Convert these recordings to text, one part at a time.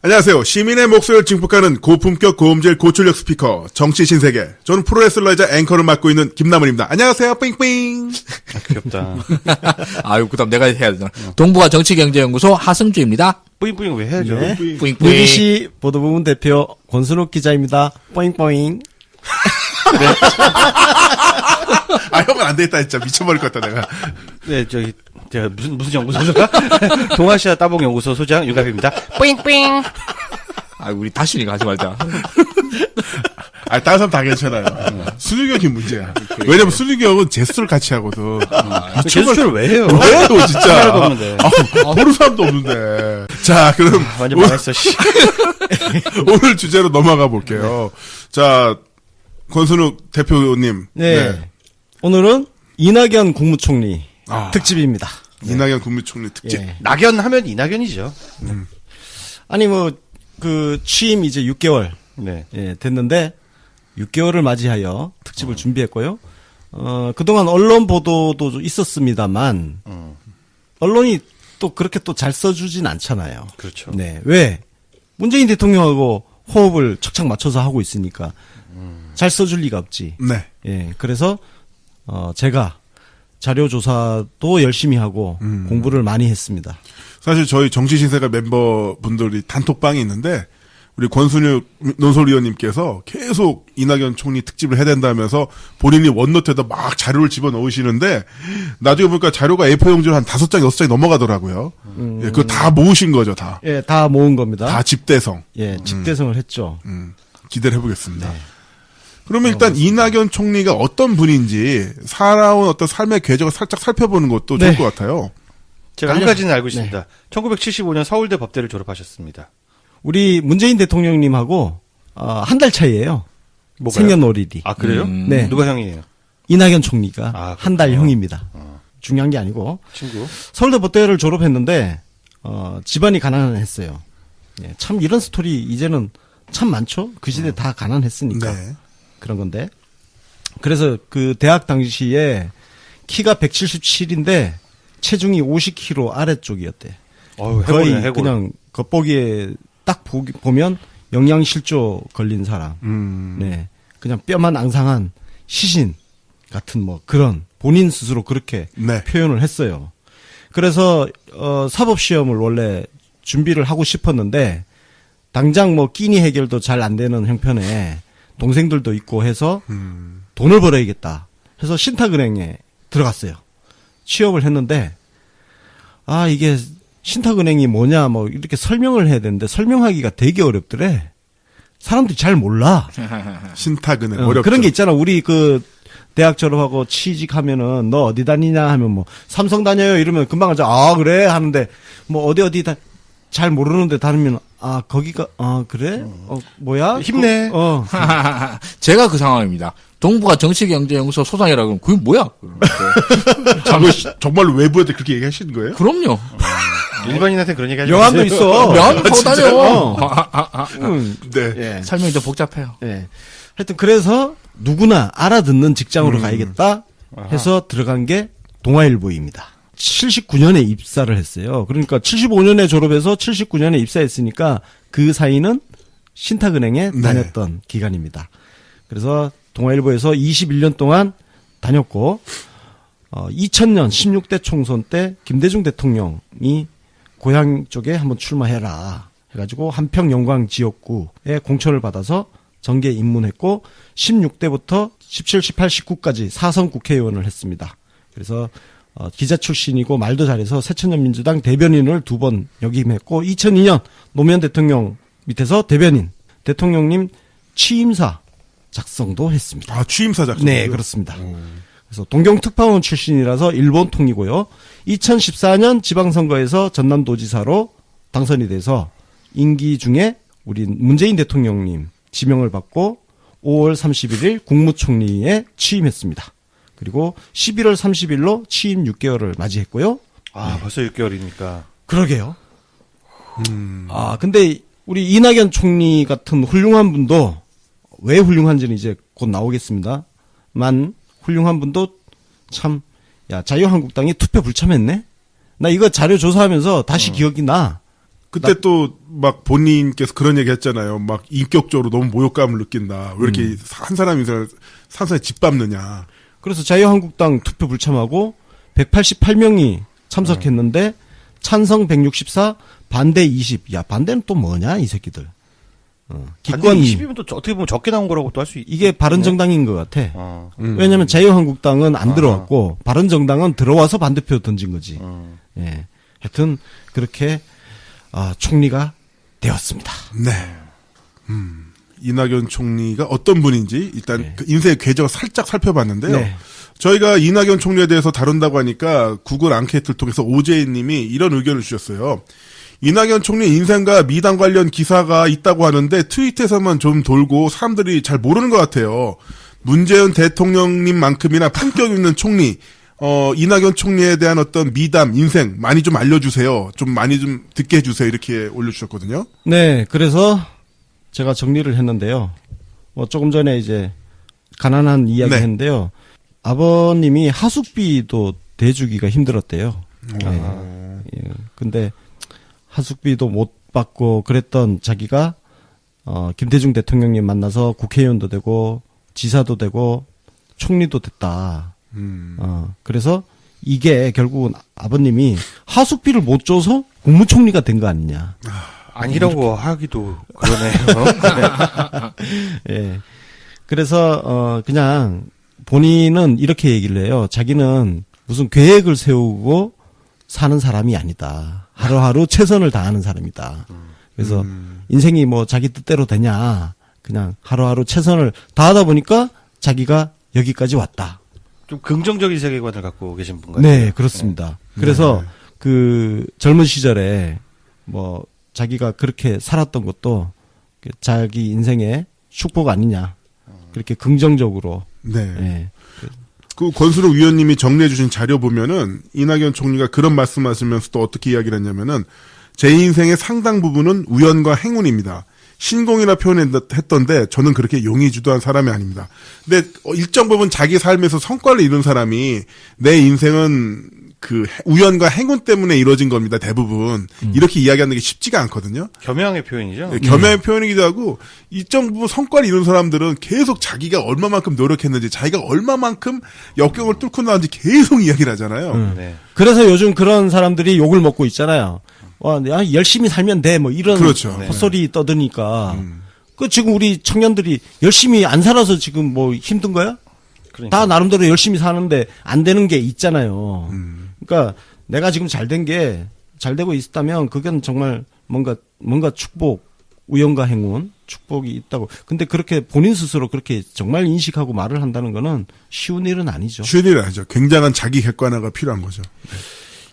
안녕하세요. 시민의 목소리를 증폭하는 고품격 고음질 고출력 스피커 정치 신세계. 저는 프로레슬러이자 앵커를 맡고 있는 김남은입니다. 안녕하세요. 삥삥. 귀엽다. 아유, 그다음 내가 해야 되잖아. 동부가 정치경제연구소 하승주입니다. 뿌잉뿌잉 왜 해야죠? 네. 뿌잉뿌잉. BBC 보도부문 대표 권순욱 기자입니다. 뽀잉뽀잉. 네. 아, 형은 안 되겠다, 진짜. 미쳐버릴 것 같다, 내가. 네, 제가 무슨 연구소인가? 동아시아 따봉 연구소 소장 유갑입니다. 뿌잉뿌잉. 아, 우리 다시니까 하지 말자. 아, 다른 사람 다 괜찮아요. 순욱이 형이 문제야. 왜냐면 순욱이 형은 제스처를 같이 하거든. 제스처를 왜 해요? 왜 해요, 진짜. 사람도 없는데. 모르는 사람도 없는데. 자, 그럼. 완전 망했어, 씨. 오늘 주제로 넘어가 볼게요. 자, 권순욱 대표님. 네. 오늘은 이낙연 국무총리 특집입니다. 이낙연 국무총리 특집. 예. 낙연하면 이낙연이죠. 아니 취임 이제 6개월 네. 됐는데 6개월을 맞이하여 특집을 준비했고요. 그동안 언론 보도도 좀 있었습니다만 언론이 또 그렇게 또 잘 써주진 않잖아요. 그렇죠. 네. 왜? 문재인 대통령하고 호흡을 척척 맞춰서 하고 있으니까 잘 써줄 리가 없지. 네. 예. 그래서 제가 자료 조사도 열심히 하고 공부를 많이 했습니다. 사실 저희 정치신세가 멤버분들이 단톡방이 있는데 우리 권순욱 논설위원님께서 계속 이낙연 총리 특집을 해야 된다면서 본인이 원노트에다 막 자료를 집어넣으시는데 나중에 보니까 자료가 A4 용지로 한 5장, 6장이 넘어가더라고요. 예, 그거 다 모으신 거죠, 다. 예, 다 모은 겁니다. 다 집대성. 예, 집대성을 했죠. 기대를 해보겠습니다. 그러면 일단 이낙연 총리가 어떤 분인지 살아온 어떤 삶의 궤적을 살짝 살펴보는 것도 좋을 것 같아요. 제가 한 가지는 알고 있습니다. 1975년 서울대 법대를 졸업하셨습니다. 우리 문재인 대통령님하고 한 달 차이예요. 뭐가요? 생년월일이. 아, 그래요? 네. 누가 형이에요? 이낙연 총리가 한 달 그렇구나. 형입니다. 중요한 게 아니고 친구? 서울대 법대를 졸업했는데 집안이 가난했어요. 예, 참 이런 스토리 이제는 참 많죠. 그 시대 다 가난했으니까 네. 그런 건데. 그래서 그 대학 당시에 키가 177인데 체중이 50kg 아래쪽이었대. 거의 해골. 그냥 겉보기에 딱 보면 영양실조 걸린 사람. 네. 그냥 뼈만 앙상한 시신 같은 뭐 그런 본인 스스로 그렇게 네. 표현을 했어요. 그래서 사법시험을 원래 준비를 하고 싶었는데 당장 뭐 끼니 해결도 잘 안 되는 형편에 동생들도 있고 해서 돈을 벌어야겠다 해서 신탁은행에 들어갔어요. 취업을 했는데 이게 신탁은행이 뭐냐 뭐 이렇게 설명을 해야 되는데 설명하기가 되게 어렵더래. 사람들이 잘 몰라. 신탁은행 어렵죠. 그런 게 있잖아. 우리 그 대학 졸업하고 취직하면은 너 어디 다니냐 하면 뭐 삼성 다녀요 이러면 금방 하자. 그래 하는데 뭐 어디 잘 모르는데 다니면 거기가 그래? 뭐야? 힘내. 제가 그 상황입니다. 동부가 정치경제연구소 소장이라고 그러면 그게 뭐야? 정말로 외부한테 그렇게 얘기하시는 거예요? 그럼요. 일반인한테 그런 얘기 하지 명함도 마세요. 있어. 면 타고 다녀. 네. 예. 설명이 좀 복잡해요. 예. 하여튼 그래서 누구나 알아듣는 직장으로 가야겠다 해서 들어간 게 동아일보입니다. 79년에 입사를 했어요. 그러니까 75년에 졸업해서 79년에 입사했으니까 그 사이는 신탁은행에 다녔던 기간입니다. 그래서 동아일보에서 21년 동안 다녔고 2000년 16대 총선 때 김대중 대통령이 고향 쪽에 한번 출마해라 해가지고 한평 영광 지역구에 공천을 받아서 정계 입문했고 16대부터 17, 18, 19까지 4선 국회의원을 했습니다. 그래서 기자 출신이고 말도 잘해서 새천년민주당 대변인을 2번 역임했고 2002년 노무현 대통령 밑에서 대변인 대통령님 취임사 작성도 했습니다. 취임사 작성. 네, 그렇습니다. 그래서 동경특파원 출신이라서 일본 통이고요. 2014년 지방선거에서 전남도지사로 당선이 돼서 임기 중에 우리 문재인 대통령님 지명을 받고 5월 31일 국무총리에 취임했습니다. 그리고 11월 30일로 취임 6개월을 맞이했고요. 벌써 6개월이니까. 그러게요. 근데 우리 이낙연 총리 같은 훌륭한 분도 왜 훌륭한지는 이제 곧 나오겠습니다만 훌륭한 분도 참 자유한국당이 투표 불참했네? 나 이거 자료 조사하면서 다시 기억이 나. 그때 또 막 본인께서 그런 얘기 했잖아요. 막 인격적으로 너무 모욕감을 느낀다. 왜 이렇게 한 사람이 산산에 짓밟느냐. 그래서 자유한국당 투표 불참하고 188명이 참석했는데 찬성 164, 반대 20. 야, 반대는 또 뭐냐, 이 새끼들. 기권 20이면 또 어떻게 보면 적게 나온 거라고 또 할 수 이게 바른정당인 것 같아. 어. 왜냐면 자유한국당은 안 들어왔고 바른정당은 들어와서 반대표 던진 거지. 예. 하여튼 그렇게 총리가 되었습니다. 네. 이낙연 총리가 어떤 분인지 일단 네. 그 인생의 궤적을 살짝 살펴봤는데요. 네. 저희가 이낙연 총리에 대해서 다룬다고 하니까 구글 앙케이트를 통해서 오재인 님이 이런 의견을 주셨어요. 이낙연 총리 인생과 미당 관련 기사가 있다고 하는데 트위터에서만 좀 돌고 사람들이 잘 모르는 것 같아요. 문재인 대통령님만큼이나 품격 있는 총리, 이낙연 총리에 대한 어떤 미담, 인생 많이 좀 알려주세요. 좀 많이 좀 듣게 해주세요. 이렇게 올려주셨거든요. 네, 그래서 제가 정리를 했는데요. 조금 전에 이제 가난한 이야기 네. 했는데요. 아버님이 하숙비도 대주기가 힘들었대요. 예. 근데 하숙비도 못 받고 그랬던 자기가 김대중 대통령님 만나서 국회의원도 되고 지사도 되고 총리도 됐다. 그래서 이게 결국은 아버님이 하숙비를 못 줘서 국무총리가 된 거 아니냐. 아니라고 하기도 그러네요. 예. 그래서 그냥 본인은 이렇게 얘기를 해요. 자기는 무슨 계획을 세우고 사는 사람이 아니다. 하루하루 최선을 다하는 사람이다. 그래서 인생이 뭐 자기 뜻대로 되냐. 그냥 하루하루 최선을 다하다 보니까 자기가 여기까지 왔다. 좀 긍정적인 세계관을 갖고 계신 분 같아요. 네, 그렇습니다. 그래서 그 젊은 시절에 뭐 자기가 그렇게 살았던 것도 자기 인생의 축복 아니냐. 그렇게 긍정적으로. 네. 예. 그 권수록 위원님이 정리해 주신 자료 보면은 이낙연 총리가 그런 말씀하시면서 또 어떻게 이야기를 했냐면은 제 인생의 상당 부분은 우연과 행운입니다. 신공이라 표현했던데 저는 그렇게 용의주도한 사람이 아닙니다. 근데 일정 부분 자기 삶에서 성과를 이룬 사람이 내 인생은 그 우연과 행운 때문에 이루어진 겁니다. 대부분 이렇게 이야기하는 게 쉽지가 않거든요. 겸양의 표현이죠. 네, 겸양의 표현이기도 하고 일정 부분 성과를 이룬 사람들은 계속 자기가 얼마만큼 노력했는지 자기가 얼마만큼 역경을 뚫고 나왔는지 계속 이야기를 하잖아요. 네. 그래서 요즘 그런 사람들이 욕을 먹고 있잖아요. 야, 열심히 살면 돼. 뭐 이런 그렇죠. 헛소리 떠드니까. 그 지금 우리 청년들이 열심히 안 살아서 지금 뭐 힘든 거야? 그러니까. 다 나름대로 열심히 사는데 안 되는 게 있잖아요. 그러니까 내가 지금 잘 되고 있다면 그건 정말 뭔가 축복, 우연과 행운, 축복이 있다고. 근데 그렇게 본인 스스로 그렇게 정말 인식하고 말을 한다는 거는 쉬운 일은 아니죠. 쉬운 일은 아니죠. 굉장한 자기 객관화가 필요한 거죠.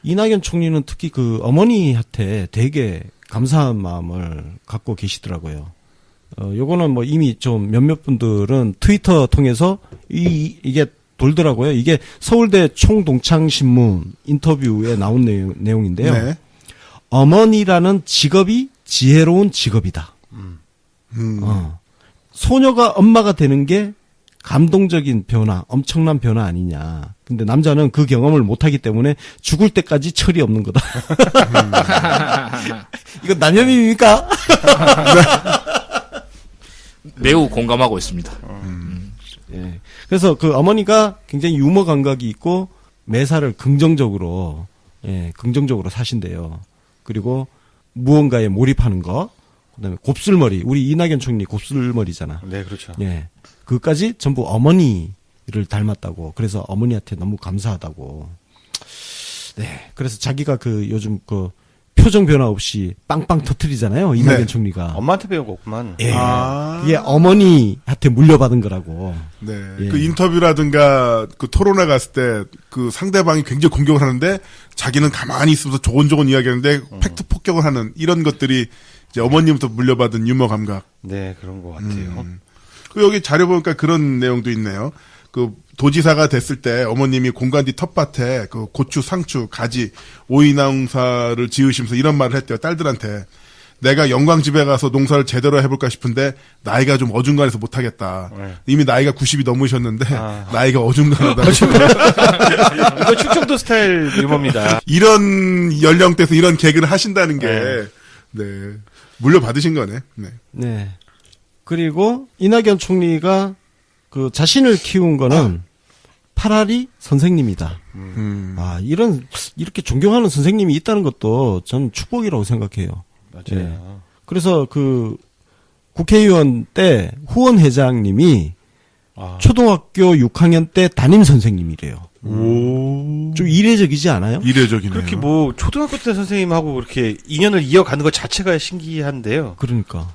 이낙연 총리는 특히 그 어머니한테 되게 감사한 마음을 갖고 계시더라고요. 요거는 뭐 이미 좀 몇몇 분들은 트위터 통해서 이게 돌더라고요. 이게 서울대 총동창신문 인터뷰에 나온 내용인데요. 네. 어머니라는 직업이 지혜로운 직업이다. 소녀가 엄마가 되는 게 감동적인 변화, 엄청난 변화 아니냐. 근데 남자는 그 경험을 못하기 때문에 죽을 때까지 철이 없는 거다. 이거 난염입니까? 매우 공감하고 있습니다. 예. 그래서 그 어머니가 굉장히 유머 감각이 있고 매사를 긍정적으로 사신대요. 그리고 무언가에 몰입하는 거, 그다음에 곱슬머리. 우리 이낙연 총리 곱슬머리잖아. 네, 그렇죠. 예. 그까지 전부 어머니를 닮았다고. 그래서 어머니한테 너무 감사하다고. 네. 그래서 자기가 그 요즘 그 표정 변화 없이 빵빵 터트리잖아요. 이낙연 네. 총리가. 엄마한테 배운 거구만. 예. 아. 그게 어머니한테 물려받은 거라고. 네. 예. 그 인터뷰라든가 그 토론회 갔을 때 그 상대방이 굉장히 공격을 하는데 자기는 가만히 있으면서 조곤조곤 이야기하는데 팩트 폭격을 하는 이런 것들이 이제 어머님부터 물려받은 유머 감각. 네, 그런 것 같아요. 그 여기 자료 보니까 그런 내용도 있네요. 그 도지사가 됐을 때 어머님이 공관 뒤 텃밭에 그 고추, 상추, 가지, 오이나무사를 지으시면서 이런 말을 했대요. 딸들한테. 내가 영광집에 가서 농사를 제대로 해볼까 싶은데 나이가 좀 어중간해서 못하겠다. 네. 이미 나이가 90이 넘으셨는데 나이가 어중간하다. 이거 충청도 스타일 유머입니다. 이런 연령대에서 이런 개그를 하신다는 게 네. 네. 물려받으신 거네. 네. 네. 그리고 이낙연 총리가 그 자신을 키운 거는 파라리 선생님이다. 이렇게 존경하는 선생님이 있다는 것도 저는 축복이라고 생각해요. 맞아요. 예. 그래서 그 국회의원 때 후원 회장님이 초등학교 6학년 때 담임 선생님이래요. 오. 좀 이례적이지 않아요? 이례적이네요. 그렇게 뭐 초등학교 때 선생님하고 그렇게 인연을 이어가는 것 자체가 신기한데요. 그러니까.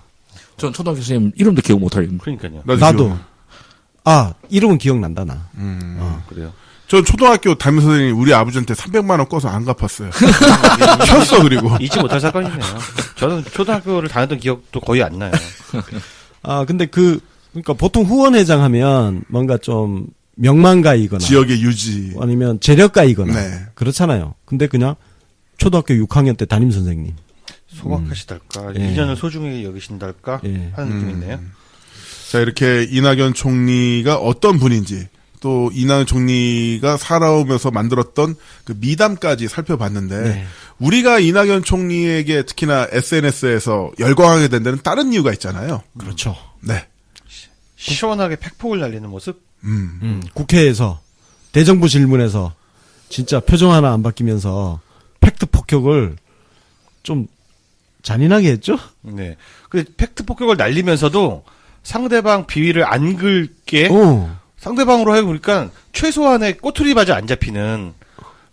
전 초등학교 선생님 이름도 기억 못하겠는데. 그러니까요. 나도. 이름은 기억난다, 나. 그래요. 전 초등학교 담임 선생님이 우리 아버지한테 300만 원 꺼서 안 갚았어요. 쳤어 그리고. 잊지 못할 사건이네요. 저는 초등학교를 다녔던 기억도 거의 안 나요. 근데 그러니까 보통 후원회장 하면 뭔가 좀 명망가이거나 지역의 유지. 아니면 재력가이거나 네. 그렇잖아요. 근데 그냥 초등학교 6학년 때 담임 선생님. 소박하시달까, 예. 인연을 소중히 여기신달까 예. 하는 느낌이네요. 자, 이렇게 이낙연 총리가 어떤 분인지, 또 이낙연 총리가 살아오면서 만들었던 그 미담까지 살펴봤는데, 네. 우리가 이낙연 총리에게 특히나 SNS에서 열광하게 된 데는 다른 이유가 있잖아요. 그렇죠. 네. 시원하게 팩폭을 날리는 모습? 국회에서 대정부 질문에서 진짜 표정 하나 안 바뀌면서 팩트 폭격을 좀 잔인하게 했죠? 네. 그 팩트 폭격을 날리면서도 상대방 비위를 안 긁게 상대방으로 해보니까 최소한의 꼬투리마저 안 잡히는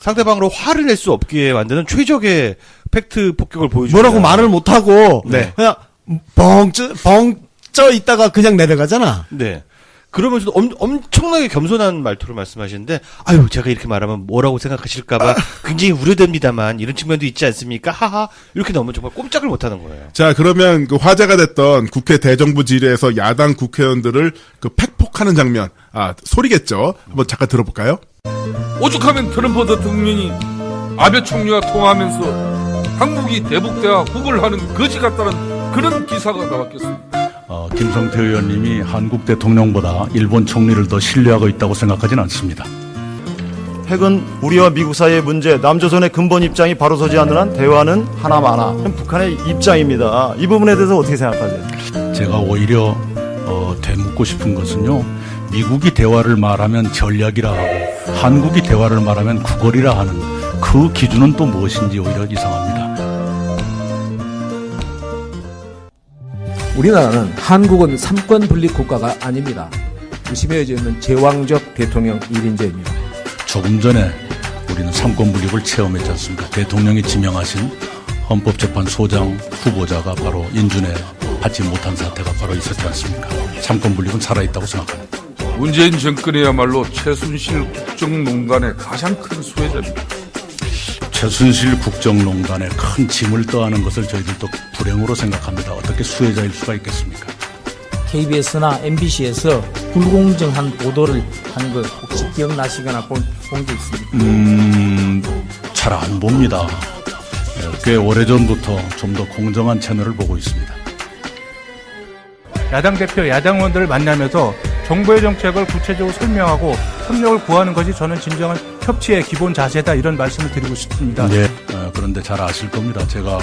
상대방으로 화를 낼 수 없게 만드는 최적의 팩트 폭격을 보여줍니다. 뭐라고 말을 못하고 네. 그냥 벙쪄 있다가 그냥 내려가잖아. 네. 그러면서도 엄청나게 겸손한 말투를 말씀하시는데, 아유, 제가 이렇게 말하면 뭐라고 생각하실까봐 굉장히 우려됩니다만, 이런 측면도 있지 않습니까? 하하. 이렇게 나오면 정말 꼼짝을 못 하는 거예요. 자, 그러면 그 화제가 됐던 국회 대정부 질의에서 야당 국회의원들을 그 팩폭하는 장면, 소리겠죠? 한번 잠깐 들어볼까요? 오죽하면 트럼프 대통령이 아베 총리와 통화하면서 한국이 대북대화 북을 하는 거지 같다는 그런 기사가 나왔겠습니다. 김성태 의원님이 한국 대통령보다 일본 총리를 더 신뢰하고 있다고 생각하진 않습니다. 핵은 우리와 미국 사이의 문제, 남조선의 근본 입장이 바로 서지 않는 한 대화는 하나마나. 북한의 입장입니다. 이 부분에 대해서 어떻게 생각하세요? 제가 오히려 되묻고 싶은 것은요. 미국이 대화를 말하면 전략이라 하고 한국이 대화를 말하면 구걸이라 하는 그 기준은 또 무엇인지 오히려 이상합니다. 우리나라는 한국은 삼권 분립 국가가 아닙니다. 의심해져 있는 제왕적 대통령 1인제입니다. 조금 전에 우리는 삼권 분립을 체험했지 않습니까? 대통령이 지명하신 헌법재판소장 후보자가 바로 인준에 받지 못한 사태가 바로 있었지 않습니까? 삼권 분립은 살아있다고 생각합니다. 문재인 정권이야말로 최순실 국정농단의 가장 큰 수혜자입니다. 최순실 국정농단에 큰 짐을 떠안은 것을 저희들도 불행으로 생각합니다. 어떻게 수혜자일 수가 있겠습니까? KBS나 MBC에서 불공정한 보도를 한 거 혹시 기억나시거나 본 게 있습니까? 잘 안 봅니다. 꽤 오래전부터 좀 더 공정한 채널을 보고 있습니다. 야당 대표, 야당 의원들을 만나면서 정부의 정책을 구체적으로 설명하고 협력을 구하는 것이 저는 진정한 협치의 기본 자세다 이런 말씀을 드리고 싶습니다. 네. 그런데 잘 아실 겁니다. 제가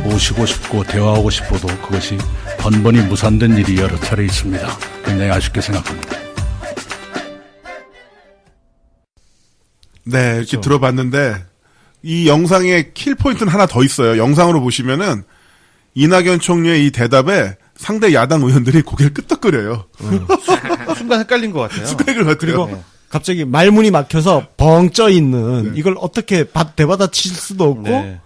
모시고 싶고 대화하고 싶어도 그것이 번번이 무산된 일이 여러 차례 있습니다. 굉장히 아쉽게 생각합니다. 네, 이렇게 그렇죠. 들어봤는데 이 영상의 킬 포인트는 하나 더 있어요. 영상으로 보시면은 이낙연 총리의 이 대답에 상대 야당 의원들이 고개를 끄덕거려요. 순간 헷갈린 것 같아요. 헷갈린 것 같아요. 그리고 갑자기 말문이 막혀서 벙쪄 있는 이걸 어떻게 대받아칠 수도 없고 네.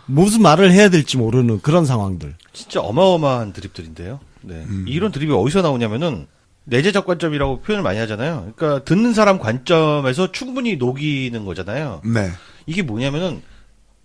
무슨 말을 해야 될지 모르는 그런 상황들. 진짜 어마어마한 드립들인데요. 네. 이런 드립이 어디서 나오냐면은 내재적 관점이라고 표현을 많이 하잖아요. 그러니까 듣는 사람 관점에서 충분히 녹이는 거잖아요. 네. 이게 뭐냐면은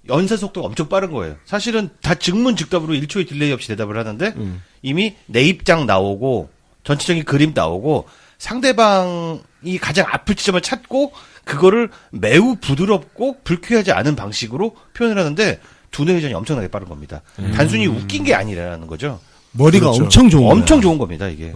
연쇄 속도가 엄청 빠른 거예요. 사실은 다 즉문즉답으로 1초의 딜레이 없이 대답을 하는데 이미 내 입장 나오고 전체적인 그림 나오고 상대방이 가장 아플 지점을 찾고 그거를 매우 부드럽고 불쾌하지 않은 방식으로 표현을 하는데 두뇌 회전이 엄청나게 빠른 겁니다. 단순히 웃긴 게 아니라는 거죠. 머리가 그렇죠. 엄청 좋은 거야. 엄청 좋은 겁니다, 이게.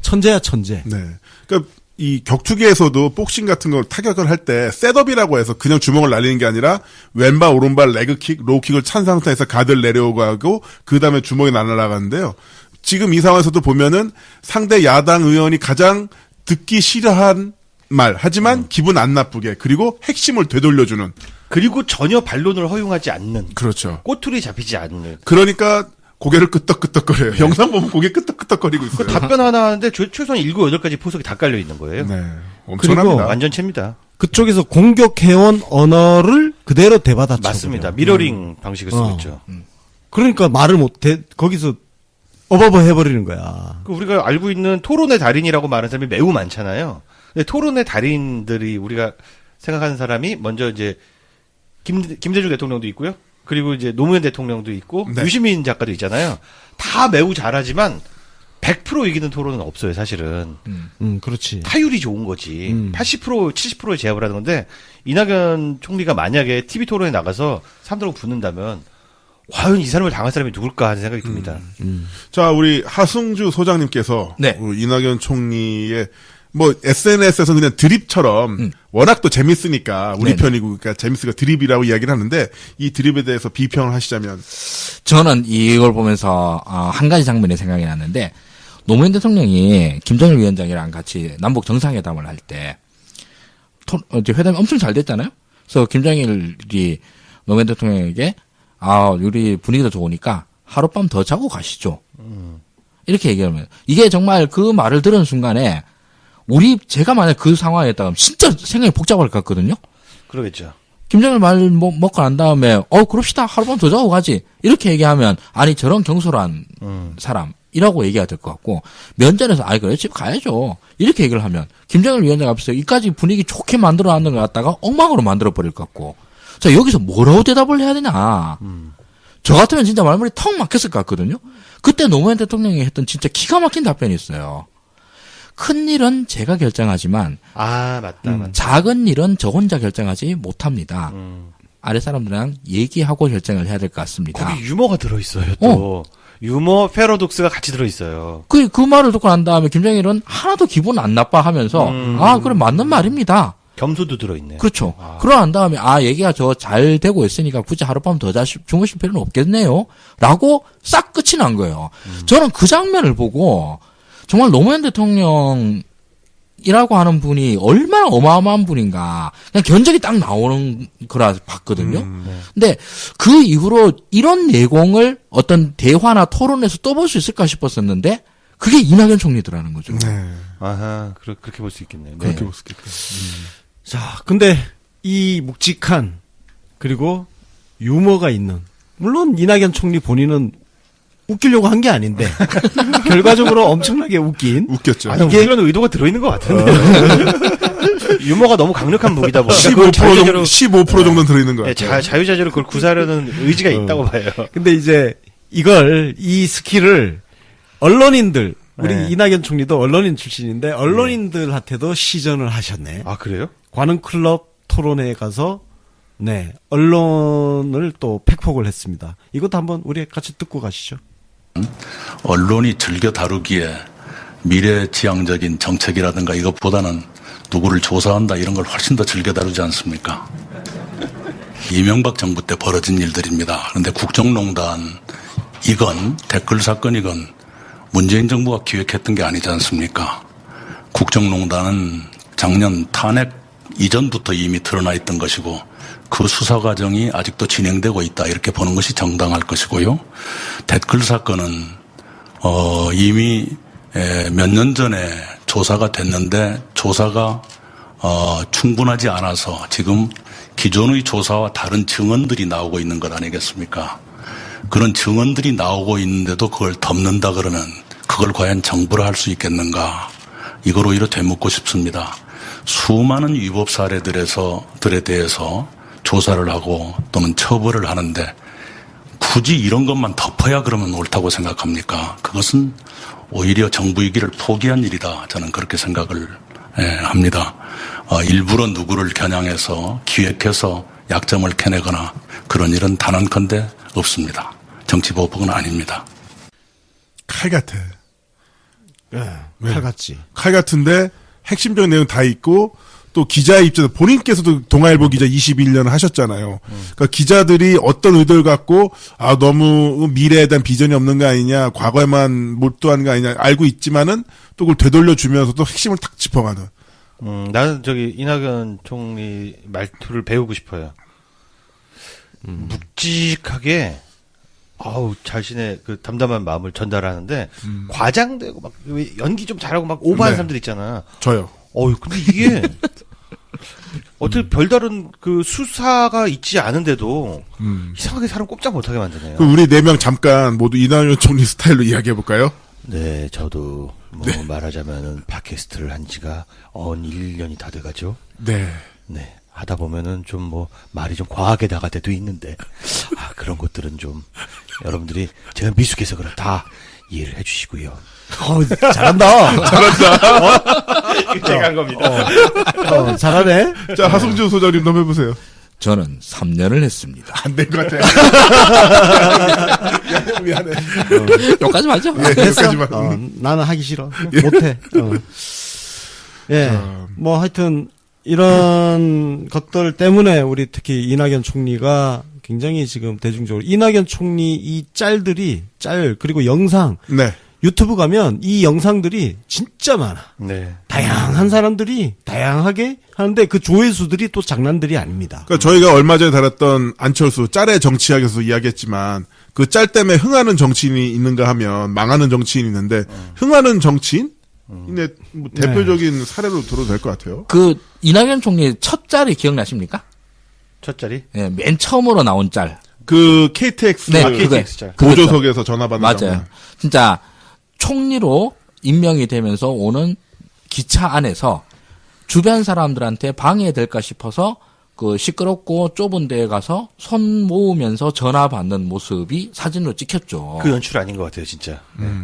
천재야, 천재. 네. 그러니까 이 격투기에서도 복싱 같은 걸 타격을 할 때 셋업이라고 해서 그냥 주먹을 날리는 게 아니라 왼발 오른발 레그킥 로우킥을 찬 상태에서 가드를 내려오고 하고 그 다음에 주먹이 날아가는데요. 지금 이 상황에서도 보면은 상대 야당 의원이 가장 듣기 싫어한 말 하지만 기분 안 나쁘게 그리고 핵심을 되돌려주는 그리고 전혀 반론을 허용하지 않는 그렇죠. 꼬투리 잡히지 않는 그러니까 고개를 끄덕끄덕거려요. 영상 보면 고개 끄덕끄덕거리고 있어요. 그 답변 하나 하는데 최소한 7, 8가지 포석이 다 깔려 있는 거예요. 네. 엄청납니다. 그리고 완전체입니다. 그쪽에서 공격해온 언어를 그대로 대받아쳐. 맞습니다. 미러링 방식을 쓰고 있죠. 그러니까 말을 못해 거기서 어버버 해버리는 거야. 그 우리가 알고 있는 토론의 달인이라고 말하는 사람이 매우 많잖아요. 근데 토론의 달인들이 우리가 생각하는 사람이 먼저 이제 김대중 대통령도 있고요. 그리고 이제 노무현 대통령도 있고 네. 유시민 작가도 있잖아요. 다 매우 잘하지만 100% 이기는 토론은 없어요, 사실은. 그렇지. 타율이 좋은 거지. 80%, 70%의 제압을 하는 건데 이낙연 총리가 만약에 TV 토론에 나가서 사람들하고 붙는다면 과연 이 사람을 당할 사람이 누굴까 하는 생각이 듭니다. 자, 우리 하승주 소장님께서 네. 이낙연 총리의 뭐 SNS에서 그냥 드립처럼 워낙 또 재밌으니까 우리 네네. 편이고 그러니까 재밌으니까 드립이라고 이야기를 하는데 이 드립에 대해서 비평을 하시자면 저는 이걸 보면서 한 가지 장면이 생각이 났는데 노무현 대통령이 김정일 위원장이랑 같이 남북 정상회담을 할 때 회담이 엄청 잘 됐잖아요. 그래서 김정일이 노무현 대통령에게 우리 분위기도 좋으니까 하룻밤 더 자고 가시죠. 이렇게 얘기하면 이게 정말 그 말을 들은 순간에 제가 만약 그 상황이었다면 진짜 생각이 복잡할 것 같거든요. 그러겠죠. 김정일 말 먹고 난 다음에 그럽시다 하룻밤 더 자고 가지 이렇게 얘기하면 아니 저런 경솔한 사람이라고 얘기가 될 것 같고 면전에서 그래 집 가야죠 이렇게 얘기를 하면 김정일 위원장 앞에서 이까지 분위기 좋게 만들어놨는 것 같다가 엉망으로 만들어버릴 것 같고 자 여기서 뭐라고 대답을 해야 되냐 저 같으면 진짜 말문이 턱 막혔을 것 같거든요. 그때 노무현 대통령이 했던 진짜 기가 막힌 답변이 있어요. 큰 일은 제가 결정하지만 맞다. 작은 일은 저 혼자 결정하지 못합니다. 아래 사람들이랑 얘기하고 결정을 해야 될 것 같습니다. 거기 유머가 들어있어요, 또. 유머, 패러독스가 같이 들어있어요. 그 말을 듣고 난 다음에 김정일은 하나도 기분 안 나빠 하면서 그래 맞는 말입니다. 겸소도 들어있네요. 그렇죠. 그러고 난 다음에 얘기가 저 잘 되고 있으니까 굳이 하룻밤 더 주무실 필요는 없겠네요. 라고 싹 끝이 난 거예요. 저는 그 장면을 보고 정말 노무현 대통령이라고 하는 분이 얼마나 어마어마한 분인가. 그냥 견적이 딱 나오는 거라 봤거든요. 근데 그 이후로 이런 내공을 어떤 대화나 토론에서 떠볼 수 있을까 싶었었는데 그게 이낙연 총리더라는 거죠. 네. 아하, 그렇게 볼 수 있겠네요. 그렇게 볼 수 있겠다. 자, 근데 이 묵직한 그리고 유머가 있는 물론 이낙연 총리 본인은 웃기려고 한 게 아닌데 결과적으로 엄청나게 웃겼죠. 이런 의도가 들어있는 것 같은데. 유머가 너무 강력한 무기다 보니까 15% 정도는 들어있는 거예요. 자유자재로 그걸 구사하려는 의지가 있다고 봐요. 근데 이제 이 스킬을 언론인들 우리 이낙연 총리도 언론인 출신인데 언론인들한테도 시전을 하셨네. 그래요? 관훈클럽 토론회에 가서 언론을 또 팩폭을 했습니다. 이것도 한번 우리 같이 듣고 가시죠. 언론이 즐겨 다루기에 미래지향적인 정책이라든가 이것보다는 누구를 조사한다 이런 걸 훨씬 더 즐겨 다루지 않습니까? 이명박 정부 때 벌어진 일들입니다. 그런데 국정농단 이건 댓글 사건이건 문재인 정부가 기획했던 게 아니지 않습니까? 국정농단은 작년 탄핵 이전부터 이미 드러나 있던 것이고 그 수사 과정이 아직도 진행되고 있다 이렇게 보는 것이 정당할 것이고요. 댓글 사건은 이미 몇 년 전에 조사가 됐는데 조사가 충분하지 않아서 지금 기존의 조사와 다른 증언들이 나오고 있는 것 아니겠습니까? 그런 증언들이 나오고 있는데도 그걸 덮는다 그러는 그걸 과연 정부라 할 수 있겠는가? 이걸 오히려 되묻고 싶습니다. 수많은 위법 사례들에 대해서 조사를 하고 또는 처벌을 하는데 굳이 이런 것만 덮어야 그러면 옳다고 생각합니까? 그것은 오히려 정부이기를 포기한 일이다. 저는 그렇게 생각을 합니다. 일부러 누구를 겨냥해서 기획해서 약점을 캐내거나 그런 일은 단언컨대 없습니다. 정치보복은 아닙니다. 칼 같아. 칼 같지. 칼 같은데 핵심적인 내용 다 있고 또 기자의 입장에서 본인께서도 동아일보 기자 21년 하셨잖아요. 그러니까 기자들이 어떤 의도를 갖고 너무 미래에 대한 비전이 없는 거 아니냐, 과거에만 몰두한 거 아니냐 알고 있지만은 또 그걸 되돌려 주면서도 핵심을 탁 짚어가는. 나는 이낙연 총리 말투를 배우고 싶어요. 묵직하게 자신의 그 담담한 마음을 전달하는데 과장되고 막 연기 좀 잘하고 막 오버하는 사람들 있잖아. 저요. 근데 이게 어떻게 별다른 그 수사가 있지 않은데도 이상하게 사람 꼼짝 못하게 만드네요. 그럼 우리 4명 잠깐 모두 이낙연 총리 스타일로 이야기해 볼까요? 네, 저도 말하자면은 팟캐스트를 한 지가 1년이 다 돼가죠. 네. 네. 하다 보면은 좀 말이 좀 과하게 나갈 때도 있는데 그런 것들은 좀 여러분들이 제가 미숙해서 그렇다 이해를 해주시고요. 잘한다. 제가 한 겁니다. 잘하네. 자, 하승준 소장님 한번 해보세요. 저는 3년을 했습니다. 안 된 것 같아. 미안해. 여기까지 맞죠? 여기까지만. 나는 하기 싫어. 못해. 예. 뭐 하여튼 이런 것들 때문에 우리 특히 이낙연 총리가 굉장히 지금 대중적으로 이낙연 총리 이 짤들이 그리고 영상 네. 유튜브 가면 이 영상들이 진짜 많아. 네. 다양한 사람들이 다양하게 하는데 그 조회수들이 또 장난들이 아닙니다. 그러니까 저희가 얼마 전에 다뤘던 안철수 짤의 정치학에서 이야기했지만 그 짤 때문에 흥하는 정치인이 있는가 하면 망하는 정치인이 있는데 흥하는 정치인? 네, 뭐 대표적인 사례로 들어도 될 것 같아요. 그 이낙연 총리 첫 짤이 기억나십니까? 첫 자리? 네, 맨 처음으로 나온 짤. 그 KTX 네, KTX 짤. 보조석에서 전화 받는 맞아요. 장면. 진짜 총리로 임명이 되면서 오는 기차 안에서 주변 사람들한테 방해될까 싶어서 그 시끄럽고 좁은 데에 가서 손 모으면서 전화 받는 모습이 사진으로 찍혔죠. 그 연출 아닌 것 같아요, 진짜.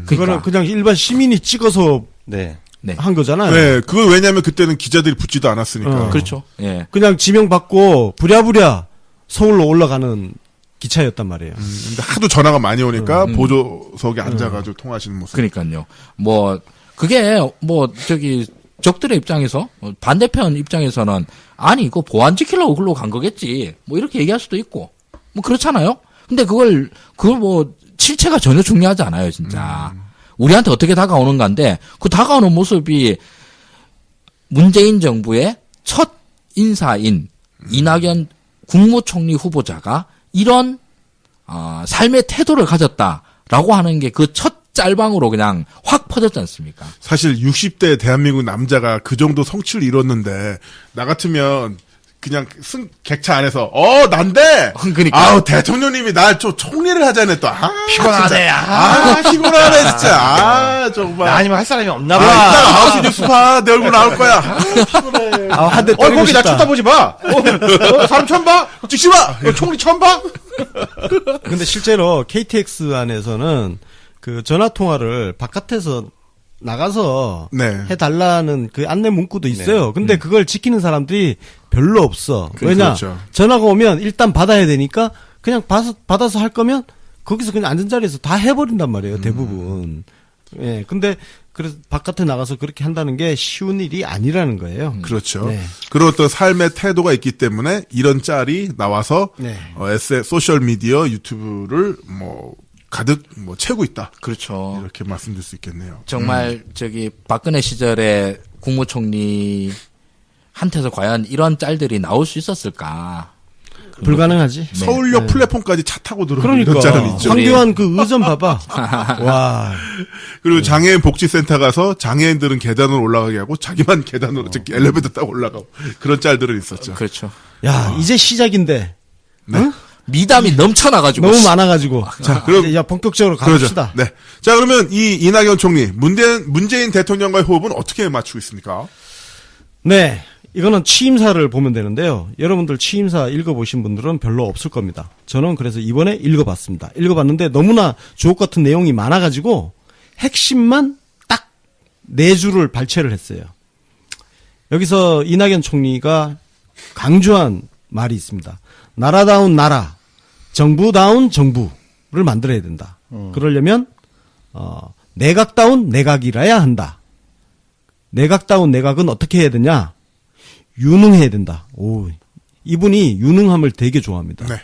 그거는 그냥 일반 시민이 찍어서 네. 한 거잖아요. 네, 그건 왜냐면 그때는 기자들이 붙지도 않았으니까. 그렇죠. 예. 그냥 지명 받고 부랴부랴 서울로 올라가는 기차였단 말이에요. 근데 하도 전화가 많이 오니까 보조석에 앉아가지고 통화하시는 모습. 그러니까요. 그게 적들의 입장에서 반대편 입장에서는 아니 이거 보안 지키려고 글로 간 거겠지. 이렇게 얘기할 수도 있고 그렇잖아요. 근데 그걸 실체가 전혀 중요하지 않아요, 진짜. 우리한테 어떻게 다가오는 건데 그 다가오는 모습이 문재인 정부의 첫 인사인 이낙연 국무총리 후보자가 이런 삶의 태도를 가졌다라고 하는 게 그 첫 짤방으로 그냥 확 퍼졌지 않습니까? 사실 60대 대한민국 남자가 그 정도 성취를 이뤘는데 나 같으면 그냥 객차 안에서 난데 그러니까. 대통령님이 날 총리를 하자네 또 피곤하네. 피곤하네 진짜 정말 아니면 할 사람이 없나 봐. 이따가 9시 뉴스 봐. 내 얼굴 나올 거야. 피곤해. 한 대 때리고 거기 나 싶다. 쳐다보지 마. 사람 처음 봐. 찍지 마. 총리 처음 봐. 근데 실제로 KTX 안에서는 그 전화 통화를 바깥에서 나가서 네. 해달라는 그 안내 문구도 있어요. 근데 그걸 지키는 사람들이 별로 없어. 왜냐? 그렇죠. 전화가 오면 일단 받아야 되니까 그냥 받아서 할 거면 거기서 그냥 앉은 자리에서 다 해버린단 말이에요. 대부분. 예. 근데 그래서 바깥에 나가서 그렇게 한다는 게 쉬운 일이 아니라는 거예요. 그렇죠. 네. 그리고 또 삶의 태도가 있기 때문에 이런 짤이 나와서 네. 소셜 미디어 유튜브를 가득 채고 있다. 그렇죠. 이렇게 말씀드릴 수 있겠네요. 정말 박근혜 시절에 국무총리 한테서 과연 이런 짤들이 나올 수 있었을까? 불가능하지. 서울역 플랫폼까지 차 타고 들어오는 그러니까 이런 짤은 있죠. 황교안 그 의전 봐봐. 와. 그리고 장애인 복지센터 가서 장애인들은 계단으로 올라가게 하고 자기만 계단으로 엘리베이터 타고 올라가고 그런 짤들은 있었죠. 그렇죠. 야, 이제 시작인데. 네. 응? 미담이 넘쳐나가지고. 너무 많아가지고. 자, 그럼 이제 본격적으로 그러죠. 가봅시다. 네. 자, 그러면 이 이낙연 총리, 문재인 대통령과의 호흡은 어떻게 맞추고 있습니까? 네. 이거는 취임사를 보면 되는데요. 여러분들 취임사 읽어보신 분들은 별로 없을 겁니다. 저는 그래서 이번에 읽어봤습니다. 읽어봤는데 너무나 주옥 같은 내용이 많아가지고 핵심만 딱 4줄을 발췌를 했어요. 여기서 이낙연 총리가 강조한 말이 있습니다. 나라다운 나라, 정부다운 정부를 만들어야 된다. 그러려면 내각다운 내각이라야 한다. 내각다운 내각은 어떻게 해야 되냐? 유능해야 된다. 오, 이분이 유능함을 되게 좋아합니다. 네.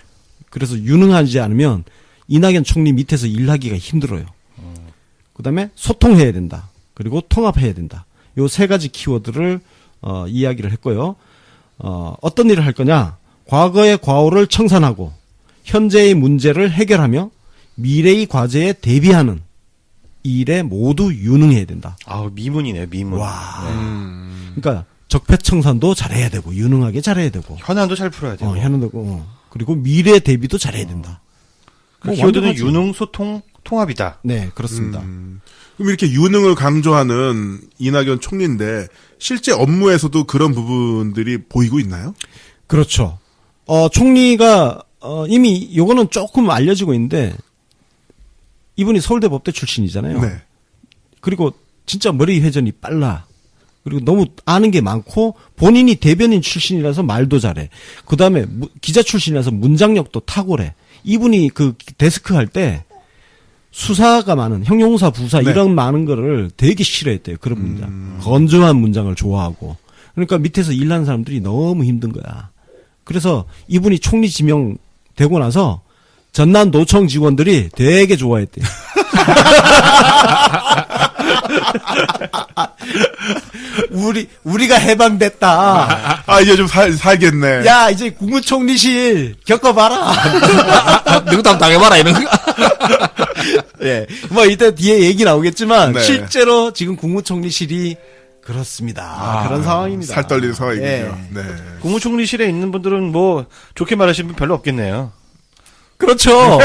그래서 유능하지 않으면 이낙연 총리 밑에서 일하기가 힘들어요. 그다음에 소통해야 된다. 그리고 통합해야 된다. 요 세 가지 키워드를 이야기를 했고요. 어떤 일을 할 거냐? 과거의 과오를 청산하고 현재의 문제를 해결하며 미래의 과제에 대비하는 이 일에 모두 유능해야 된다. 아우, 미문이네요, 미문. 와. 그러니까 적폐청산도 잘해야 되고 유능하게 잘해야 되고 현안도 잘 풀어야 돼요. 현안도 그리고 미래 대비도 잘해야 된다. 그 키워드는 완벽하지. 유능, 소통, 통합이다. 네, 그렇습니다. 그럼 이렇게 유능을 강조하는 이낙연 총리인데 실제 업무에서도 그런 부분들이 보이고 있나요? 그렇죠. 총리가 이미 요거는 조금 알려지고 있는데 이분이 서울대 법대 출신이잖아요. 네. 그리고 진짜 머리 회전이 빨라. 그리고 너무 아는 게 많고 본인이 대변인 출신이라서 말도 잘해. 그다음에 기자 출신이라서 문장력도 탁월해. 이분이 그 데스크 할 때 수사가 많은 형용사, 부사 네. 이런 많은 거를 되게 싫어했대요. 그런 문장. 건조한 문장을 좋아하고. 그러니까 밑에서 일하는 사람들이 너무 힘든 거야. 그래서 이분이 총리 지명되고 나서 전남 노청 직원들이 되게 좋아했대요. 우리가 해방됐다. 이제 좀 살겠네. 야, 이제 국무총리실 겪어봐라. 누구도 당해봐라, 이런 거. 예. 뭐, 이따 뒤에 얘기 나오겠지만, 네. 실제로 지금 국무총리실이 그렇습니다. 그런 상황입니다. 살 떨리는 상황이군요. 예. 네. 국무총리실에 있는 분들은 뭐, 좋게 말하시는 분 별로 없겠네요. 그렇죠.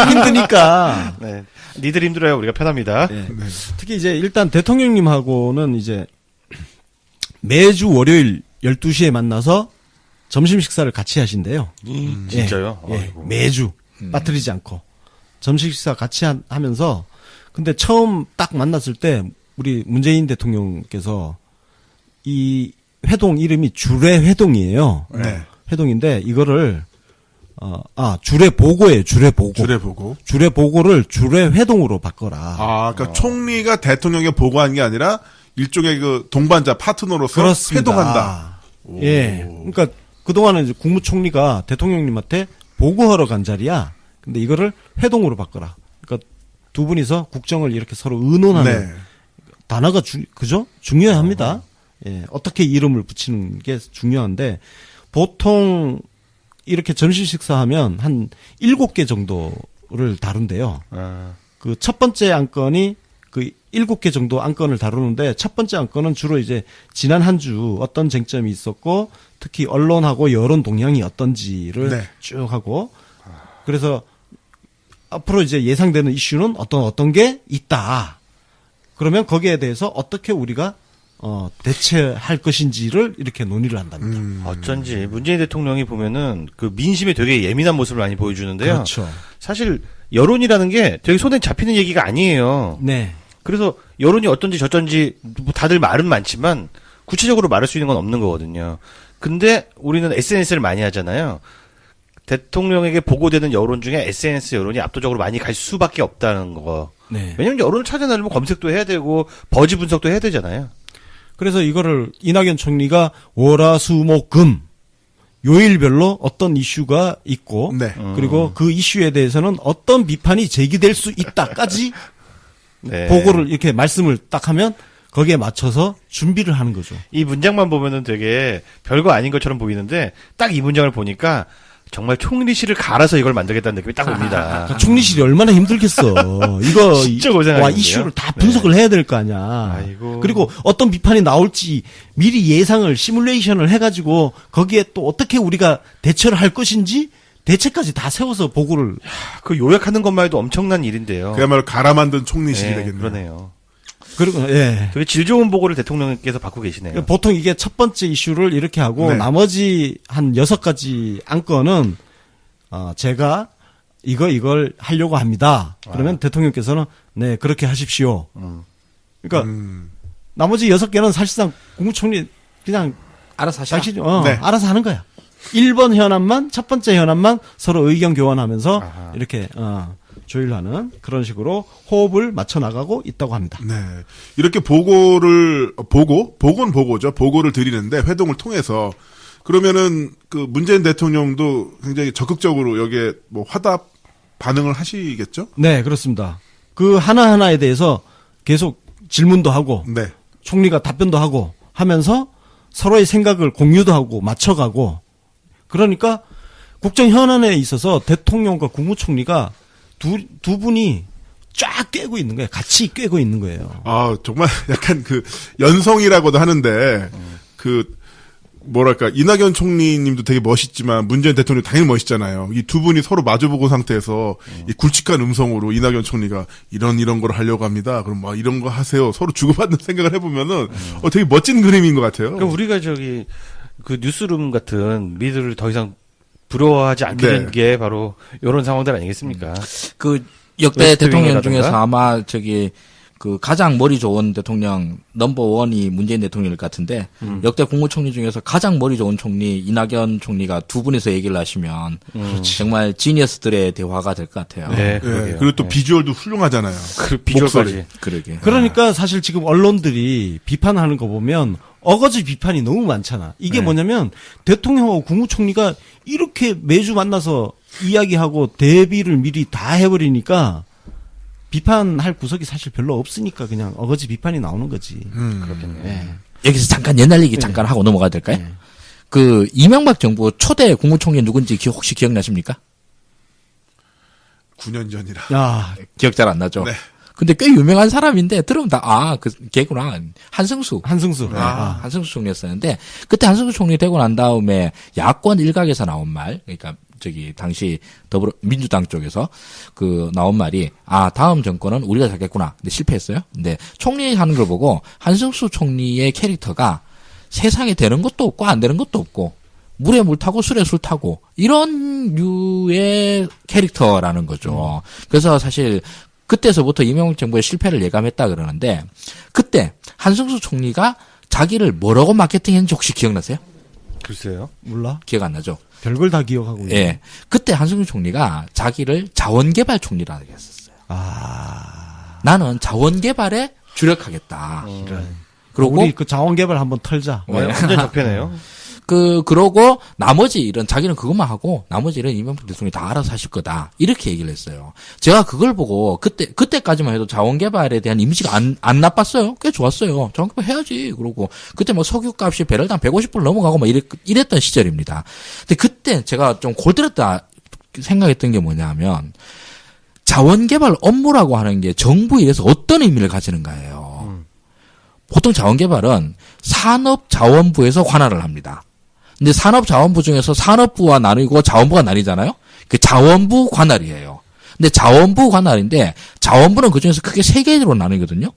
힘드니까. 네. 니들 힘들어야 우리가 편합니다. 예. 특히 이제 일단 대통령님하고는 이제 매주 월요일 12시에 만나서 점심 식사를 같이 하신대요. 진짜요? 예. 아이고. 매주 빠뜨리지 않고 점심 식사 같이 하면서 근데 처음 딱 만났을 때 우리 문재인 대통령께서 이 회동 이름이 주례 회동이에요. 네. 회동인데 이거를 주례 보고예요. 주례 보고. 주례 보고. 주례 보고를 주례 회동으로 바꿔라. 그러니까 총리가 대통령에 보고한 게 아니라 일종의 그 동반자 파트너로서 그렇습니다. 회동한다. 예. 그러니까 그동안은 이제 국무총리가 대통령님한테 보고하러 간 자리야. 근데 이거를 회동으로 바꿔라. 그러니까 두 분이서 국정을 이렇게 서로 의논하는 네. 단어가 그죠? 중요합니다. 예. 어떻게 이름을 붙이는 게 중요한데 보통 이렇게 점심 식사하면 한 7개 정도를 다룬대요. 그 첫 번째 안건이 그 7개 정도 안건을 다루는데 첫 번째 안건은 주로 이제 지난 한 주 어떤 쟁점이 있었고 특히 언론하고 여론 동향이 어떤지를 네. 쭉 하고 그래서 앞으로 이제 예상되는 이슈는 어떤 게 있다. 그러면 거기에 대해서 어떻게 우리가 대체할 것인지를 이렇게 논의를 한답니다. 어쩐지 문재인 대통령이 보면은 그 민심에 되게 예민한 모습을 많이 보여주는데요. 그렇죠. 사실 여론이라는 게 되게 손에 잡히는 얘기가 아니에요. 네. 그래서 여론이 어떤지 저쩐지 뭐 다들 말은 많지만 구체적으로 말할 수 있는 건 없는 거거든요. 근데 우리는 SNS를 많이 하잖아요. 대통령에게 보고되는 여론 중에 SNS 여론이 압도적으로 많이 갈 수밖에 없다는 거. 네. 왜냐면 여론을 찾아내려면 검색도 해야 되고 버즈 분석도 해야 되잖아요. 그래서 이거를 이낙연 총리가 월화수목금 요일별로 어떤 이슈가 있고 네. 그리고 그 이슈에 대해서는 어떤 비판이 제기될 수 있다까지 네. 보고를 이렇게 말씀을 딱 하면 거기에 맞춰서 준비를 하는 거죠. 이 문장만 보면은 되게 별거 아닌 것처럼 보이는데 딱 이 문장을 보니까 정말 총리실을 갈아서 이걸 만들겠다는 느낌이 딱 옵니다. 그러니까 총리실이 얼마나 힘들겠어. 이거 진짜 고생하겠는데요? 이슈를 다 분석을 해야 될 거 아니야. 아이고. 그리고 어떤 비판이 나올지 미리 예상을 시뮬레이션을 해가지고 거기에 또 어떻게 우리가 대처를 할 것인지 대책까지 다 세워서 보고를. 그 요약하는 것만 해도 엄청난 일인데요. 그야말로 갈아 만든 총리실이 네, 되겠네요. 그러네요. 그리고 예. 되게 질 좋은 보고를 대통령께서 받고 계시네요. 보통 이게 첫 번째 이슈를 이렇게 하고 네. 나머지 한 6가지 안건은 제가 이걸 하려고 합니다. 그러면 대통령께서는 네 그렇게 하십시오. 그러니까 나머지 6개는 사실상 국무총리 그냥 알아서 하시라. 당신이 네. 알아서 하는 거야. 1번 현안만 첫 번째 현안만 서로 의견 교환하면서 이렇게 조율하는 그런 식으로 호흡을 맞춰 나가고 있다고 합니다. 네. 이렇게 보고를, 보고는 보고죠. 보고를 드리는데 회동을 통해서 그러면은 그 문재인 대통령도 굉장히 적극적으로 여기에 뭐 화답 반응을 하시겠죠? 네, 그렇습니다. 그 하나하나에 대해서 계속 질문도 하고 네. 총리가 답변도 하고 하면서 서로의 생각을 공유도 하고 맞춰가고 그러니까 국정 현안에 있어서 대통령과 국무총리가 두 분이 쫙 꿰고 있는 거예요. 같이 꿰고 있는 거예요. 아, 정말 약간 그 연성이라고도 하는데 그 뭐랄까 이낙연 총리님도 되게 멋있지만 문재인 대통령 당연히 멋있잖아요. 이 두 분이 서로 마주보고 상태에서 이 굵직한 음성으로 이낙연 총리가 이런 걸 하려고 합니다. 그럼 막 이런 거 하세요. 서로 주고받는 생각을 해보면은 되게 멋진 그림인 것 같아요. 그러니까 우리가 그 뉴스룸 같은 미드를 더 이상 부러워하지 않게 된 네. 게 바로 이런 상황들 아니겠습니까? 그 역대 대통령 웨스트윙이라든가? 중에서 아마 그 가장 머리 좋은 대통령 넘버1이 문재인 대통령일 것 같은데 역대 국무총리 중에서 가장 머리 좋은 총리 이낙연 총리가 두 분이서 얘기를 하시면 정말 지니어스들의 대화가 될 것 같아요. 네, 예, 그러게요. 그리고 또 비주얼도 훌륭하잖아요. 그 비주얼까지. 그러게. 그러니까 사실 지금 언론들이 비판하는 거 보면 어거지 비판이 너무 많잖아. 이게 뭐냐면 대통령하고 국무총리가 이렇게 매주 만나서 이야기하고 대비를 미리 다 해버리니까 비판할 구석이 사실 별로 없으니까 그냥 어거지 비판이 나오는 거지. 그렇겠네요. 네. 여기서 잠깐 옛날 얘기 잠깐 하고 넘어가야 될까요? 네. 그 이명박 정부 초대 국무총리 누군지 혹시 기억나십니까? 9년 전이라. 야, 기억 잘 안 나죠? 네. 근데 꽤 유명한 사람인데 들으면 걔구나. 한승수. 한승수. 한승수 총리였었는데 그때 한승수 총리 되고 난 다음에 야권 일각에서 나온 말, 그러니까 당시 민주당 쪽에서 나온 말이 다음 정권은 우리가 잡겠구나. 근데 실패했어요. 근데 총리 하는 걸 보고 한승수 총리의 캐릭터가 세상에 되는 것도 없고 안 되는 것도 없고 물에 물 타고 술에 술 타고 이런 류의 캐릭터라는 거죠. 그래서 사실 그때서부터 이명박 정부의 실패를 예감했다 그러는데 그때 한승수 총리가 자기를 뭐라고 마케팅했는지 혹시 기억나세요? 글쎄요. 몰라? 기억 안 나죠? 별걸 다 기억하고 있네. 예. 그때 한승수 총리가 자기를 자원개발 총리라고 했었어요. 나는 자원개발에 주력하겠다. 그리고 우리 그 자원개발 한번 털자. 완전 적폐네요. 그러고 나머지 자기는 그것만 하고 나머지 일은 이명박 대통령이 다 알아서 하실 거다. 이렇게 얘기를 했어요. 제가 그걸 보고 그때까지만 해도 자원개발에 대한 이미지가 안 나빴어요. 꽤 좋았어요. 자원개발 해야지. 그러고 그때 뭐 석유값이 배럴당 150불 넘어가고 막 이랬던 시절입니다. 근데 그때 제가 좀 골때렸다 생각했던 게 뭐냐면 자원개발 업무라고 하는 게 정부 일에서 어떤 의미를 가지는가예요. 보통 자원개발은 산업자원부에서 관할을 합니다. 근데 산업자원부 중에서 산업부와 나뉘고 자원부가 나뉘잖아요. 그 자원부 관할이에요. 근데 자원부 관할인데 자원부는 그중에서 크게 세 개로 나뉘거든요.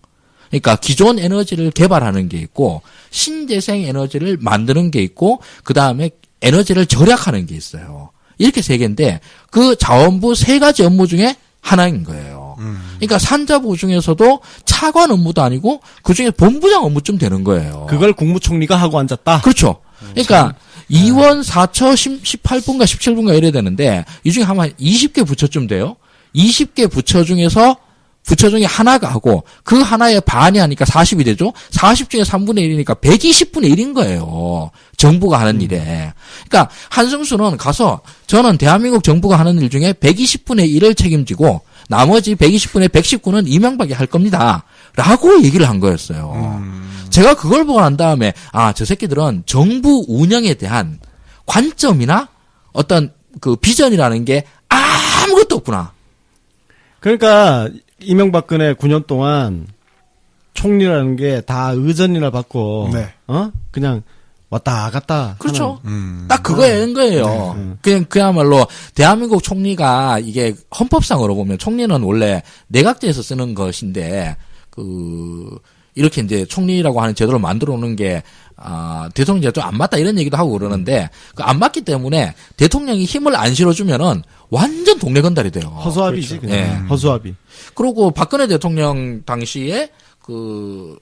그러니까 기존 에너지를 개발하는 게 있고 신재생 에너지를 만드는 게 있고 그다음에 에너지를 절약하는 게 있어요. 이렇게 세 개인데 그 자원부 세 가지 업무 중에 하나인 거예요. 그러니까 산자부 중에서도 차관 업무도 아니고 그중에 본부장 업무쯤 되는 거예요. 그걸 국무총리가 하고 앉았다? 그렇죠. 그러니까 2원 4처 18분가 17분가 이래야 되는데 이 중에 아마 20개 부처쯤 돼요. 20개 부처 중에서 부처 중에 하나가 하고 그 하나의 반이 하니까 40이 되죠. 40 중에 3분의 1이니까 120분의 1인 거예요. 정부가 하는 일에. 그러니까 한승수는 가서 저는 대한민국 정부가 하는 일 중에 120분의 1을 책임지고 나머지 120분의 119는 이명박이 할 겁니다. 라고 얘기를 한 거였어요. 제가 그걸 보고 난 다음에 저 새끼들은 정부 운영에 대한 관점이나 어떤 그 비전이라는 게 아무것도 없구나. 그러니까 이명박근혜 9년 동안 총리라는 게 다 의전이나 받고 네. 그냥 왔다 갔다 그렇죠. 하는. 딱 그거인 거예요. 그야말로 대한민국 총리가 이게 헌법상으로 보면 총리는 원래 내각제에서 쓰는 것인데 이렇게 이제 총리라고 하는 제도를 만들어 놓는 게 대통령제가 좀 안 맞다 이런 얘기도 하고 그러는데 안 맞기 때문에 대통령이 힘을 안 실어주면은 완전 동네 건달이 돼요. 허수아비지 그냥. 예. 허수아비. 그리고 박근혜 대통령 당시에 그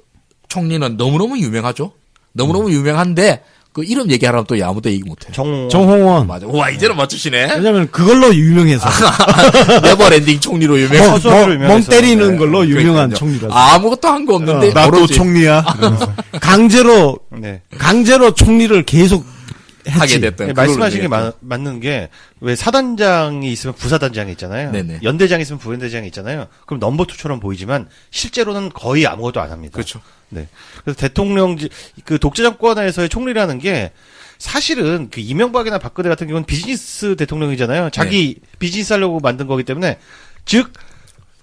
총리는 너무너무 유명하죠. 너무너무 유명한데 그 이름 얘기하라면 또 아무도 얘기 못해. 정홍원. 맞아. 와, 이제는 맞추시네. 왜냐면 그걸로 유명해서. 네버랜딩 총리로 유명한. 멍 때리는 걸로 유명한 총리라서. 아무것도 한 거 없는데. 나 또 오로지 총리야. 이러면서. 강제로 총리를 계속 하게 됐던. 네, 말씀하신 게 맞는 게 왜 사단장이 있으면 부사단장이 있잖아요. 네네. 연대장이 있으면 부연대장이 있잖아요. 그럼 넘버 2처럼 보이지만 실제로는 거의 아무것도 안 합니다. 그렇죠. 네. 그래서 대통령 그 독재 정권에서의 총리라는 게 사실은 그 이명박이나 박근혜 같은 경우는 비즈니스 대통령이잖아요. 자기 비즈니스 하려고 만든 거기 때문에 즉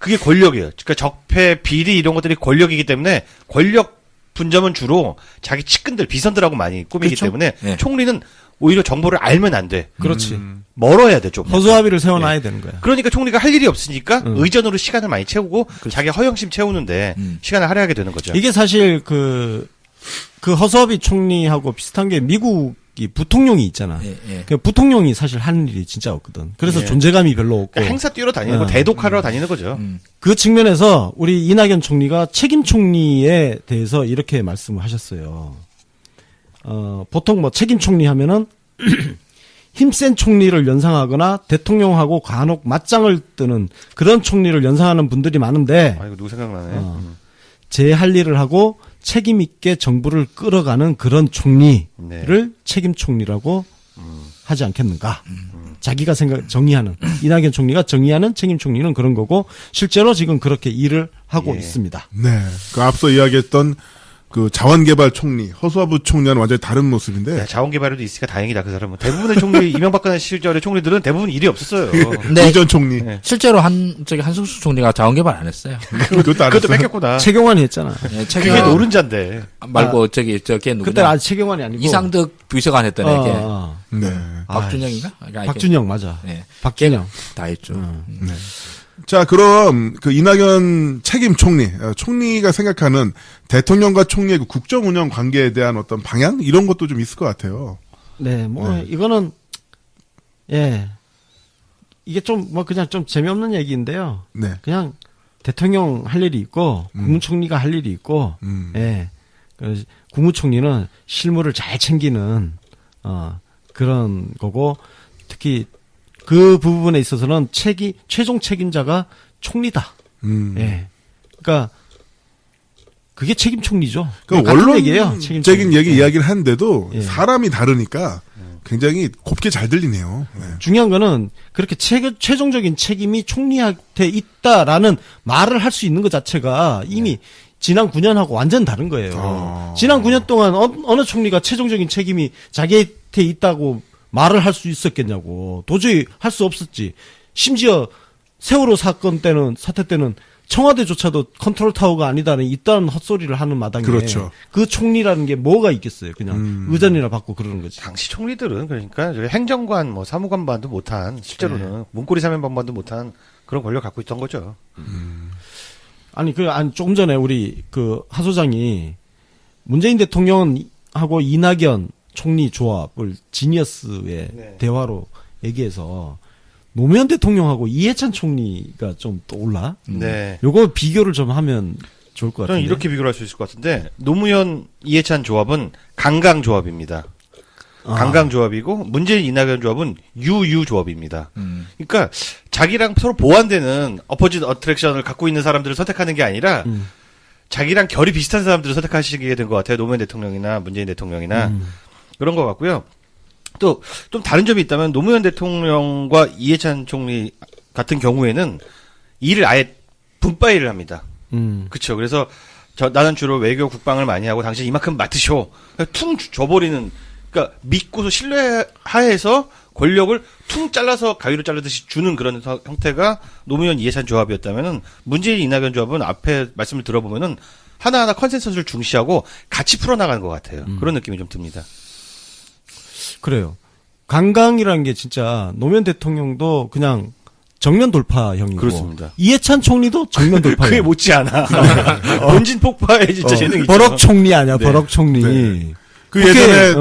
그게 권력이에요. 그러니까 적폐, 비리 이런 것들이 권력이기 때문에 권력 분점은 주로 자기 측근들, 비선들하고 많이 꾸미기 그렇죠? 때문에 네. 총리는 오히려 정보를 알면 안 돼. 그렇지. 멀어야 돼, 좀. 허수아비를 세워놔야 되는 거야. 그러니까 총리가 할 일이 없으니까 의전으로 시간을 많이 채우고 자기 허영심 채우는데 시간을 할애하게 되는 거죠. 이게 사실 그 허수아비 총리하고 비슷한 게 미국이 부통령이 있잖아. 그 부통령이 사실 하는 일이 진짜 없거든. 그래서 존재감이 별로 없고. 그러니까 행사 뛰러 다니는 거, 대독하러 다니는 거죠. 그 측면에서 우리 이낙연 총리가 책임 총리에 대해서 이렇게 말씀을 하셨어요. 보통 뭐 책임 총리 하면은 힘센 총리를 연상하거나 대통령하고 간혹 맞짱을 뜨는 그런 총리를 연상하는 분들이 많은데 아, 이거 누구 생각나네. 제 할 일을 하고 책임 있게 정부를 끌어가는 그런 총리를 책임 총리라고 하지 않겠는가? 자기가 정의하는 이낙연 총리가 정의하는 책임 총리는 그런 거고 실제로 지금 그렇게 일을 하고 있습니다. 네. 그 앞서 이야기했던 그 자원개발 총리, 허수아비 총리와는 완전히 다른 모습인데. 네, 자원개발에도 있으니까 다행이다, 그 사람은. 대부분의 총리, 이명박근혜 시절의 총리들은 대부분 일이 없었어요. 네. 의전 총리. 네. 실제로 한승수 총리가 자원개발 안 했어요. 그것도 안 그것도 했어요. 뺏겼구나. 최경환이 했잖아. 네, 그게 노른자인데. 말고 걔 누구냐? 그때 최경환이 아니고 이상득 비서관 했던 애게. 네. 박준영인가? 박준영 맞아. 네. 박준영 다 했죠. 네. 자, 그럼 그 이낙연 책임 총리, 총리가 생각하는 대통령과 총리의 그 국정 운영 관계에 대한 어떤 방향 이런 것도 좀 있을 것 같아요. 네, 이거는 이게 좀 그냥 좀 재미없는 얘기인데요. 네. 그냥 대통령 할 일이 있고 국무총리가 할 일이 있고, 그래서 국무총리는 실무를 잘 챙기는 그런 거고 특히. 그 부분에 있어서는 최종 책임자가 총리다. 그러니까 그게 책임 총리죠. 그러니까 같은 얘기예요. 원론적인 얘기 이야기를 하는데도 사람이 다르니까 굉장히 곱게 잘 들리네요. 네. 중요한 거는 그렇게 최종적인 책임이 총리한테 있다라는 말을 할 수 있는 것 자체가 이미 지난 9년하고 완전 다른 거예요. 지난 9년 동안 어느 총리가 최종적인 책임이 자기한테 있다고 말을 할 수 있었겠냐고. 도저히 할 수 없었지. 심지어 세월호 사태 때는 청와대조차도 컨트롤 타워가 아니다는 이딴 헛소리를 하는 마당에 그렇죠. 그 총리라는 게 뭐가 있겠어요. 그냥 의전이나 받고 그러는 거지. 당시 총리들은 그러니까 행정관, 뭐 사무관반도 못한 실제로는 문고리 사면반반도 못한 그런 권력 갖고 있던 거죠. 아니 조금 전에 우리 그 하 소장이 문재인 대통령하고 이낙연 총리 조합을 지니어스의 대화로 얘기해서 노무현 대통령하고 이해찬 총리가 좀 떠올라. 네. 요거 비교를 좀 하면 좋을 것 같아요. 저는 이렇게 비교를 할 수 있을 것 같은데 노무현 이해찬 조합은 강강 조합입니다. 강강 조합이고 문재인 이낙연 조합은 유유 조합입니다. 그러니까 자기랑 서로 보완되는 어포짓 어트랙션을 갖고 있는 사람들을 선택하는 게 아니라 자기랑 결이 비슷한 사람들을 선택하시게 된 것 같아요. 노무현 대통령이나 문재인 대통령이나 그런 것 같고요. 또 좀 다른 점이 있다면 노무현 대통령과 이해찬 총리 같은 경우에는 일을 아예 분바이를 합니다. 그렇죠. 그래서 나는 주로 외교 국방을 많이 하고 당신 이만큼 맡으쇼. 퉁 줘버리는. 그러니까 믿고서 신뢰하에서 권력을 퉁 잘라서 가위로 자르듯이 주는 그런 형태가 노무현 이해찬 조합이었다면은 문재인 이낙연 조합은 앞에 말씀을 들어보면은 하나하나 컨센서스를 중시하고 같이 풀어나가는 것 같아요. 그런 느낌이 좀 듭니다. 그래요. 강강이라는 게 진짜 노무현 대통령도 그냥 정면 돌파형이고 그렇습니다. 이해찬 총리도 정면 돌파형. 그게 못지않아. 본진 폭파의 진짜 재능이죠. 버럭 총리 아니야, 네. 버럭 총리. 네. 그 예전에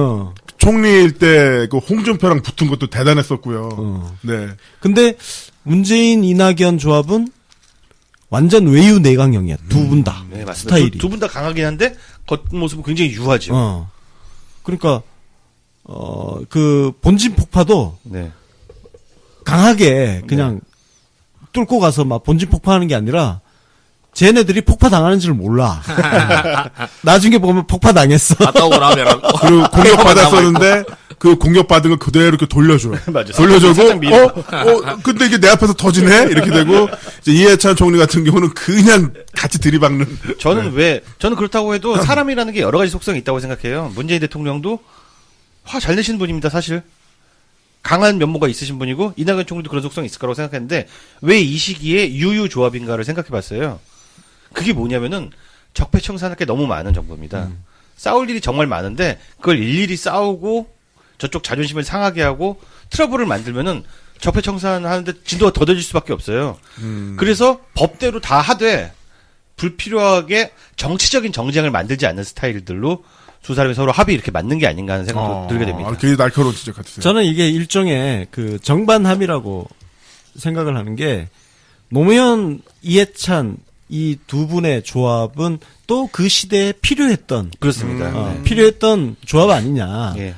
총리일 때 그 홍준표랑 붙은 것도 대단했었고요. 네. 근데 문재인 이낙연 조합은 완전 외유 내강형이야. 두 분 다. 네, 맞습니다. 스타일이. 두 분 다 강하긴 한데 겉모습은 굉장히 유하죠. 그러니까 그 본진 폭파도 네. 강하게 그냥 뚫고 가서 막 본진 폭파하는 게 아니라 쟤네들이 폭파 당하는지를 몰라. 나중에 보면 폭파 당했어. 갔다 오고 나면 그리고 공격 받았었는데 그 공격 받은 걸 그대로 이렇게 돌려줘. 맞아. 돌려주고 살짝 밀어. 근데 이게 내 앞에서 터지네 이렇게 되고 이제 이해찬 총리 같은 경우는 그냥 같이 들이박는. 저는 그렇다고 해도 사람이라는 게 여러 가지 속성이 있다고 생각해요. 문재인 대통령도 화 잘 내시는 분입니다, 사실. 강한 면모가 있으신 분이고 이낙연 총리도 그런 속성이 있을 거라고 생각했는데 왜 이 시기에 유유조합인가를 생각해 봤어요. 그게 뭐냐면은 적폐청산할 게 너무 많은 정부입니다. 싸울 일이 정말 많은데 그걸 일일이 싸우고 저쪽 자존심을 상하게 하고 트러블을 만들면은 적폐청산하는데 진도가 더뎌질 수밖에 없어요. 그래서 법대로 다 하되 불필요하게 정치적인 정쟁을 만들지 않는 스타일들로 두 사람이 서로 합의 이렇게 맞는 게 아닌가 하는 생각도 들게 됩니다. 굉장히 날카로운 지적 같으세요. 저는 이게 일종의 그 정반합의라고 생각을 하는 게 노무현, 이해찬 이 두 분의 조합은 또 그 시대에 필요했던 그렇습니다. 네. 필요했던 조합 아니냐. 예.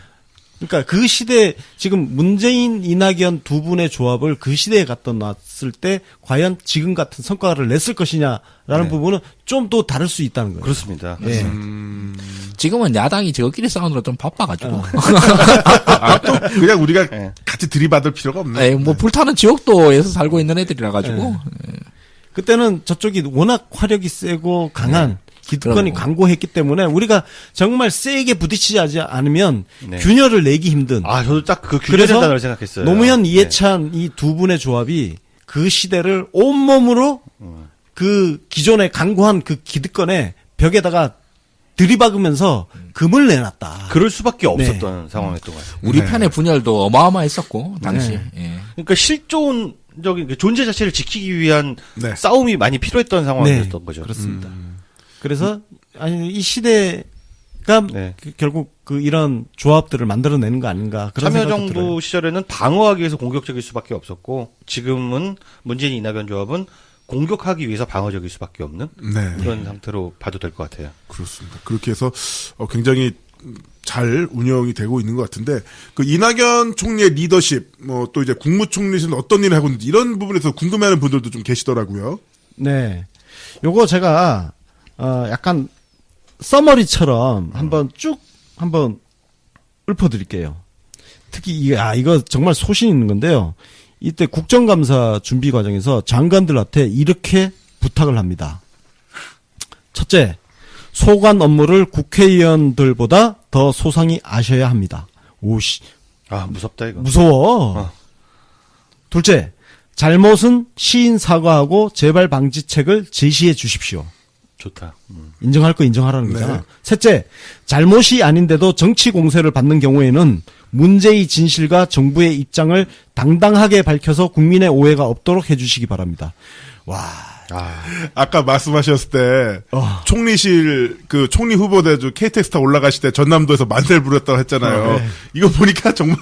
그러니까 그 시대 지금 문재인, 이낙연 두 분의 조합을 그 시대에 갖다 놨을 때 과연 지금 같은 성과를 냈을 것이냐라는 네. 부분은 좀 또 다를 수 있다는 거예요. 그렇습니다. 예. 지금은 야당이 저끼리 싸우느라 좀 바빠가지고. 또 그냥 우리가 네. 같이 들이받을 필요가 없네. 에이, 뭐 불타는 지옥도에서 살고 있는 애들이라 가지고. 그때는 저쪽이 워낙 화력이 세고 강한 기득권이 그러고. 강고했기 때문에 우리가 정말 세게 부딪히지 않으면 네. 균열을 내기 힘든. 아, 저도 딱 그 그래서 균열의 단어를 생각했어요. 노무현, 네. 이해찬 이 두 분의 조합이 그 시대를 온몸으로 그 기존의 강고한 그 기득권의 벽에다가 들이박으면서 금을 내놨다. 그럴 수밖에 없었던 상황이었던 것 같아요. 우리 편의 분열도 어마어마했었고, 당시. 예. 그러니까 실존적인 그 존재 자체를 지키기 위한 네. 싸움이 많이 필요했던 상황이었던 거죠. 그렇습니다. 그래서 아니 이 시대가 네. 결국 그 이런 조합들을 만들어내는 거 아닌가 그런 생각도 들어요. 참여정부 시절에는 방어하기 위해서 공격적일 수밖에 없었고 지금은 문재인 이낙연 조합은 공격하기 위해서 방어적일 수밖에 없는 네. 그런 상태로 봐도 될 것 같아요. 그렇습니다. 그렇게 해서 굉장히 잘 운영이 되고 있는 것 같은데 그 이낙연 총리의 리더십 뭐 또 이제 국무총리실은 어떤 일을 하고 있는지 이런 부분에서 궁금해하는 분들도 좀 계시더라고요. 네, 요거 제가 약간 서머리처럼 한번 쭉 한번 읊어드릴게요. 특히 이거 정말 소신 있는 건데요. 이때 국정감사 준비 과정에서 장관들한테 이렇게 부탁을 합니다. 첫째, 소관 업무를 국회의원들보다 더 소상히 아셔야 합니다. 오씨, 아, 무섭다 이거. 무서워. 둘째, 잘못은 시인 사과하고 재발 방지책을 제시해 주십시오. 좋다. 인정할 거 인정하라는 거잖아. 네. 셋째, 잘못이 아닌데도 정치 공세를 받는 경우에는 문제의 진실과 정부의 입장을 당당하게 밝혀서 국민의 오해가 없도록 해주시기 바랍니다. 와, 아까 말씀하셨을 때 총리실 그 총리 후보대 KTX 올라가실 때 전남도에서 만세를 부렸다고 했잖아요. 네. 이거 보니까 정말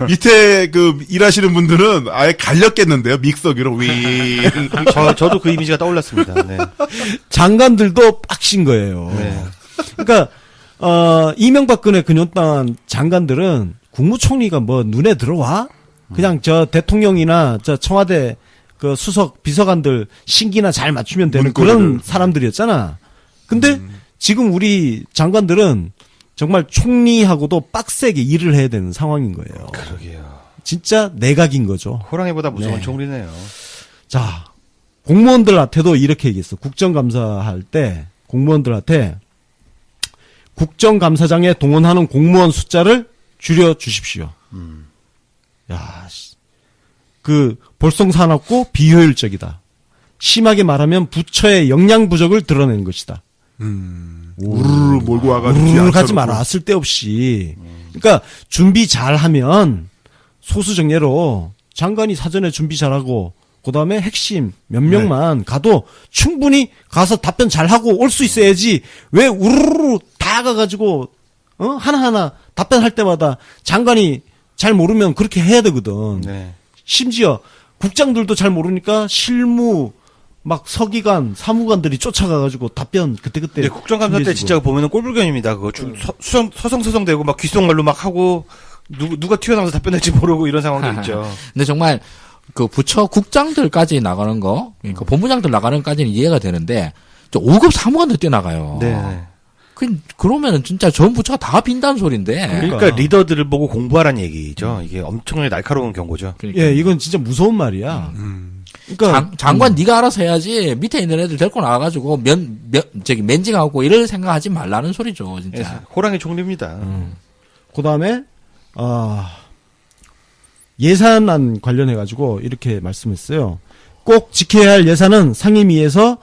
밑에 그 일하시는 분들은 아예 갈렸겠는데요. 믹서기로 윙. 저도 그 이미지가 떠올랐습니다. 네. 장관들도 빡신 거예요. 네. 그러니까 이명박근혜 근현당 장관들은 국무총리가 뭐 눈에 들어와? 그냥 저 대통령이나 저 청와대 그 수석 비서관들 신기나 잘 맞추면 되는 문고리를. 그런 사람들이었잖아. 근데 지금 우리 장관들은 정말 총리하고도 빡세게 일을 해야 되는 상황인 거예요. 그러게요. 진짜 내각인 거죠. 호랑이보다 무서운 네. 총리네요. 자, 공무원들한테도 이렇게 얘기했어. 국정감사할 때 공무원들한테 국정감사장에 동원하는 공무원 숫자를 줄여 주십시오. 야, 그 볼썽사납고 비효율적이다. 심하게 말하면 부처의 역량 부족을 드러내는 것이다. 우르르 몰고 와가지고 우르르 가지 마라. 쓸데없이. 그러니까 준비 잘하면 소수정예로 장관이 사전에 준비 잘하고 그다음에 핵심 몇 명만 가도 충분히 가서 답변 잘하고 올 수 있어야지. 왜 우르르 다 가가지고 하나하나 답변할 때마다 장관이 잘 모르면 그렇게 해야 되거든. 네. 심지어 국장들도 잘 모르니까 실무 막 서기관, 사무관들이 쫓아가가지고 답변 그때그때. 근데 국정감사 때 준비해주고. 진짜 보면은 꼴불견입니다. 그거 서성서성대고 막 귓속말로 막 하고 누가 튀어나와서 답변할지 모르고 이런 상황도 있죠. 근데 정말 그 부처 국장들까지 나가는 거, 그러니까 본부장들 나가는 까지는 이해가 되는데, 저 5급 사무관들 뛰어나가요. 네. 그러면은 진짜 전 부처가 다 빈다는 소린데. 그러니까 리더들을 보고 공부하라는 얘기죠. 이게 엄청나게 날카로운 경고죠. 그러니까. 예, 이건 진짜 무서운 말이야. 그러니까 장관 네가 알아서 해야지 밑에 있는 애들 데리고 나와가지고 면직하고 이럴 생각하지 말라는 소리죠, 진짜. 호랑이 총리입니다. 그다음에 예산안 관련해가지고 이렇게 말씀했어요. 꼭 지켜야 할 예산은 상임위에서건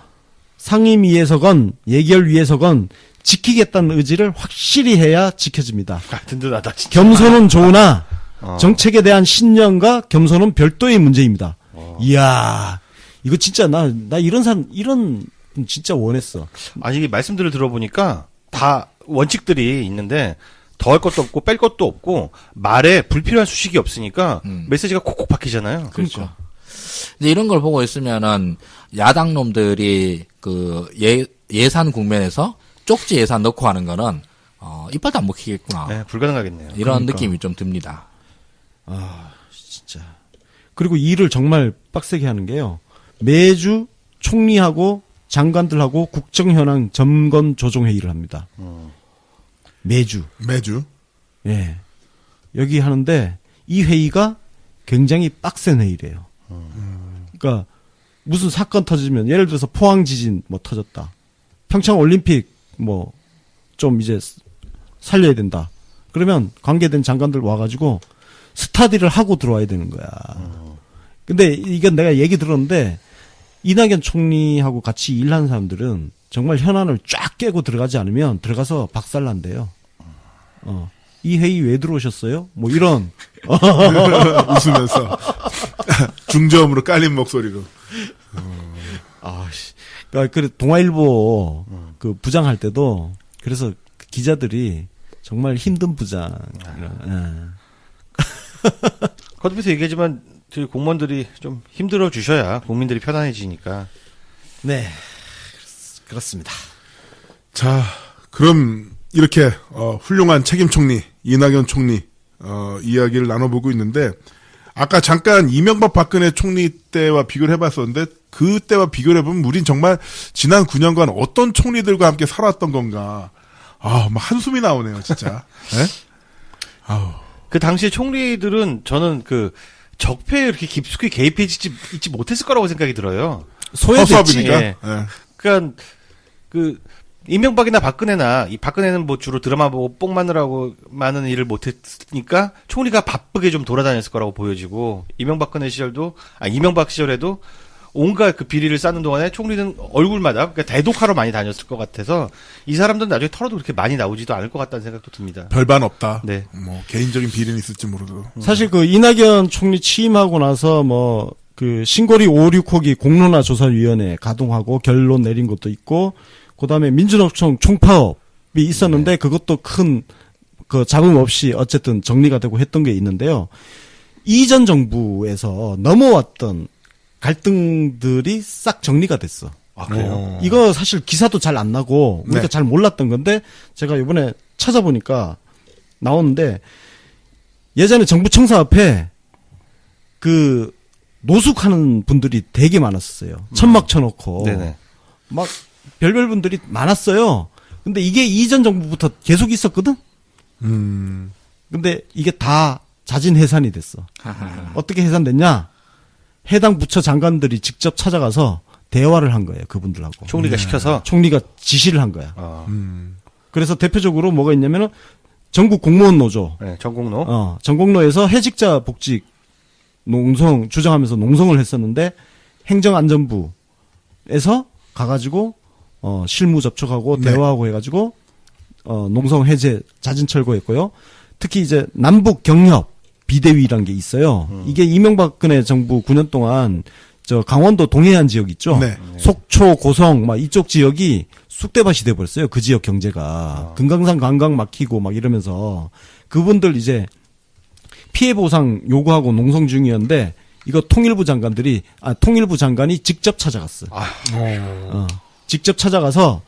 예결위에서건 지키겠다는 의지를 확실히 해야 지켜집니다. 든든하다, 진짜. 겸손은 좋으나 정책에 대한 신념과 겸손은 별도의 문제입니다. 이야, 이거 진짜 나 이런 분 진짜 원했어. 아니, 이게 말씀들을 들어보니까 다 원칙들이 있는데 더할 것도 없고 뺄 것도 없고 말에 불필요한 수식이 없으니까 메시지가 콕콕 박히잖아요. 그렇죠. 이제 이런 걸 보고 있으면은 야당 놈들이 그 예산 국면에서 쪽지 예산 넣고 하는 거는 이빨도 안 먹히겠구나. 네, 불가능하겠네요. 이런 느낌이 좀 듭니다. 진짜. 그리고 일을 정말 빡세게 하는 게요. 매주 총리하고 장관들하고 국정 현황 점검 조정 회의를 합니다. 매주. 예. 여기 하는데 이 회의가 굉장히 빡센 회의래요. 그러니까 무슨 사건 터지면 예를 들어서 포항 지진 뭐 터졌다. 평창 올림픽 뭐 좀 이제 살려야 된다. 그러면 관계된 장관들 와가지고 스타디를 하고 들어와야 되는 거야. 근데 이건 내가 얘기 들었는데 이낙연 총리하고 같이 일하는 사람들은 정말 현안을 쫙 깨고 들어가지 않으면 들어가서 박살난대요. 이 회의 왜 들어오셨어요? 뭐 이런. 웃으면서 중저음으로 깔린 목소리로. 그러니까 동아일보 그 부장할 때도 그래서 그 기자들이 정말 힘든 부장. 거듭해서 얘기하지만 저희 공무원들이 좀 힘들어 주셔야 국민들이 편안해지니까. 네, 그렇습니다. 자, 그럼 이렇게 훌륭한 책임 총리 이낙연 총리 이야기를 나눠보고 있는데 아까 잠깐 이명박 박근혜 총리 때와 비교를 해봤었는데 그때와 비교를 해보면 우린 정말 지난 9년간 어떤 총리들과 함께 살았던 건가. 막 한숨이 나오네요, 진짜. 네? 그 당시에 총리들은 저는 그 적폐에 이렇게 깊숙이 개입해 있지 못했을 거라고 생각이 들어요. 허수아비니까. 예. 그러니까 그 이명박이나 박근혜나 이 박근혜는 뭐 주로 드라마 보고 뽕 마느라고 많은 일을 못했으니까 총리가 바쁘게 좀 돌아다녔을 거라고 보여지고 이명박 시절에도 온갖 그 비리를 쌓는 동안에 총리는 얼굴마다 그러니까 대독하러 많이 다녔을 것 같아서 이 사람들은 나중에 털어도 그렇게 많이 나오지도 않을 것 같다는 생각도 듭니다. 별반 없다. 네. 뭐 개인적인 비리는 있을지 모르고. 사실 그 이낙연 총리 취임하고 나서 뭐 그 신고리 5, 6호기 공론화 조사위원회 가동하고 결론 내린 것도 있고 그다음에 민주노총 총파업이 있었는데 그것도 큰 그 잡음 없이 어쨌든 정리가 되고 했던 게 있는데요. 이전 정부에서 넘어왔던 갈등들이 싹 정리가 됐어. 그래요? 이거 사실 기사도 잘 안 나고 우리가 네. 잘 몰랐던 건데 제가 이번에 찾아보니까 나오는데 예전에 정부 청사 앞에 그 노숙하는 분들이 되게 많았어요. 천막 쳐놓고 네네. 막 별별 분들이 많았어요. 근데 이게 이전 정부부터 계속 있었거든. 근데 이게 다 자진 해산이 됐어. 어떻게 해산됐냐? 해당 부처 장관들이 직접 찾아가서 대화를 한 거예요. 그분들하고. 총리가 시켜서. 총리가 지시를 한 거야. 그래서 대표적으로 뭐가 있냐면은 전국 공무원 노조. 네, 전공로. 전공로에서 해직자 복직 농성 주장하면서 농성을 했었는데 행정안전부에서 가가지고 실무 접촉하고 네. 대화하고 해가지고 농성 해제 자진 철거했고요. 특히 이제 남북 경협 비대위라는 게 있어요. 이게 이명박근혜 정부 9년 동안 저 강원도 동해안 지역 있죠. 네. 속초, 고성 막 이쪽 지역이 쑥대밭이 돼 버렸어요. 그 지역 경제가 금강산 관광 막히고 막 이러면서 그분들 이제 피해 보상 요구하고 농성 중이었는데 이거 통일부 장관이 직접 찾아갔어. 직접 찾아가서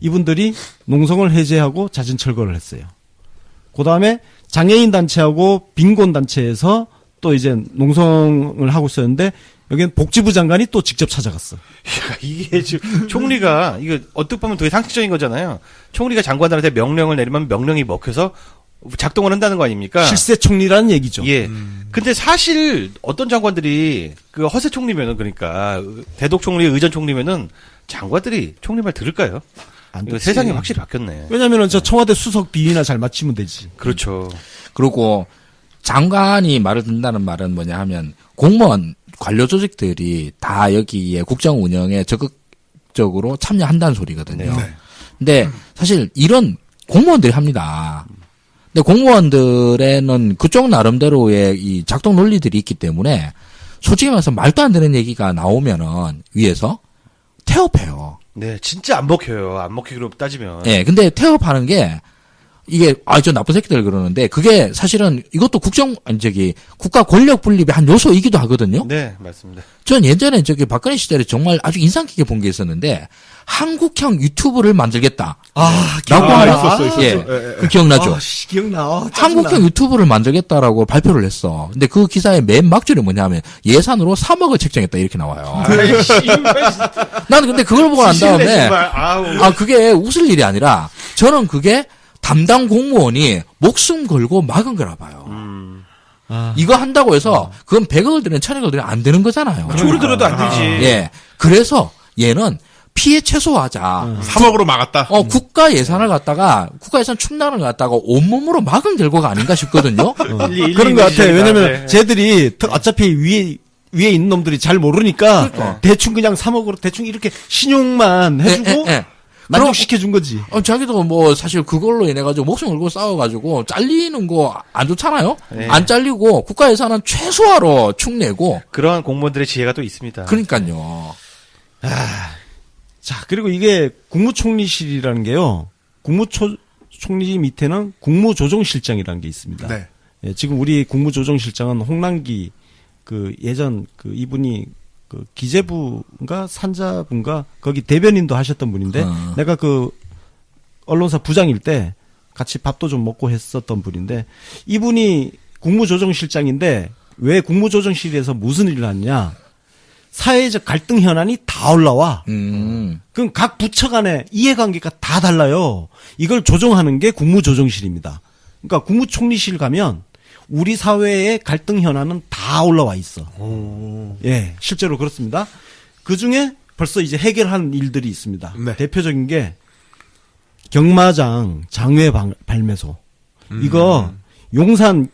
이분들이 농성을 해제하고 자진 철거를 했어요. 그 다음에 장애인 단체하고 빈곤 단체에서 또 이제 농성을 하고 있었는데 여기는 복지부 장관이 또 직접 찾아갔어. 이게 지금 총리가 이거 어떻게 보면 되게 상식적인 거잖아요. 총리가 장관들한테 명령을 내리면 명령이 먹혀서 작동을 한다는 거 아닙니까? 실세 총리라는 얘기죠. 예. 근데 사실 어떤 장관들이 그 허세 총리면은 그러니까 대독 총리, 의전 총리면은 장관들이 총리 말 들을까요? 안 이거 듣지. 세상이 확실히 바뀌었네. 왜냐면은 저 청와대 수석 비위나 잘 맞추면 되지. 그렇죠. 그리고 장관이 말을 듣는다는 말은 뭐냐 하면 공무원 관료 조직들이 다 여기에 국정 운영에 적극적으로 참여한다는 소리거든요. 근데 사실 이런 공무원들이 합니다. 근데 공무원들에는 그쪽 나름대로의 이 작동 논리들이 있기 때문에 솔직히 말해서 말도 안 되는 얘기가 나오면은 위에서 태업해요. 네, 진짜 안 먹혀요. 안 먹히기로 따지면. 예, 근데 태업하는 게 이게 저 나쁜 새끼들 그러는데 그게 사실은 이것도 국가 권력 분립의 한 요소이기도 하거든요. 네, 맞습니다. 전 예전에 박근혜 시절에 정말 아주 인상 깊게 본 게 있었는데 한국형 유튜브를 만들겠다. 라고 하나 있었어. 예, 그 기억나죠? 기억나. 한국형 유튜브를 만들겠다라고 발표를 했어. 근데 그 기사의 맨 막줄이 뭐냐면 예산으로 3억을 책정했다 이렇게 나와요. 나는 근데 그걸 보고 난 다음에 그게 웃을 일이 아니라 저는 그게 담당 공무원이 목숨 걸고 막은 거라 봐요. 이거 한다고 해서 그건 100억을 들면 1000억을 들면 안 되는 거잖아요. 죽을 들어도 안 되지. 예. 그래서 얘는 피해 최소화하자. 3억으로 막았다. 국가 예산 충당을 갖다가 온몸으로 막은 결과가 아닌가 싶거든요. 그런 것 같아. 왜냐면 쟤들이 어차피 위에 있는 놈들이 잘 모르니까 그러니까. 대충 그냥 3억으로 대충 이렇게 신용만 해주고 만족시켜 준 거지. 자기도 뭐 사실 그걸로 인해 가지고 목숨 걸고 싸워가지고 잘리는 거 안 좋잖아요. 네. 안 잘리고 국가 예산은 최소화로 축내고. 그런 공무원들의 지혜가 또 있습니다. 그러니까요. 자, 그리고 이게 국무총리실이라는 게요. 국무총리 밑에는 국무조정실장이라는 게 있습니다. 네. 예, 지금 우리 국무조정실장은 홍남기 예전 이분이 기재부인가 산자부인가 거기 대변인도 하셨던 분인데 내가 언론사 부장일 때 같이 밥도 좀 먹고 했었던 분인데 이분이 국무조정실장인데 왜 국무조정실에서 무슨 일을 하느냐? 사회적 갈등 현안이 다 올라와. 그럼 각 부처 간의 이해관계가 다 달라요. 이걸 조정하는 게 국무조정실입니다. 그러니까 국무총리실 가면 우리 사회의 갈등 현안은 다 올라와 있어. 예, 실제로 그렇습니다. 그 중에 벌써 이제 해결한 일들이 있습니다. 네. 대표적인 게 경마장 장외 발매소. 이거 용산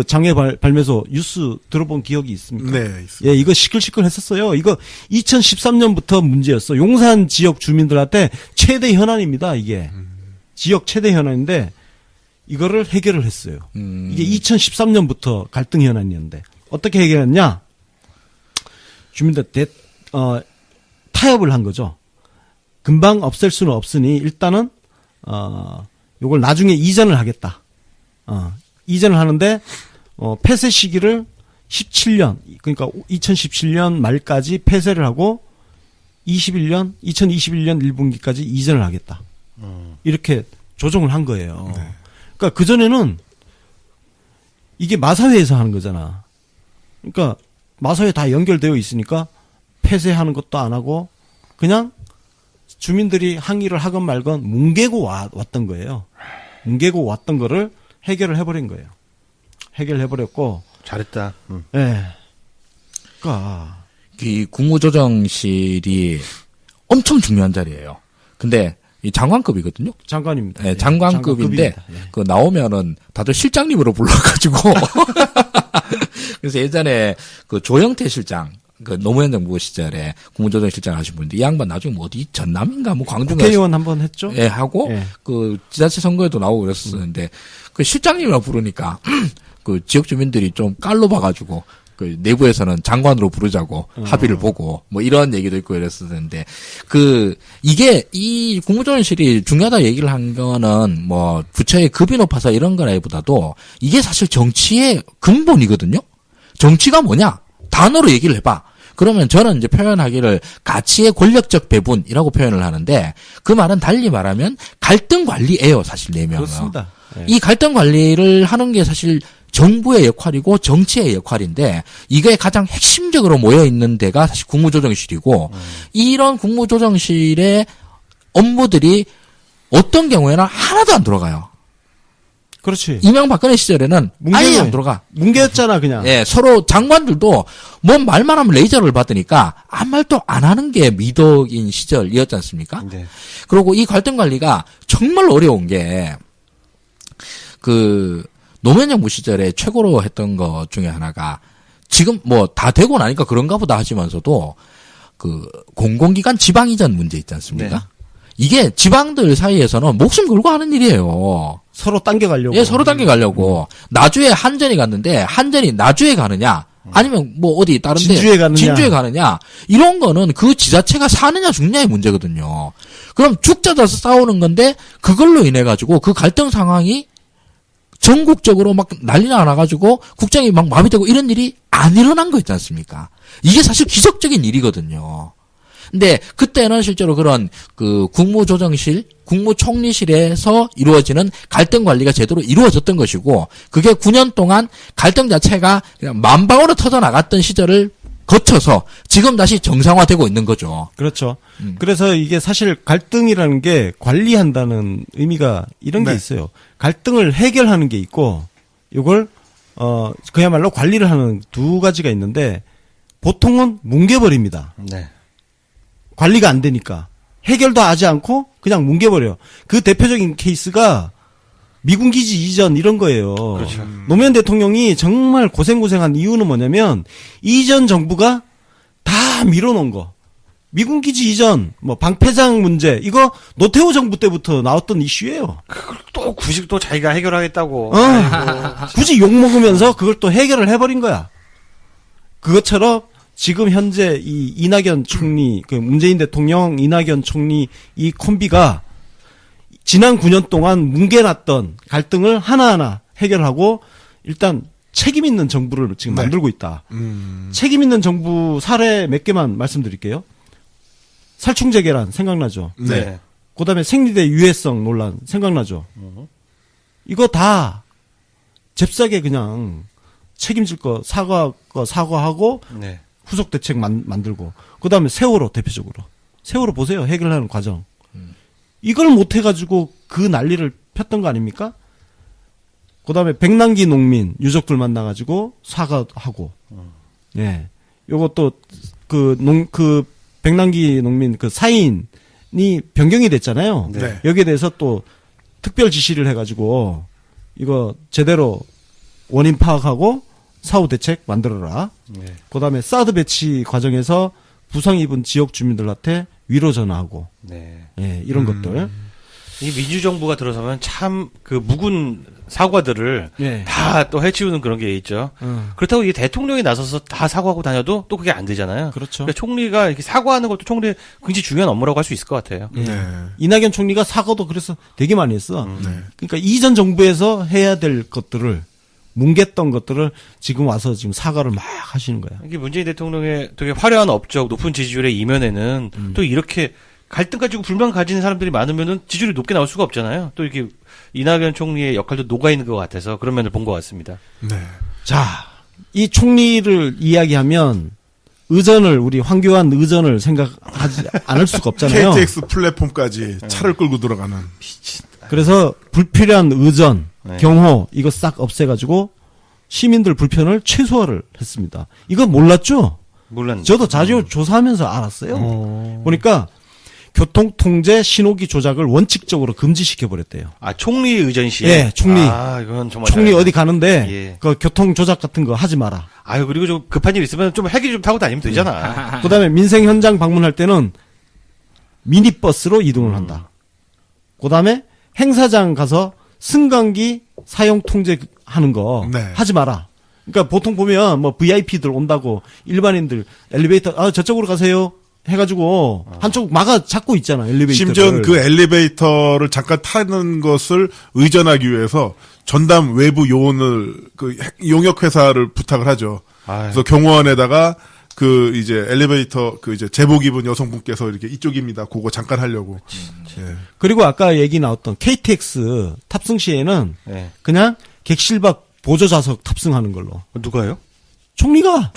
장외 발매소 뉴스 들어본 기억이 있습니까? 네, 있습니다. 예, 이거 시끌시끌 했었어요. 이거 2013년부터 문제였어. 용산 지역 주민들한테 최대 현안입니다, 이게. 지역 최대 현안인데, 이거를 해결을 했어요. 이게 2013년부터 갈등 현안이었는데, 어떻게 해결했냐? 주민들 타협을 한 거죠. 금방 없앨 수는 없으니, 일단은, 요걸 나중에 이전을 하겠다. 이전을 하는데 폐쇄 시기를 17년 그러니까 2017년 말까지 폐쇄를 하고 2021년 1분기까지 이전을 하겠다. 이렇게 조정을 한 거예요. 네. 그러니까 그 전에는 이게 마사회에서 하는 거잖아. 그러니까 마사회 다 연결되어 있으니까 폐쇄하는 것도 안 하고 그냥 주민들이 항의를 하건 말건 뭉개고 왔던 거예요. 뭉개고 왔던 거를 해결을 해버린 거예요. 해결해버렸고. 잘했다. 예. 그러니까. 이 국무조정실이 엄청 중요한 자리예요. 근데 이 장관급이거든요. 장관입니다. 네, 장관급인데 장관급입니다. 나오면은 다들 실장님으로 불러가지고 그래서 예전에 조영태 실장 노무현 정부 시절에 국무조정실장 하신 분인데 이 양반 나중에 어디 전남인가 광주인가 국회의원 한번 했죠. 예, 하고 지자체 선거에도 나오고 그랬었는데 그 실장님이라 부르니까 지역 주민들이 좀 깔로 봐가지고 내부에서는 장관으로 부르자고 합의를 보고 뭐 이런 얘기도 있고 이랬었는데 이게 이 국무조정실이 중요하다 얘기를 한 거는 뭐 부처의 급이 높아서 이런 거라기보다도 이게 사실 정치의 근본이거든요. 정치가 뭐냐? 단어로 얘기를 해봐. 그러면 저는 이제 표현하기를 가치의 권력적 배분이라고 표현을 하는데 그 말은 달리 말하면 갈등 관리예요, 사실 내면은. 그렇습니다. 예. 이 갈등 관리를 하는 게 사실 정부의 역할이고 정치의 역할인데 이게 가장 핵심적으로 모여 있는 데가 사실 국무조정실이고 이런 국무조정실의 업무들이 어떤 경우에는 하나도 안 들어가요. 그렇지. 이명박근혜 시절에는 아예 안 들어가. 뭉개였잖아, 그냥. 예, 서로 장관들도 뭔 말만 하면 레이저를 받으니까 아무 말도 안 하는 게 미덕인 시절이었지 않습니까? 네. 그리고 이 갈등 관리가 정말 어려운 게 노무현 정부 시절에 최고로 했던 것 중에 하나가 지금 뭐 다 되고 나니까 그런가 보다 하지만서도 공공기관 지방 이전 문제 있지 않습니까? 네. 이게 지방들 사이에서는 목숨 걸고 하는 일이에요. 서로 당겨가려고. 예, 서로 당겨가려고. 나주에 한전이 갔는데 한전이 나주에 가느냐 아니면 뭐 어디 다른데 진주에 가느냐 이런 거는 그 지자체가 사느냐 죽느냐의 문제거든요. 그럼 죽자자서 싸우는 건데 그걸로 인해 가지고 그 갈등 상황이 전국적으로 막 난리가 나가지고 국정이 막 마비되고 이런 일이 안 일어난 거 있지 않습니까? 이게 사실 기적적인 일이거든요. 근데 그때는 실제로 그런 국무총리실에서 이루어지는 갈등 관리가 제대로 이루어졌던 것이고 그게 9년 동안 갈등 자체가 그냥 만방으로 터져 나갔던 시절을 거쳐서 지금 다시 정상화되고 있는 거죠. 그렇죠. 그래서 이게 사실 갈등이라는 게 관리한다는 의미가 이런 게 네. 있어요. 갈등을 해결하는 게 있고 이걸 그야말로 관리를 하는 두 가지가 있는데 보통은 뭉개버립니다. 네. 관리가 안 되니까 해결도 하지 않고 그냥 뭉개버려요. 그 대표적인 케이스가 미군 기지 이전 이런 거예요. 그렇죠. 노무현 대통령이 정말 고생한 이유는 뭐냐면 이전 정부가 다 밀어놓은 거. 미군 기지 이전, 뭐 방패장 문제 이거 노태우 정부 때부터 나왔던 이슈예요. 그걸 또 굳이 또 자기가 해결하겠다고. 굳이 욕 먹으면서 그걸 또 해결을 해버린 거야. 그것처럼 지금 현재 이 이낙연 총리, 문재인 대통령, 이낙연 총리 이 콤비가 지난 9년 동안 뭉개놨던 갈등을 하나하나 해결하고 일단 책임 있는 정부를 지금 네. 만들고 있다. 책임 있는 정부 사례 몇 개만 말씀드릴게요. 살충제계란 생각나죠? 네. 그다음에 생리대 유해성 논란 생각나죠? 이거 다 잽싸게 그냥 책임질 거 사과하고 네. 후속 대책 만들고 그다음에 세월호 대표적으로 세월호 보세요. 해결하는 과정. 이걸 못 해가지고 그 난리를 폈던 거 아닙니까? 그다음에 백남기 농민 유족들 만나가지고 사과하고, 예, 요것도 백남기 농민 사인이 변경이 됐잖아요. 네. 여기에 대해서 또 특별 지시를 해가지고 이거 제대로 원인 파악하고 사후 대책 만들어라. 네. 그다음에 사드 배치 과정에서 부상 입은 지역 주민들한테 위로 전화하고, 네. 예, 이런 것들. 이 민주정부가 들어서면 참 묵은 사과들을 예. 다 또 해치우는 그런 게 있죠. 그렇다고 이 대통령이 나서서 다 사과하고 다녀도 또 그게 안 되잖아요. 그렇죠. 그러니까 총리가 이렇게 사과하는 것도 총리의 굉장히 중요한 업무라고 할 수 있을 것 같아요. 예. 네. 이낙연 총리가 사과도 그래서 되게 많이 했어. 네. 그러니까 이전 정부에서 해야 될 것들을 뭉갰던 것들을 지금 와서 지금 사과를 막 하시는 거야. 이게 문재인 대통령의 되게 화려한 업적, 높은 지지율의 이면에는 또 이렇게 갈등 가지고 불만 가지는 사람들이 많으면은 지지율이 높게 나올 수가 없잖아요. 또 이렇게 이낙연 총리의 역할도 녹아 있는 것 같아서 그런 면을 본 것 같습니다. 네. 자, 이 총리를 이야기하면 우리 황교안 의전을 생각하지 않을 수가 없잖아요. KTX 플랫폼까지 차를 끌고 들어가는. 그래서 불필요한 의전, 네. 경호 이거 싹 없애가지고 시민들 불편을 최소화를 했습니다. 이거 몰랐죠? 몰랐는데. 저도 자주 조사하면서 알았어요. 보니까 교통통제 신호기 조작을 원칙적으로 금지시켜 버렸대요. 아, 총리 의전 시에? 예, 총리. 아, 이건 정말. 총리 잘했네. 어디 가는데 예. 그 교통 조작 같은 거 하지 마라. 아유, 그리고 좀 급한 일 있으면 좀 헬기 좀 타고 다니면 되잖아. 그다음에 민생 현장 방문할 때는 미니버스로 이동을 한다. 그다음에 행사장 가서 승강기 사용 통제하는 거 네. 하지 마라. 그러니까 보통 보면 뭐 VIP들 온다고 일반인들 엘리베이터 저쪽으로 가세요 해가지고 한쪽 막아 잡고 있잖아 엘리베이터를. 심지어 그 엘리베이터를 잠깐 타는 것을 의전하기 위해서 전담 외부 요원을 용역 회사를 부탁을 하죠. 그래서 경호원에다가 그 이제 엘리베이터 그 이제 제복 입은 여성분께서 이렇게 이쪽입니다. 그거 잠깐 하려고. 예. 그리고 아까 얘기 나왔던 KTX 탑승 시에는 네. 그냥 객실밖 보조 좌석 탑승하는 걸로. 누가요? 총리가.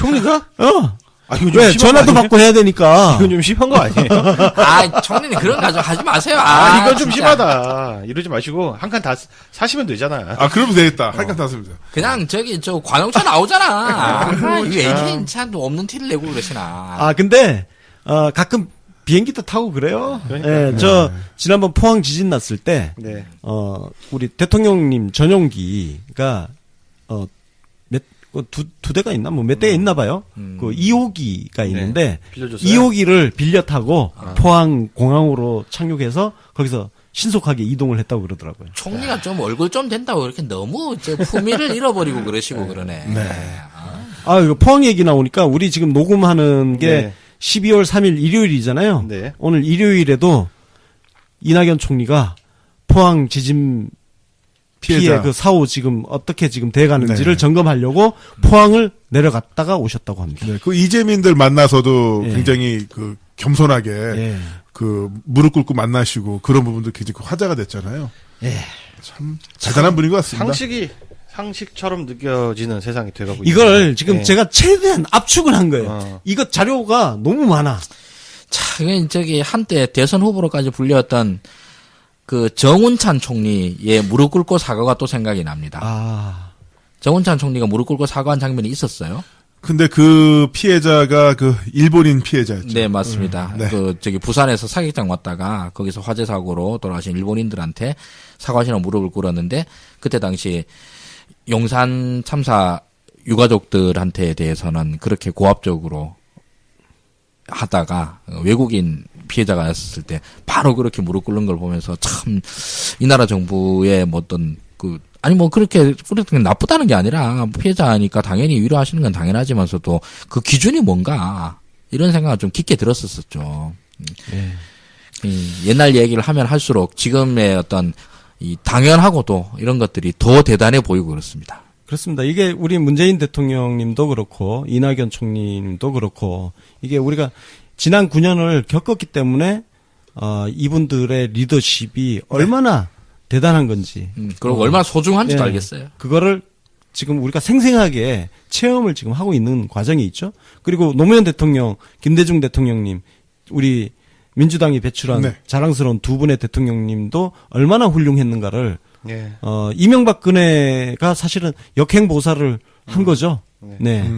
아, 이거 좀 왜? 심한 전화도 거 아니에요? 받고 해야 되니까. 이건 좀 심한 거 아니에요? 아, 총리는 그런 거 하지 마세요. 이건 좀 진짜. 심하다. 이러지 마시고 한 칸 다 사시면 되잖아. 아, 그러면 되겠다. 한칸 탔습니다. 그냥 저 관용차 나오잖아. 외계인 차도 없는 티를 내고 그러시나. 아, 근데, 가끔 비행기도 타고 그래요. 예, 저, 지난번 포항 지진 났을 때, 네. 우리 대통령님 전용기가, 두 대가 있나? 뭐 몇 대가 있나 봐요. 그 2호기가 있는데, 빌려줬어요? 2호기를 빌려 타고 포항 공항으로 착륙해서 거기서 신속하게 이동을 했다고 그러더라고요. 총리가 좀 얼굴 좀 된다고 그렇게 너무 저 품위를 잃어버리고 그러시고 그러네. 이거 포항 얘기 나오니까 우리 지금 녹음하는 게 네. 12월 3일 일요일이잖아요. 네. 오늘 일요일에도 이낙연 총리가 포항 지진 피해 피해자. 그 사후 지금 어떻게 지금 돼가는지를 네. 점검하려고 포항을 내려갔다가 오셨다고 합니다. 네, 그 이재민들 만나서도 예. 굉장히 그 겸손하게 예. 그 무릎 꿇고 만나시고 그런 부분도 굉장히 화제가 됐잖아요. 예. 참 대단한 분인 것 같습니다. 상식처럼 느껴지는 세상이 돼가고 이걸 있네요. 지금 네. 제가 최대한 압축을 한 거예요. 이거 자료가 너무 많아. 자, 저기 한때 대선 후보로까지 불렸던 그 정운찬 총리의 무릎 꿇고 사과가 또 생각이 납니다. 정운찬 총리가 무릎 꿇고 사과한 장면이 있었어요. 근데 그 피해자가 그 일본인 피해자였죠. 네, 맞습니다. 네. 그 저기 부산에서 사격장 왔다가 거기서 화재 사고로 돌아가신 일본인들한테 사과하시라고 무릎을 꿇었는데 그때 당시 용산 참사 유가족들한테 대해서는 그렇게 고압적으로 하다가 외국인 피해자가 왔을 때 바로 그렇게 무릎 꿇는 걸 보면서 참 이 나라 정부의 뭐 어떤 그렇게 나쁘다는 게 아니라 피해자니까 당연히 위로하시는 건 당연하지만서도 그 기준이 뭔가 이런 생각을 좀 깊게 들었었죠. 옛날 얘기를 하면 할수록 지금의 어떤 이 당연하고도 이런 것들이 더 대단해 보이고 그렇습니다. 그렇습니다. 이게 우리 문재인 대통령님도 그렇고 이낙연 총리님도 그렇고 이게 우리가 지난 9년을 겪었기 때문에 이분들의 리더십이 얼마나 대단한 건지 그리고 얼마나 소중한지도 예. 알겠어요. 그거를 지금 우리가 생생하게 체험을 지금 하고 있는 과정이 있죠. 그리고 노무현 대통령, 김대중 대통령님, 우리 민주당이 배출한 네. 자랑스러운 두 분의 대통령님도 얼마나 훌륭했는가를 예. 이명박근혜가 사실은 역행보사를 한 거죠. 네.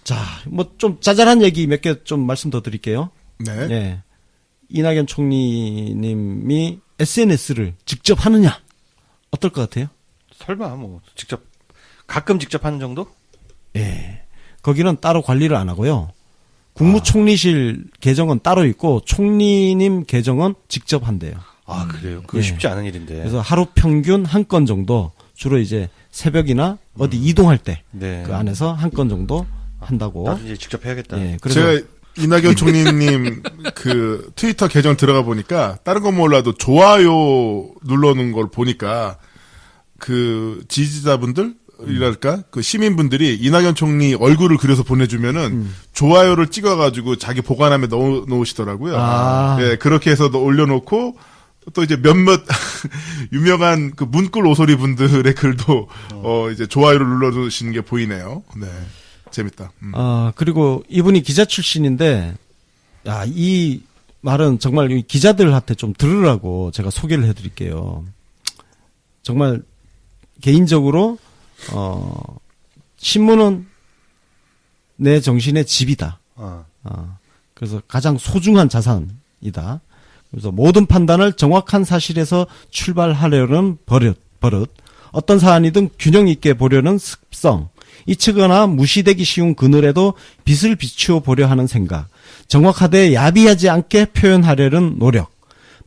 자, 뭐 좀 자잘한 얘기 몇 개 좀 말씀 더 드릴게요. 네. 네. 이낙연 총리님이 SNS를 직접 하느냐? 어떨 것 같아요? 설마 뭐 가끔 직접 하는 정도? 예. 거기는 따로 관리를 안 하고요. 국무총리실 계정은 따로 있고 총리님 계정은 직접 한대요. 아, 그래요? 그거 예. 쉽지 않은 일인데. 그래서 하루 평균 한 건 정도 주로 이제 새벽이나 어디 이동할 때 그 네. 안에서 한 건 정도 한다고. 나도 이제 직접 해야겠다. 예. 그래서 제가 이낙연 총리님 그 트위터 계정 들어가 보니까 다른 건 몰라도 좋아요 눌러놓은 걸 보니까 그 지지자분들이랄까 그 시민분들이 이낙연 총리 얼굴을 그려서 보내주면은 좋아요를 찍어가지고 자기 보관함에 넣으시더라고요. 아. 예, 그렇게 해서 올려놓고 또 이제 몇몇 유명한 그 문꿀 오소리 분들의 글도 이제 좋아요를 눌러주시는 게 보이네요. 네. 재밌다. 그리고 이분이 기자 출신인데, 야, 이 말은 정말 이 기자들한테 좀 들으라고 제가 소개를 해드릴게요. 정말 개인적으로, 신문은 내 정신의 집이다. 그래서 가장 소중한 자산이다. 그래서 모든 판단을 정확한 사실에서 출발하려는 버릇, 어떤 사안이든 균형 있게 보려는 습성, 잊히거나 무시되기 쉬운 그늘에도 빛을 비추어 보려 하는 생각, 정확하되 야비하지 않게 표현하려는 노력,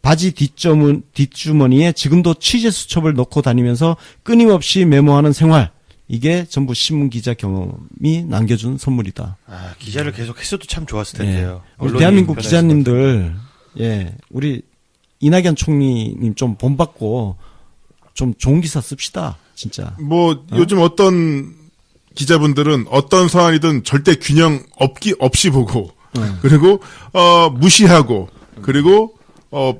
바지 뒷주머니에 지금도 취재 수첩을 넣고 다니면서 끊임없이 메모하는 생활, 이게 전부 신문 기자 경험이 남겨준 선물이다. 아, 기자를 계속 했어도 참 좋았을 텐데요. 우리 언론이 대한민국 변했을 기자님들, 예, 우리 이낙연 총리님 좀 본받고 좀 좋은 기사 씁시다, 진짜. 뭐 요즘 어떤 기자분들은 어떤 사안이든 절대 균형 없이 보고 그리고 무시하고 그리고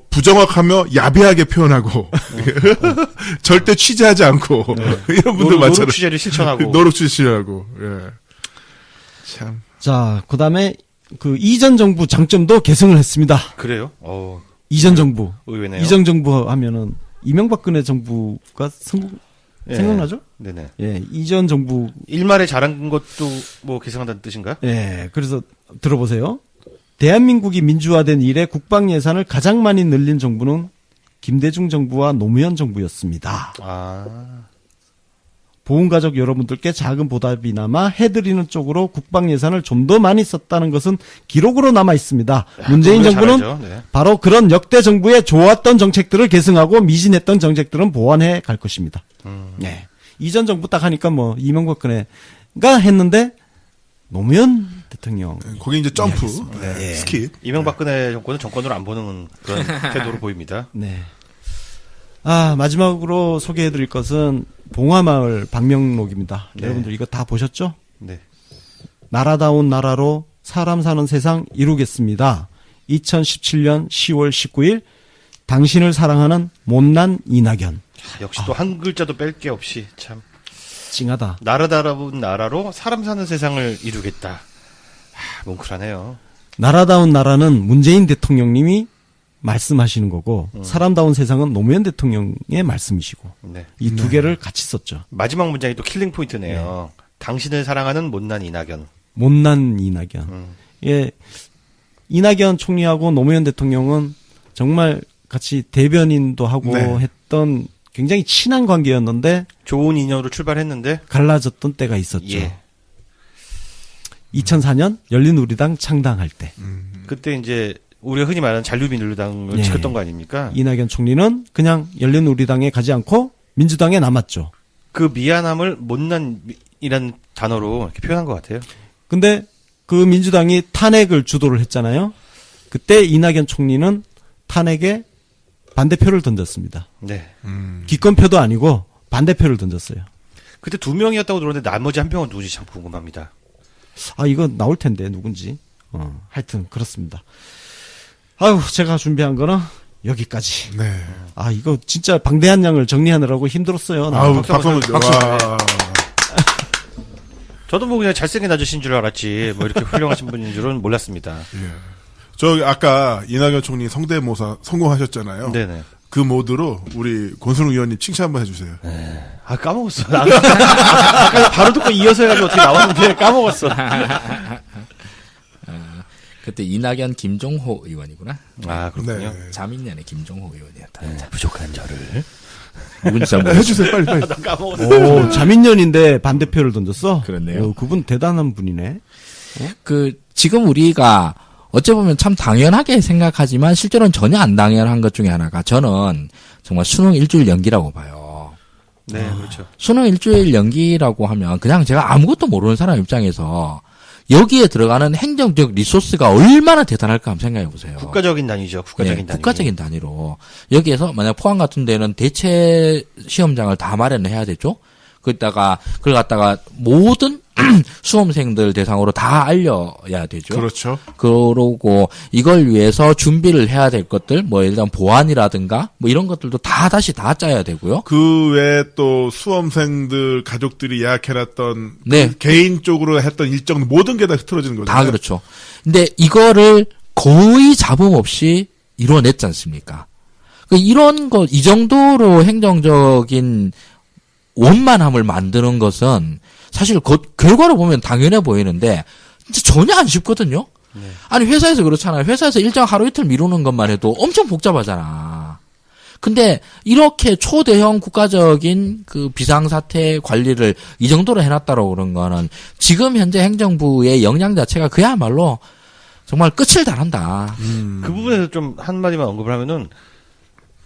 부정확하며 야비하게 표현하고 절대 취재하지 않고 이런 분들 많잖아요. 노력 취재를 실천하고 노력 취재하고 예. 참. 자, 그다음에 그 이전 정부 장점도 계승을 했습니다. 그래요? 이전 정부. 의외네요. 이전 정부 하면은 이명박근혜 정부가 생각나죠? 네네. 예, 이전 정부. 일말에 잘한 것도 뭐 계승한다는 뜻인가요? 예, 그래서 들어보세요. 대한민국이 민주화된 이래 국방 예산을 가장 많이 늘린 정부는 김대중 정부와 노무현 정부였습니다. 보훈가족 여러분들께 작은 보답이나마 해드리는 쪽으로 국방 예산을 좀 더 많이 썼다는 것은 기록으로 남아 있습니다. 문재인 정부는 네. 바로 그런 역대 정부의 좋았던 정책들을 계승하고 미진했던 정책들은 보완해 갈 것입니다. 네. 이전 정부 딱 하니까 뭐 이명박근혜가 했는데 노무현 대통령. 거기 이제 점프, 네. 스킵. 이명박근혜 정권은 정권으로 안 보는 그런 태도로 보입니다. 네. 마지막으로 소개해드릴 것은 봉화마을 방명록입니다. 네. 여러분들 이거 다 보셨죠? 네. 나라다운 나라로 사람 사는 세상 이루겠습니다. 2017년 10월 19일 당신을 사랑하는 못난 이낙연. 역시 또 한 글자도 뺄 게 없이 참 찡하다. 나라다운 나라로 사람 사는 세상을 이루겠다. 뭉클하네요. 나라다운 나라는 문재인 대통령님이 말씀하시는 거고 사람다운 세상은 노무현 대통령의 말씀이시고 네. 이 두 개를 같이 썼죠. 마지막 문장이 또 킬링 포인트네요. 당신을 사랑하는 못난 이낙연. 못난 이낙연. 예, 이낙연 총리하고 노무현 대통령은 정말 같이 대변인도 하고 네. 했던 굉장히 친한 관계였는데 좋은 인연으로 출발했는데 갈라졌던 때가 있었죠. 예. 2004년 열린우리당 창당할 때 그때 이제 우리가 흔히 말하는 잔류민주당을 예. 지켰던 거 아닙니까? 이낙연 총리는 그냥 열린우리당에 가지 않고 민주당에 남았죠. 그 미안함을 못난이라는 단어로 이렇게 표현한 것 같아요. 근데 그 민주당이 탄핵을 주도를 했잖아요. 그때 이낙연 총리는 탄핵에 반대표를 던졌습니다. 네. 기권표도 아니고 반대표를 던졌어요. 그때 2명이었다고 들었는데 나머지 한 명은 누군지 참 궁금합니다. 이거 나올 텐데 누군지. 하여튼 그렇습니다. 아유, 제가 준비한 거는 여기까지. 네. 이거 진짜 방대한 양을 정리하느라고 힘들었어요. 아우, 박수. 와. 저도 뭐 그냥 잘생긴 아저씨인 줄 알았지 뭐 이렇게 훌륭하신 분인 줄은 몰랐습니다. 예. 저 아까 이낙연 총리 성대모사 성공하셨잖아요. 네네. 그 모드로 우리 권순웅 의원님 칭찬 한번 해주세요. 까먹었어. 아까 바로 듣고 이어서 해가지고 어떻게 나왔는데 까먹었어. 그때 이낙연 김종호 의원이구나. 그렇군요. 네. 자민련의 김종호 의원이었다. 부족한 저를. 누군지 잘 모르겠어요. 해주세요, 빨리. 나 까먹었어. 오, 자민련인데 반대표를 던졌어? 그렇네요. 그분 대단한 분이네. 지금 우리가 어찌 보면 참 당연하게 생각하지만 실제로는 전혀 안 당연한 것 중에 하나가 저는 정말 수능 일주일 연기라고 봐요. 네, 그렇죠. 수능 일주일 연기라고 하면 그냥 제가 아무것도 모르는 사람 입장에서 여기에 들어가는 행정적 리소스가 얼마나 대단할까 한번 생각해 보세요. 국가적인 단위죠. 국가적인 단위. 국가적인 단위로. 여기에서 만약 포항 같은 데는 대체 시험장을 다 마련해야 되죠. 그걸 갖다가 모든 수험생들 대상으로 다 알려야 되죠. 그렇죠. 그러고 이걸 위해서 준비를 해야 될 것들, 뭐 일단 보안이라든가 뭐 이런 것들도 다시 짜야 되고요. 그 외에 또 수험생들 가족들이 예약해놨던 네. 그 개인적으로 했던 일정 모든 게 다 흐트러지는 거죠. 다 그렇죠. 근데 이거를 거의 잡음 없이 이뤄냈지 않습니까? 이런 거, 이 정도로 행정적인 원만함을 만드는 것은 사실 결과로 보면 당연해 보이는데 진짜 전혀 안 쉽거든요. 네. 아니 회사에서 그렇잖아요. 회사에서 일정 하루 이틀 미루는 것만 해도 엄청 복잡하잖아. 근데 이렇게 초대형 국가적인 그 비상사태 관리를 이 정도로 해놨다고 그런 거는 지금 현재 행정부의 역량 자체가 그야말로 정말 끝을 달한다. 그 부분에서 좀 한마디만 언급을 하면은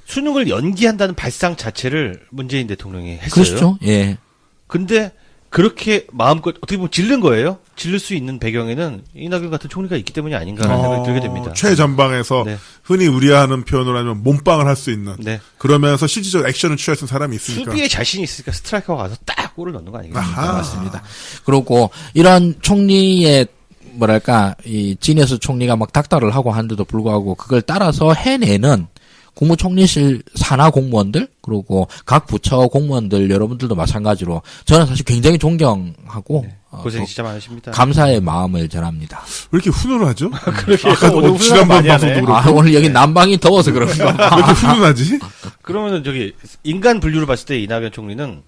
수능을 연기한다는 발상 자체를 문재인 대통령이 했어요. 그렇죠. 예. 근데 그렇게 마음껏 어떻게 보면 질른 거예요. 질를 수 있는 배경에는 이낙연 같은 총리가 있기 때문이 아닌가라는 생각이 들게 됩니다. 최전방에서 네. 흔히 우리하는 표현으로 하면 몸빵을 할 수 있는 네. 그러면서 실질적 액션을 취할 수 있는 사람이 있으니까. 수비에 자신이 있으니까 스트라이커가 가서 딱 골을 넣는 거 아니겠습니까? 아하. 맞습니다. 그리고 이런 총리의 뭐랄까 이 지니어스 총리가 막 닥달을 하고 하는데도 불구하고 그걸 따라서 해내는 국무총리실 산하 공무원들 그리고 각 부처 공무원들 여러분들도 마찬가지로 저는 사실 굉장히 존경하고 고생 진짜 많으십니다. 감사의 마음을 전합니다. 왜 이렇게 훈훈하죠? 그러게. 아까 오늘 훈훈한 지난번 많이 하네. 방송도 그렇고. 아 오늘 여기 난방이 더워서 그런가? 왜 이렇게 훈훈하지? 그러면은 저기 인간 분류를 봤을 때 이낙연 총리는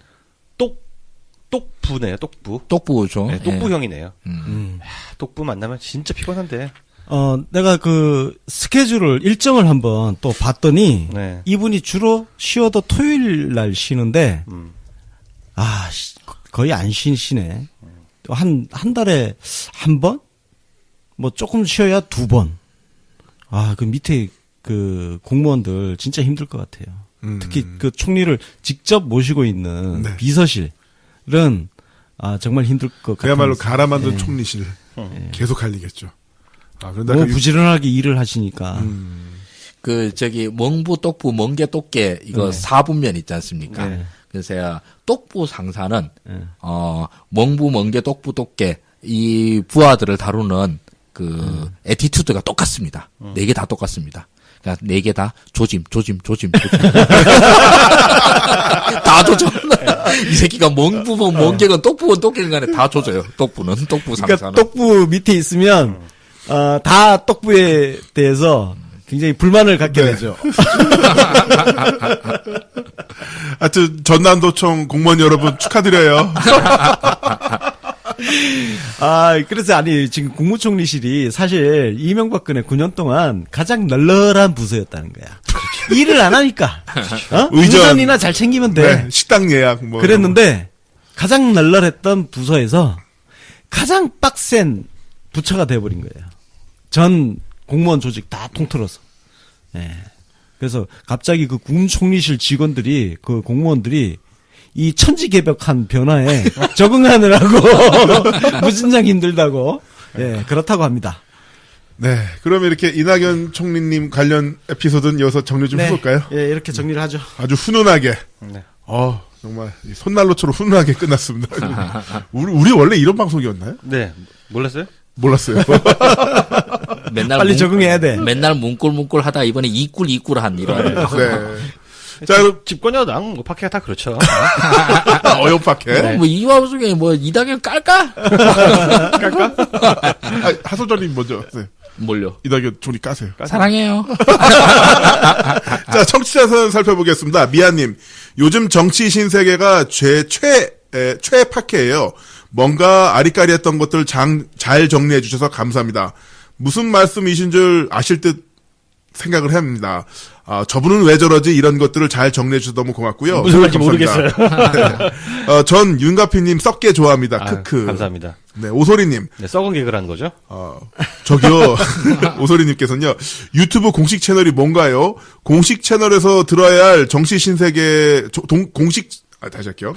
똑부네요. 똑부. 똑부죠. 네, 예. 똑부형이네요. 똑부 만나면 진짜 피곤한데. 내가 그 스케줄을 일정을 한번 또 봤더니 네. 이분이 주로 쉬어도 토요일 날 쉬는데 거의 안 쉬시네. 한 달에 한 번? 뭐 조금 쉬어야 두 번. 그 밑에 그 공무원들 진짜 힘들 것 같아요. 특히 그 총리를 직접 모시고 있는 네. 비서실은 정말 힘들 것 같아요. 그야말로 갈아 만든 총리실 계속 할리겠죠. 그런데 너무 부지런하게 일을 하시니까. 그 저기 멍부 똑부 멍게 똑게 이거 네. 4분면 있지 않습니까? 네. 그래서 제가 똑부 상사는 네. 멍부 멍게 똑부 똑게 이 부하들을 다루는 그 애티튜드가 똑같습니다. 네 개 다 똑같습니다. 그러니까 네 개 다 조짐. 다 조져. 이 새끼가 멍부건 멍게건 똑부건 똑게건 간에 다 조져요. 똑부는 똑부 상사는. 그러니까 똑부 밑에 있으면 다 똑부에 대해서 굉장히 불만을 갖게 되죠. 하여튼 전남도청 공무원 여러분 축하드려요. 그래서 지금 국무총리실이 사실 이명박근혜 9년 동안 가장 널널한 부서였다는 거야. 일을 안 하니까. 의전이나 잘 챙기면 돼. 네, 식당 예약 뭐. 그랬는데 가장 널널했던 부서에서 가장 빡센 부처가 돼버린 거예요. 전 공무원 조직 다 통틀어서. 예. 그래서 갑자기 그 국무총리실 직원들이 그 공무원들이 이 천지개벽한 변화에 적응하느라고 무진장 힘들다고 그렇다고 합니다. 네, 그러면 이렇게 이낙연 총리님 관련 에피소드는 여기서 정리 좀 해볼까요? 예, 이렇게 정리를 하죠. 아주 훈훈하게. 네. 정말 이 손난로처럼 훈훈하게 끝났습니다. 우리 원래 이런 방송이었나요? 네. 몰랐어요? 몰랐어요. 맨날 빨리 적응해야 돼. 맨날 뭉꿀뭉꿀 하다 이번에 이꿀한 이런. 네. 자, 그럼 집권여당 뭐 파케가 다 그렇죠. 어여파케. 뭐 이 와중에 뭐 이낙연 깔까? 하소연님 먼저. 네. 뭘요? 이낙연 총리 까세요. 사랑해요. 자, 청취자 사연 살펴보겠습니다. 미아님, 요즘 정치 신세계가 최파케예요. 뭔가 아리까리했던 것들 잘 정리해 주셔서 감사합니다. 무슨 말씀이신 줄 아실 듯 생각을 합니다. 저분은 왜 저러지 이런 것들을 잘 정리해 주셔서 너무 고맙고요. 무슨 말인지 감사합니다. 모르겠어요. 네. 전 윤가피님 썩게 좋아합니다. 크크. 감사합니다. 네, 오소리님. 네, 썩은 개그를 한 거죠? 저기요, 오소리님께서는요, 유튜브 공식 채널이 뭔가요? 공식 채널에서 들어야 할 정치 신세계, 다시 할게요.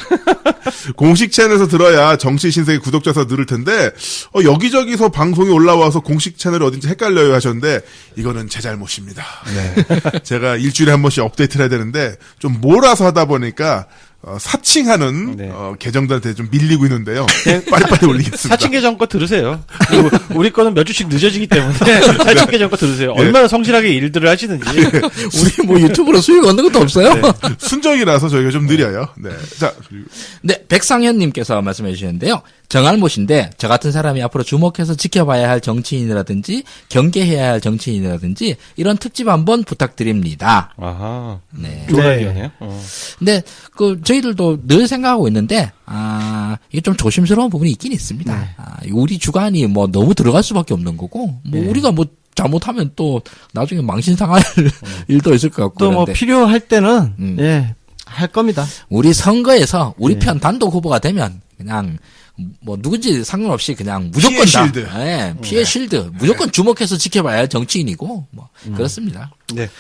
공식 채널에서 들어야 정치 신세계 구독자 수 늘을 텐데, 여기저기서 방송이 올라와서 공식 채널이 어딘지 헷갈려요 하셨는데, 이거는 제 잘못입니다. 네. 제가 일주일에 한 번씩 업데이트를 해야 되는데, 좀 몰아서 하다 보니까, 사칭하는 네. 계정들한테 좀 밀리고 있는데요. 빨리빨리 올리겠습니다. 사칭 계정 거 들으세요. 그리고 우리 거는 몇 주씩 늦어지기 때문에 사칭 계정 거 들으세요. 얼마나 성실하게 일들을 하시는지. 우리 뭐 유튜브로 수익 얻는 것도 없어요? 순정이라서 저희가 좀 느려요. 네. 자, 그리고 네, 백상현님께서 말씀해 주시는데요. 정알못인데 저 같은 사람이 앞으로 주목해서 지켜봐야 할 정치인이라든지 경계해야 할 정치인이라든지 이런 특집 한번 부탁드립니다. 아하. 네. 좋은 아이디어네요. 근데 저희들도 늘 생각하고 있는데 이게 좀 조심스러운 부분이 있긴 있습니다. 네. 우리 주관이 뭐 너무 들어갈 수밖에 없는 거고 우리가 뭐 잘못하면 또 나중에 망신상할 일도 있을 것 같고 또 뭐 그런데 필요할 때는 할 겁니다. 우리 선거에서 우리 편 단독 후보가 되면 그냥 뭐 누군지 상관없이 그냥 무조건 피해 다 실드. 네, 피해 실드 무조건 주목해서 지켜봐야 할 정치인이고 뭐 그렇습니다. 네.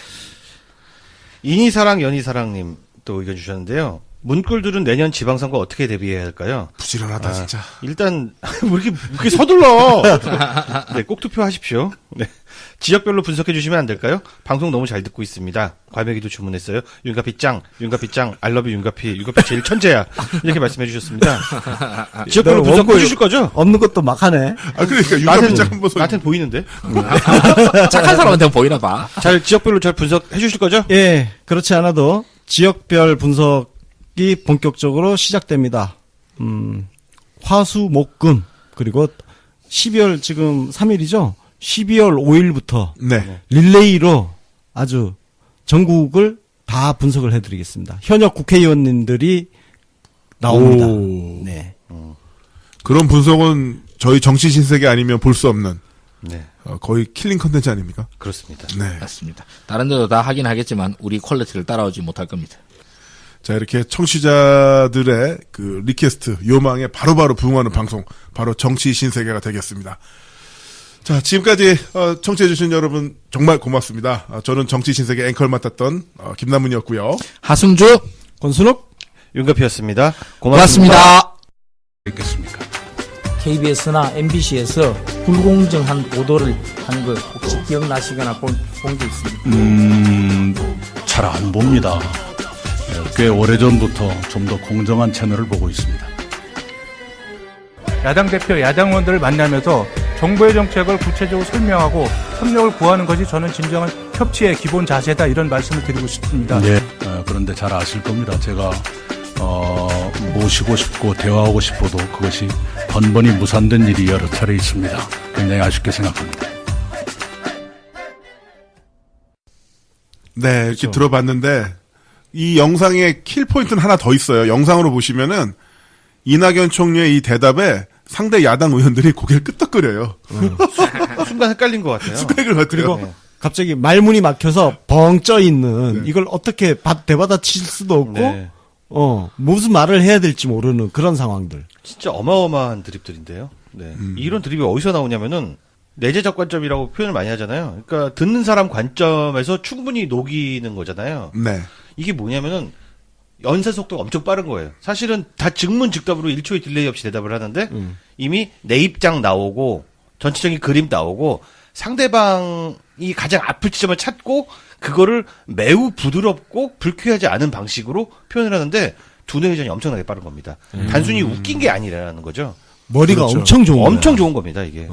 인이사랑 연이사랑님 또 의견 주셨는데요. 문꿀들은 내년 지방선거 어떻게 대비해야 할까요? 부지런하다 진짜. 일단 왜 이렇게 서둘러? 네, 꼭 투표하십시오. 네. 지역별로 분석해 주시면 안 될까요? 방송 너무 잘 듣고 있습니다. 과메기도 주문했어요. 윤가피 짱, 알러뷰 윤가피 제일 천재야. 이렇게 말씀해 주셨습니다. 지역별로 분석해 주실 거죠? 없는 것도 막 하네. 아 그러니까 윤가피 짱 한번 나한테는 보이는데? 착한 사람한테 보이나 봐. 지역별로 잘 분석해 주실 거죠? 예, 그렇지 않아도 지역별 분석이 본격적으로 시작됩니다. 화수, 목, 금, 그리고 12월 지금 3일이죠? 12월 5일부터 네. 릴레이로 아주 전국을 다 분석을 해드리겠습니다. 현역 국회의원님들이 나옵니다. 오. 네. 그런 분석은 저희 정치 신세계 아니면 볼 수 없는 네. 거의 킬링 컨텐츠 아닙니까? 그렇습니다. 네. 맞습니다. 다른 데도 다 하긴 하겠지만 우리 퀄리티를 따라오지 못할 겁니다. 자, 이렇게 청취자들의 그 리퀘스트, 요망에 바로바로 부응하는 방송, 바로 정치 신세계가 되겠습니다. 자, 지금까지 청취해주신 여러분 정말 고맙습니다. 저는 정치 신세계 앵커를 맡았던 김남문이었고요. 하승주, 권순욱, 윤가피였습니다. 고맙습니다. 있겠습니까? KBS나 MBC에서 불공정한 보도를 한 거 혹시 기억나시거나 본 게 있습니까? 잘 안 봅니다. 꽤 오래전부터 좀 더 공정한 채널을 보고 있습니다. 야당 대표, 야당 의원들을 만나면서 정부의 정책을 구체적으로 설명하고 협력을 구하는 것이 저는 진정한 협치의 기본 자세다 이런 말씀을 드리고 싶습니다. 네. 그런데 잘 아실 겁니다. 제가 모시고 싶고 대화하고 싶어도 그것이 번번이 무산된 일이 여러 차례 있습니다. 굉장히 아쉽게 생각합니다. 네, 이렇게 들어봤는데 이 영상의 킬 포인트는 하나 더 있어요. 영상으로 보시면은 이낙연 총리의 이 대답에 상대 야당 의원들이 고개를 끄덕거려요. 순간 헷갈린 것 같아요. 순간을 같아요. 그리고 갑자기 말문이 막혀서 벙 쪄 있는 이걸 어떻게 대받아칠 수도 없고 네. 무슨 말을 해야 될지 모르는 그런 상황들. 진짜 어마어마한 드립들인데요. 네. 이런 드립이 어디서 나오냐면은 내재적 관점이라고 표현을 많이 하잖아요. 그러니까 듣는 사람 관점에서 충분히 녹이는 거잖아요. 네. 이게 뭐냐면은 연쇄 속도가 엄청 빠른 거예요. 사실은 다 즉문즉답으로 1초의 딜레이 없이 대답을 하는데 이미 내 입장 나오고 전체적인 그림 나오고 상대방이 가장 아플 지점을 찾고 그거를 매우 부드럽고 불쾌하지 않은 방식으로 표현을 하는데 두뇌 회전이 엄청나게 빠른 겁니다. 단순히 웃긴 게 아니라는 거죠. 머리가 그렇죠. 엄청 좋은 엄청 거야. 좋은 겁니다, 이게.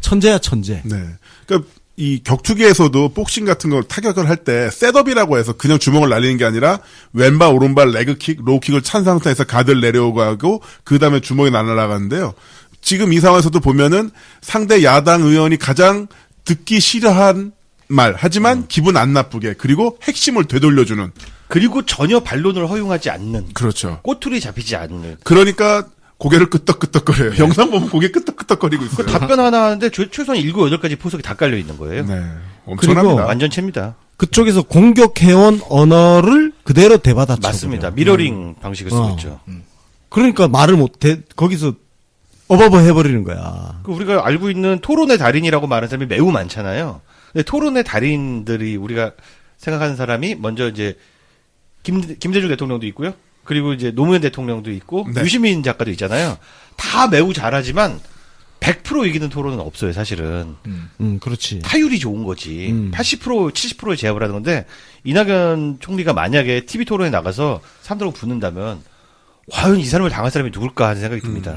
천재야 천재. 네. 그러니까 이 격투기에서도 복싱 같은 걸 타격을 할 때 셋업이라고 해서 그냥 주먹을 날리는 게 아니라 왼발 오른발 레그킥, 로우킥을 찬 상태에서 가드를 내려오고 하고 그 다음에 주먹이 날아가는데요. 지금 이 상황에서도 보면은 상대 야당 의원이 가장 듣기 싫어한 말 하지만 기분 안 나쁘게 그리고 핵심을 되돌려주는 그리고 전혀 반론을 허용하지 않는 그렇죠. 꼬투리 잡히지 않는 그러니까 고개를 끄덕끄덕거려요. 영상 보면 고개 끄덕끄덕거리고 있어요. 그 답변 하나 하는데 최소한 7, 8가지 포석이 다 깔려 있는 거예요. 네. 엄청납니다. 완전체입니다. 그쪽에서 공격해온 언어를 그대로 대받아쳐. 맞습니다. 미러링 방식을 쓰고 있죠. 그러니까 말을 못해 거기서 어버버 해버리는 거야. 그 우리가 알고 있는 토론의 달인이라고 말하는 사람이 매우 많잖아요. 근데 토론의 달인들이 우리가 생각하는 사람이 먼저 이제 김대중 대통령도 있고요. 그리고 이제 노무현 대통령도 있고 네. 유시민 작가도 있잖아요. 다 매우 잘하지만 100% 이기는 토론은 없어요, 사실은. 그렇지. 타율이 좋은 거지. 80%, 70%의 제압을 하는 건데 이낙연 총리가 만약에 TV 토론에 나가서 사람들하고 붙는다면 과연 이 사람을 당할 사람이 누굴까 하는 생각이 듭니다.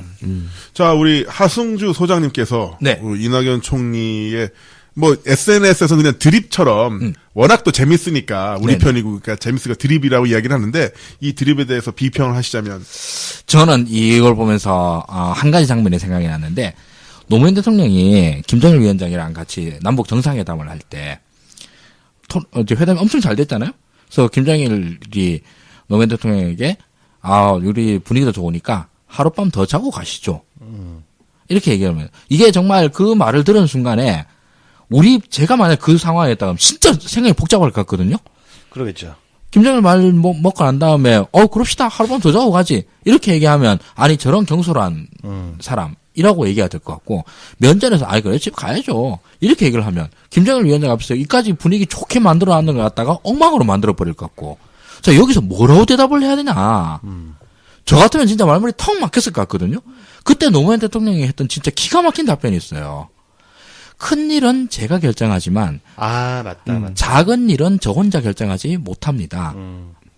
자, 우리 하승주 소장님께서 네. 이낙연 총리의 뭐 SNS에서 그냥 드립처럼 워낙 또 재밌으니까 우리 네네. 편이고 그러니까 재밌으니까 드립이라고 이야기를 하는데 이 드립에 대해서 비평을 하시자면 저는 이걸 보면서 한 가지 장면이 생각이 났는데 노무현 대통령이 김정일 위원장이랑 같이 남북 정상회담을 할 때 회담이 엄청 잘 됐잖아요. 그래서 김정일이 노무현 대통령에게 우리 분위기도 좋으니까 하룻밤 더 자고 가시죠. 이렇게 얘기하면 이게 정말 그 말을 들은 순간에 제가 만약 그 상황이었다면 진짜 생각이 복잡할 것 같거든요. 그러겠죠. 김정일 말 먹고 난 다음에 그럽시다 하룻밤 더 자고 가지 이렇게 얘기하면 저런 경솔한 사람이라고 얘기가 될 것 같고 면전에서 그래 집 가야죠 이렇게 얘기를 하면 김정일 위원장 앞에서 이까지 분위기 좋게 만들어놨는 것 같다가 엉망으로 만들어 버릴 것 같고 자, 여기서 뭐라고 대답을 해야 되냐. 저 같으면 진짜 말문이 턱 막혔을 것 같거든요. 그때 노무현 대통령이 했던 진짜 기가 막힌 답변이 있어요. 큰 일은 제가 결정하지만 아, 맞다. 작은 일은 저 혼자 결정하지 못합니다.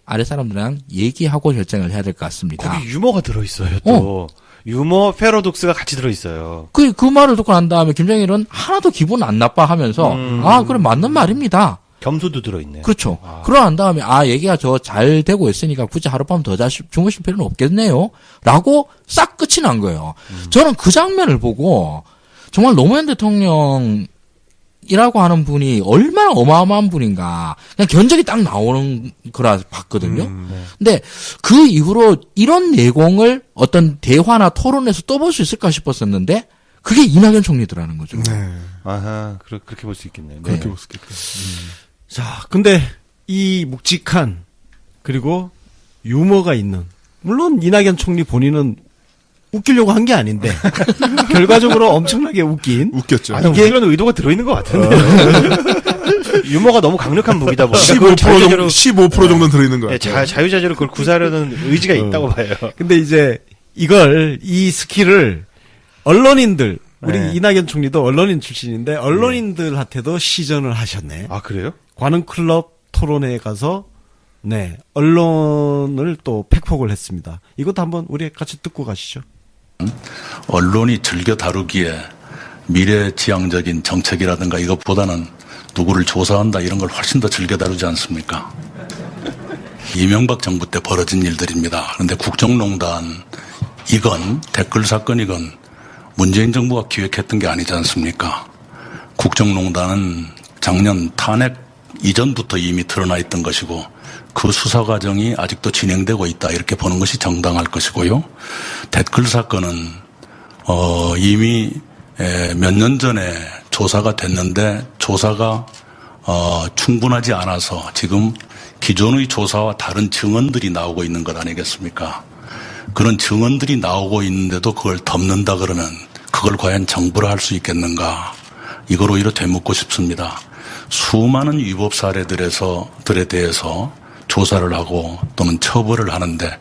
아래 사람들이랑 얘기하고 결정을 해야 될 것 같습니다. 거기 유머가 들어있어요, 또. 유머 패러독스가 같이 들어있어요. 그 말을 듣고 난 다음에 김정일은 하나도 기분 안 나빠 하면서, 아, 그래, 맞는 말입니다. 겸손도 들어있네요. 그렇죠. 그러고 난 다음에, 얘기가 저 잘 되고 있으니까 굳이 하룻밤 더 주무실 필요는 없겠네요. 라고 싹 끝이 난 거예요. 저는 그 장면을 보고, 정말 노무현 대통령이라고 하는 분이 얼마나 어마어마한 분인가. 그냥 견적이 딱 나오는 거라 봤거든요. 근데 그 이후로 이런 내공을 어떤 대화나 토론에서 또 볼 수 있을까 싶었었는데, 그게 이낙연 총리더라는 거죠. 네. 아하, 그렇게 볼 수 있겠네요. 그렇게 볼 수 있겠다. 자, 근데 이 묵직한 그리고 유머가 있는, 물론 이낙연 총리 본인은 웃기려고 한 게 아닌데 결과적으로 엄청나게 웃겼죠. 이게 이런 의도가 들어있는 것 같은데. 유머가 너무 강력한 무기다 보니까 15% 정도는 들어있는 거예요. 자유자재로 그걸 구사하려는 의지가 있다고 봐요. 근데 이제 이 스킬을 언론인들, 우리 이낙연 총리도 언론인 출신인데 언론인들한테도 시전을 하셨네. 아, 그래요? 관훈클럽 토론회에 가서 언론을 또 팩폭을 했습니다. 이것도 한번 우리 같이 듣고 가시죠. 언론이 즐겨 다루기에 미래지향적인 정책이라든가 이것보다는 누구를 조사한다 이런 걸 훨씬 더 즐겨 다루지 않습니까? 이명박 정부 때 벌어진 일들입니다. 그런데 국정농단 이건 댓글 사건이건 문재인 정부가 기획했던 게 아니지 않습니까? 국정농단은 작년 탄핵 이전부터 이미 드러나 있던 것이고 그 수사 과정이 아직도 진행되고 있다 이렇게 보는 것이 정당할 것이고요. 댓글 사건은 이미 몇 년 전에 조사가 됐는데 조사가 충분하지 않아서 지금 기존의 조사와 다른 증언들이 나오고 있는 것 아니겠습니까? 그런 증언들이 나오고 있는데도 그걸 덮는다 그러면 그걸 과연 정부로 할 수 있겠는가? 이걸 오히려 되묻고 싶습니다. 수많은 위법 사례들에 대해서 조사를 하고 또는 처벌을 하는데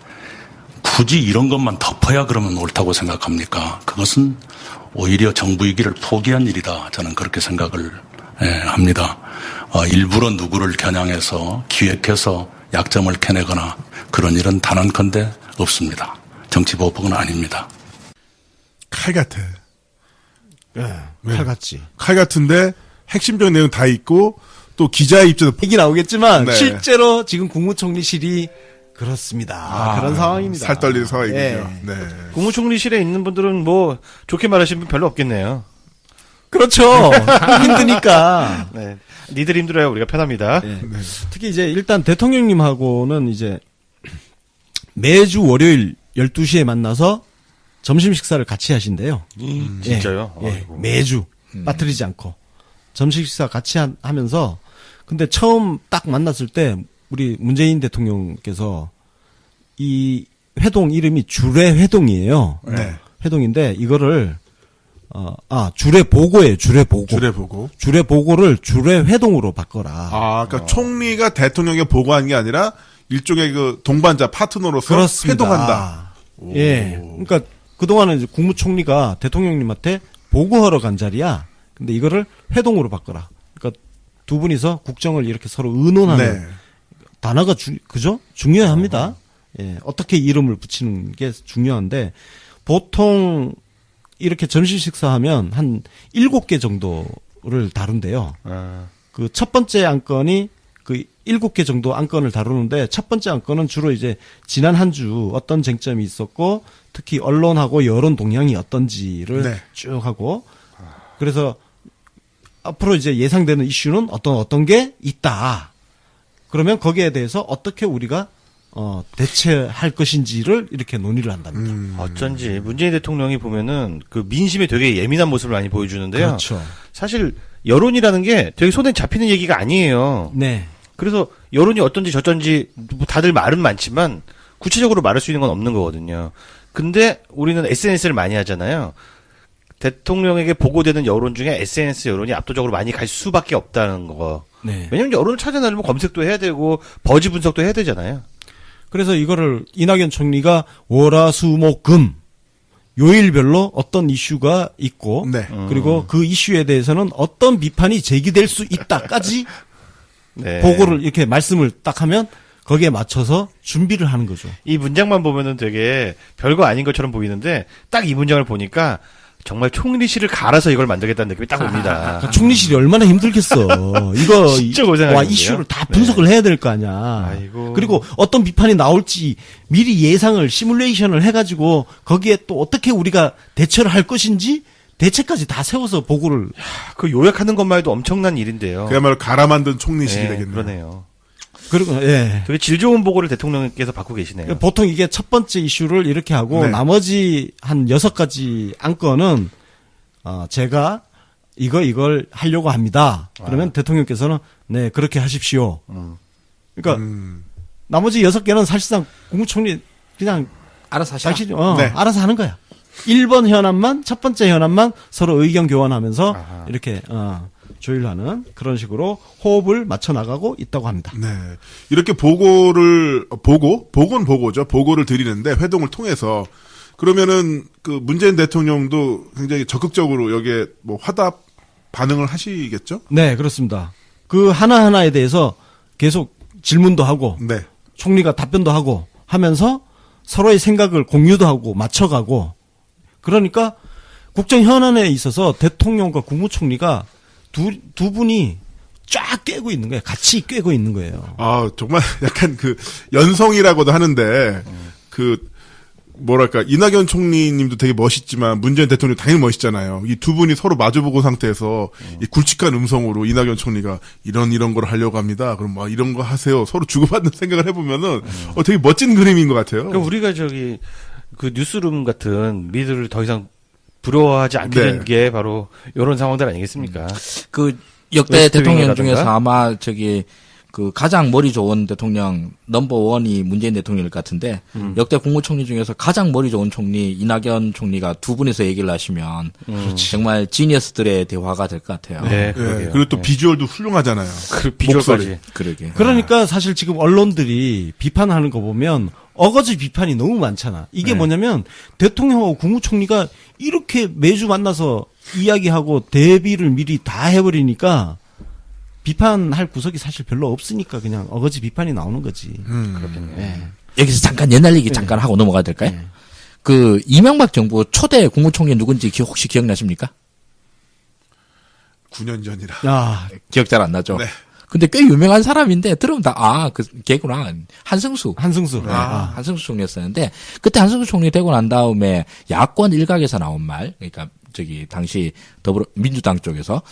굳이 이런 것만 덮어야 그러면 옳다고 생각합니까? 그것은 오히려 정부이기를 포기한 일이다. 저는 그렇게 생각을 합니다. 일부러 누구를 겨냥해서 기획해서 약점을 캐내거나 그런 일은 단언컨대 없습니다. 정치보복은 아닙니다. 칼 같아. 칼 같지. 칼 같은데 핵심적인 내용 다 있고 또 기자의 입장에서 얘기 나오겠지만 네. 실제로 지금 국무총리실이 그렇습니다. 그런 상황입니다. 살 떨리는 상황이군요. 네. 국무총리실에 있는 분들은 뭐 좋게 말하시는 분 별로 없겠네요. 그렇죠. 힘드니까. 네. 니들 힘들어요. 우리가 편합니다. 네. 특히 이제 일단 대통령님하고는 이제 매주 월요일 12시에 만나서 점심 식사를 같이 하신대요. 진짜요? 예, 매주 빠뜨리지 않고 점심 식사 같이 하면서 근데 처음 딱 만났을 때 우리 문재인 대통령께서 이 회동 이름이 주례 회동이에요. 네. 회동인데 이거를 주례 보고예요. 주례 보고. 주례 보고. 주례 보고를 주례 회동으로 바꿔라. 그러니까 총리가 대통령에 보고한 게 아니라 일종의 그 동반자 파트너로서 그렇습니다. 회동한다. 예. 그러니까 그동안은 이제 국무총리가 대통령님한테 보고하러 간 자리야. 근데 이거를 회동으로 바꿔라. 그러니까 두 분이서 국정을 이렇게 서로 의논하는 네. 단어가 그죠? 중요합니다. 예. 어떻게 이름을 붙이는 게 중요한데 보통 이렇게 점심 식사하면 한 7개 정도를 다룬대요. 그 첫 번째 안건이 그 7개 정도 안건을 다루는데 첫 번째 안건은 주로 이제 지난 한 주 어떤 쟁점이 있었고 특히 언론하고 여론 동향이 어떤지를 네. 쭉 하고 그래서 앞으로 이제 예상되는 이슈는 어떤 게 있다. 그러면 거기에 대해서 어떻게 우리가 대체할 것인지를 이렇게 논의를 한답니다. 어쩐지 문재인 대통령이 보면은 그 민심에 되게 예민한 모습을 많이 보여주는데요. 그렇죠. 사실 여론이라는 게 되게 손에 잡히는 얘기가 아니에요. 네. 그래서 여론이 어떤지 저쩐지 다들 말은 많지만 구체적으로 말할 수 있는 건 없는 거거든요. 근데 우리는 SNS를 많이 하잖아요. 대통령에게 보고되는 여론 중에 SNS 여론이 압도적으로 많이 갈 수밖에 없다는 거. 네. 왜냐면 여론을 찾아내려면 검색도 해야 되고 버즈 분석도 해야 되잖아요. 그래서 이거를 이낙연 총리가 월화수목금 요일별로 어떤 이슈가 있고 네. 그리고 그 이슈에 대해서는 어떤 비판이 제기될 수 있다까지 네. 보고를 이렇게 말씀을 딱 하면 거기에 맞춰서 준비를 하는 거죠. 이 문장만 보면은 되게 별거 아닌 것처럼 보이는데 딱 이 문장을 보니까 정말 총리실을 갈아서 이걸 만들겠다는 느낌이 딱 옵니다. 그러니까 총리실이 얼마나 힘들겠어. 이거 진짜 고생하겠는데요? 와 이슈를 다 분석을 해야 될 거 아니야. 아이고. 그리고 어떤 비판이 나올지 미리 예상을 시뮬레이션을 해가지고 거기에 또 어떻게 우리가 대처를 할 것인지 대책까지 다 세워서 보고를. 그 요약하는 것만 해도 엄청난 일인데요. 그야말로 갈아 만든 총리실이 네, 되겠네요. 그러네요. 그리고 예. 되게 질 좋은 보고를 대통령께서 받고 계시네요. 보통 이게 첫 번째 이슈를 이렇게 하고 네. 나머지 한 6가지 안건은 제가 이걸 하려고 합니다. 그러면 대통령께서는 네 그렇게 하십시오. 그러니까 나머지 6개는 사실상 국무총리 그냥 알아서 하시라. 당신이 네. 알아서 하는 거야. 1번 현안만 첫 번째 현안만 서로 의견 교환하면서 아하. 이렇게 조율하는 그런 식으로 호흡을 맞춰 나가고 있다고 합니다. 네. 이렇게 보고는 보고죠. 보고를 드리는데 회동을 통해서 그러면은 그 문재인 대통령도 굉장히 적극적으로 여기에 뭐 화답 반응을 하시겠죠? 네, 그렇습니다. 그 하나하나에 대해서 계속 질문도 하고 네. 총리가 답변도 하고 하면서 서로의 생각을 공유도 하고 맞춰가고 그러니까 국정 현안에 있어서 대통령과 국무총리가 두 분이 쫙 꿰고 있는 거예요. 같이 꿰고 있는 거예요. 아, 정말 약간 그 연성이라고도 하는데 그 뭐랄까 이낙연 총리님도 되게 멋있지만 문재인 대통령 당연히 멋있잖아요. 이 두 분이 서로 마주보고 상태에서 이 굵직한 음성으로 이낙연 총리가 이런 걸 하려고 합니다. 그럼 막 이런 거 하세요. 서로 주고받는 생각을 해보면은 되게 멋진 그림인 것 같아요. 그러니까 우리가 그 뉴스룸 같은 미드를 더 이상 부러워하지 않게 된 네. 게 바로 이런 상황들 아니겠습니까? 그 역대 웨스트 대통령 윙이라든가? 중에서 아마 그 가장 머리 좋은 대통령 넘버1이 문재인 대통령일 것 같은데 역대 국무총리 중에서 가장 머리 좋은 총리 이낙연 총리가 두 분이서 얘기를 하시면 정말 지니어스들의 대화가 될 것 같아요. 네, 예, 그러게요. 그리고 또 네. 비주얼도 훌륭하잖아요. 그 비주얼까지. 그러게. 그러니까 사실 지금 언론들이 비판하는 거 보면 어거지 비판이 너무 많잖아. 이게 네. 뭐냐면 대통령하고 국무총리가 이렇게 매주 만나서 이야기하고 대비를 미리 다 해버리니까 비판할 구석이 사실 별로 없으니까 그냥 어거지 비판이 나오는 거지. 그렇겠네요. 여기서 잠깐 옛날 얘기 잠깐 하고 넘어가야 될까요? 그 이명박 정부 초대 국무총리 누군지 혹시 기억나십니까? 9년 전이라. 야, 기억 잘 안 나죠? 네. 근데 꽤 유명한 사람인데 들으면 걔구나. 한승수. 한승수. 한승수 총리였었는데 그때 한승수 총리 되고 난 다음에 야권 일각에서 나온 말, 그러니까 당시 민주당 쪽에서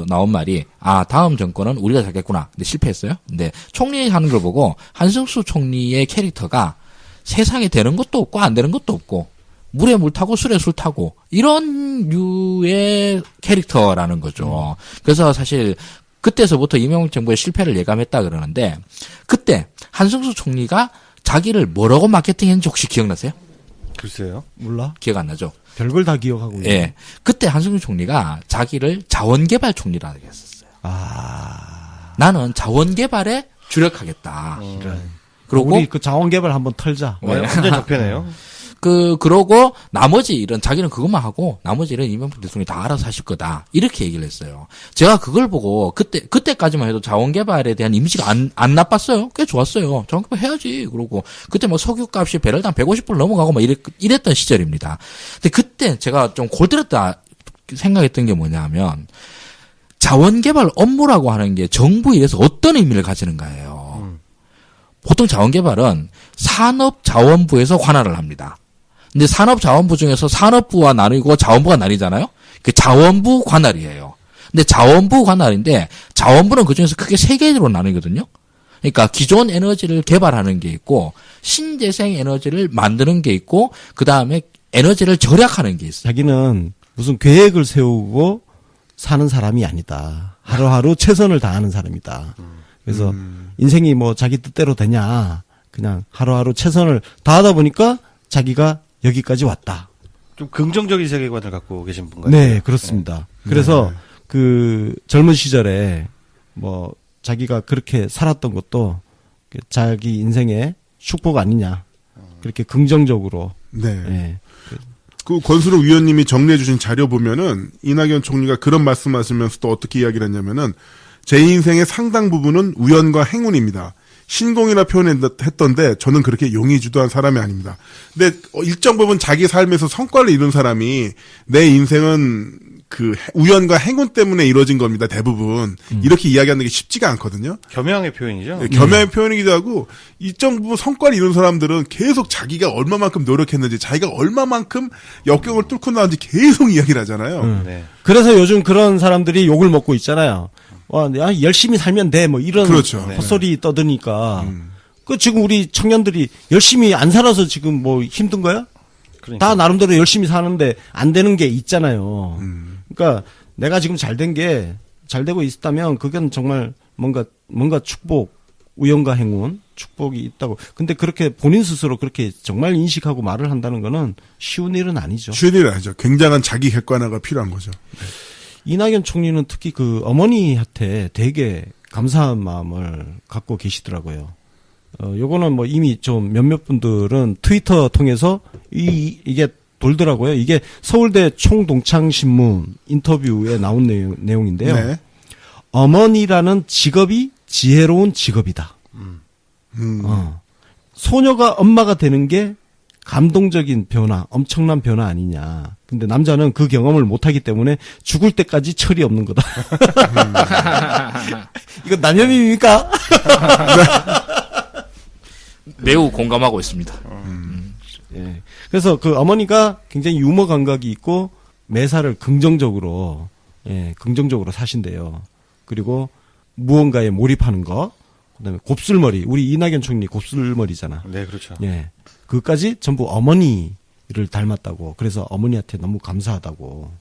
나온 말이 다음 정권은 우리가 잡겠구나. 근데 실패했어요. 근데 총리 하는 걸 보고 한승수 총리의 캐릭터가 세상에 되는 것도 없고 안 되는 것도 없고 물에 물 타고 술에 술 타고 이런 류의 캐릭터라는 거죠. 그래서 사실 그때서부터 이명박 정부의 실패를 예감했다 그러는데 그때 한승수 총리가 자기를 뭐라고 마케팅했는지 혹시 기억나세요? 글쎄요. 몰라. 기억 안 나죠? 별걸 다 기억하고 있네. 예. 그때 한승수 총리가 자기를 자원개발 총리라고 했었어요. 나는 자원개발에 주력하겠다. 그리고 우리 그 자원개발 한번 털자. 완전 적폐네요. 그러고 나머지 일은 자기는 그것만 하고 나머지 일은 이명박 대통령이 다 알아서 하실 거다. 이렇게 얘기를 했어요. 제가 그걸 보고 그때까지만 해도 자원개발에 대한 이미지가 안 나빴어요. 꽤 좋았어요. 자원개발 해야지. 그러고 그때 뭐 석유값이 배럴당 150불 넘어가고 막 이랬던 시절입니다. 근데 그때 제가 좀 골때렸다 생각했던 게 뭐냐면 자원개발 업무라고 하는 게 정부 일에서 어떤 의미를 가지는가예요. 보통 자원개발은 산업자원부에서 관할을 합니다. 근데 산업자원부 중에서 산업부와 나뉘고 자원부가 나뉘잖아요. 그 자원부 관할이에요. 근데 자원부 관할인데 자원부는 그중에서 크게 3개로 나뉘거든요. 그러니까 기존 에너지를 개발하는 게 있고 신재생 에너지를 만드는 게 있고 그다음에 에너지를 절약하는 게 있어요. 자기는 무슨 계획을 세우고 사는 사람이 아니다. 하루하루 최선을 다하는 사람이다. 그래서 인생이 뭐 자기 뜻대로 되냐. 그냥 하루하루 최선을 다하다 보니까 자기가 여기까지 왔다. 좀 긍정적인 세계관을 갖고 계신 분 같아요. 네, 그렇습니다. 그래서 그 젊은 시절에 뭐 자기가 그렇게 살았던 것도 자기 인생의 축복 아니냐. 그렇게 긍정적으로. 네. 예. 그 권순욱 위원님이 정리해 주신 자료 보면은 이낙연 총리가 그런 말씀하시면서 또 어떻게 이야기를 했냐면은 제 인생의 상당 부분은 우연과 행운입니다. 신공이라 표현했던데 저는 그렇게 용의주도한 사람이 아닙니다. 근데 일정 부분 자기 삶에서 성과를 이룬 사람이 내 인생은 그 우연과 행운 때문에 이루어진 겁니다. 대부분 이렇게 이야기하는 게 쉽지가 않거든요. 겸양의 표현이죠. 네, 겸양의 표현이기도 하고 일정 부분 성과를 이룬 사람들은 계속 자기가 얼마만큼 노력했는지 자기가 얼마만큼 역경을 뚫고 나왔는지 계속 이야기를 하잖아요. 네. 그래서 요즘 그런 사람들이 욕을 먹고 있잖아요. 와, 야, 열심히 살면 돼. 뭐 이런 그렇죠. 헛소리 떠드니까. 그 지금 우리 청년들이 열심히 안 살아서 지금 뭐 힘든 거야? 그러니까. 다 나름대로 열심히 사는데 안 되는 게 있잖아요. 그러니까 내가 지금 잘 되고 있다면 그건 정말 뭔가 축복, 우연과 행운, 축복이 있다고. 근데 그렇게 본인 스스로 그렇게 정말 인식하고 말을 한다는 거는 쉬운 일은 아니죠. 쉬운 일은 아니죠. 굉장한 자기 객관화가 필요한 거죠. 이낙연 총리는 특히 그 어머니한테 되게 감사한 마음을 갖고 계시더라고요. 요거는 뭐 이미 좀 몇몇 분들은 트위터 통해서 이게 돌더라고요. 이게 서울대 총동창신문 인터뷰에 나온 내용인데요. 네. 어머니라는 직업이 지혜로운 직업이다. 소녀가 엄마가 되는 게 감동적인 변화, 엄청난 변화 아니냐. 근데 남자는 그 경험을 못하기 때문에 죽을 때까지 철이 없는 거다. 이거 남혐입니까? 매우 공감하고 있습니다. 예. 그래서 그 어머니가 굉장히 유머 감각이 있고 매사를 긍정적으로 사신대요. 그리고 무언가에 몰입하는 거, 그다음에 곱슬머리, 우리 이낙연 총리 곱슬머리잖아. 네, 그렇죠. 예. 그까지 전부 어머니를 닮았다고. 그래서 어머니한테 너무 감사하다고.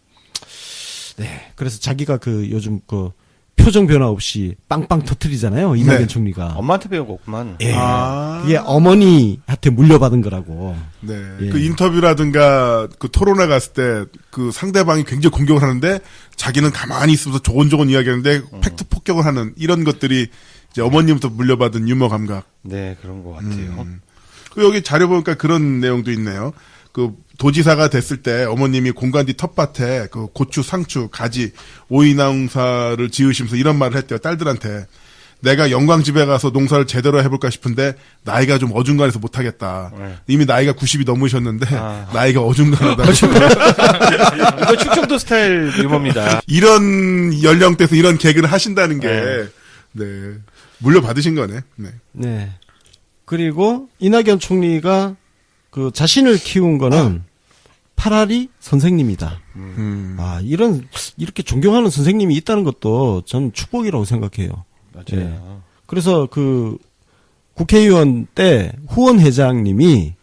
네. 그래서 자기가 그 요즘 그 표정 변화 없이 빵빵 터트리잖아요. 이낙연 네. 총리가. 엄마한테 배운 거구만. 예. 그게 어머니한테 물려받은 거라고. 네. 예. 그 인터뷰라든가 그 토론회 갔을 때 그 상대방이 굉장히 공격을 하는데 자기는 가만히 있으면서 조곤조곤 이야기하는데 팩트 폭격을 하는 이런 것들이 이제 어머님부터 물려받은 유머 감각. 네, 그런 것 같아요. 그 여기 자료 보니까 그런 내용도 있네요. 그 도지사가 됐을 때 어머님이 공간 뒤 텃밭에 그 고추, 상추, 가지, 오이 농사를 지으시면서 이런 말을 했대요. 딸들한테. 내가 영광집에 가서 농사를 제대로 해볼까 싶은데 나이가 좀 어중간해서 못하겠다. 네. 이미 나이가 90이 넘으셨는데 나이가 어중간하다. 이거 충청도 스타일 유머입니다. 이런 연령대에서 이런 개그를 하신다는 게 네. 물려받으신 거네. 네. 네. 그리고 이낙연 총리가 그 자신을 키운 거는 파라리 선생님이다. 아, 이렇게 존경하는 선생님이 있다는 것도 저는 축복이라고 생각해요. 맞아요. 예. 그래서 그 국회의원 때 후원 회장님이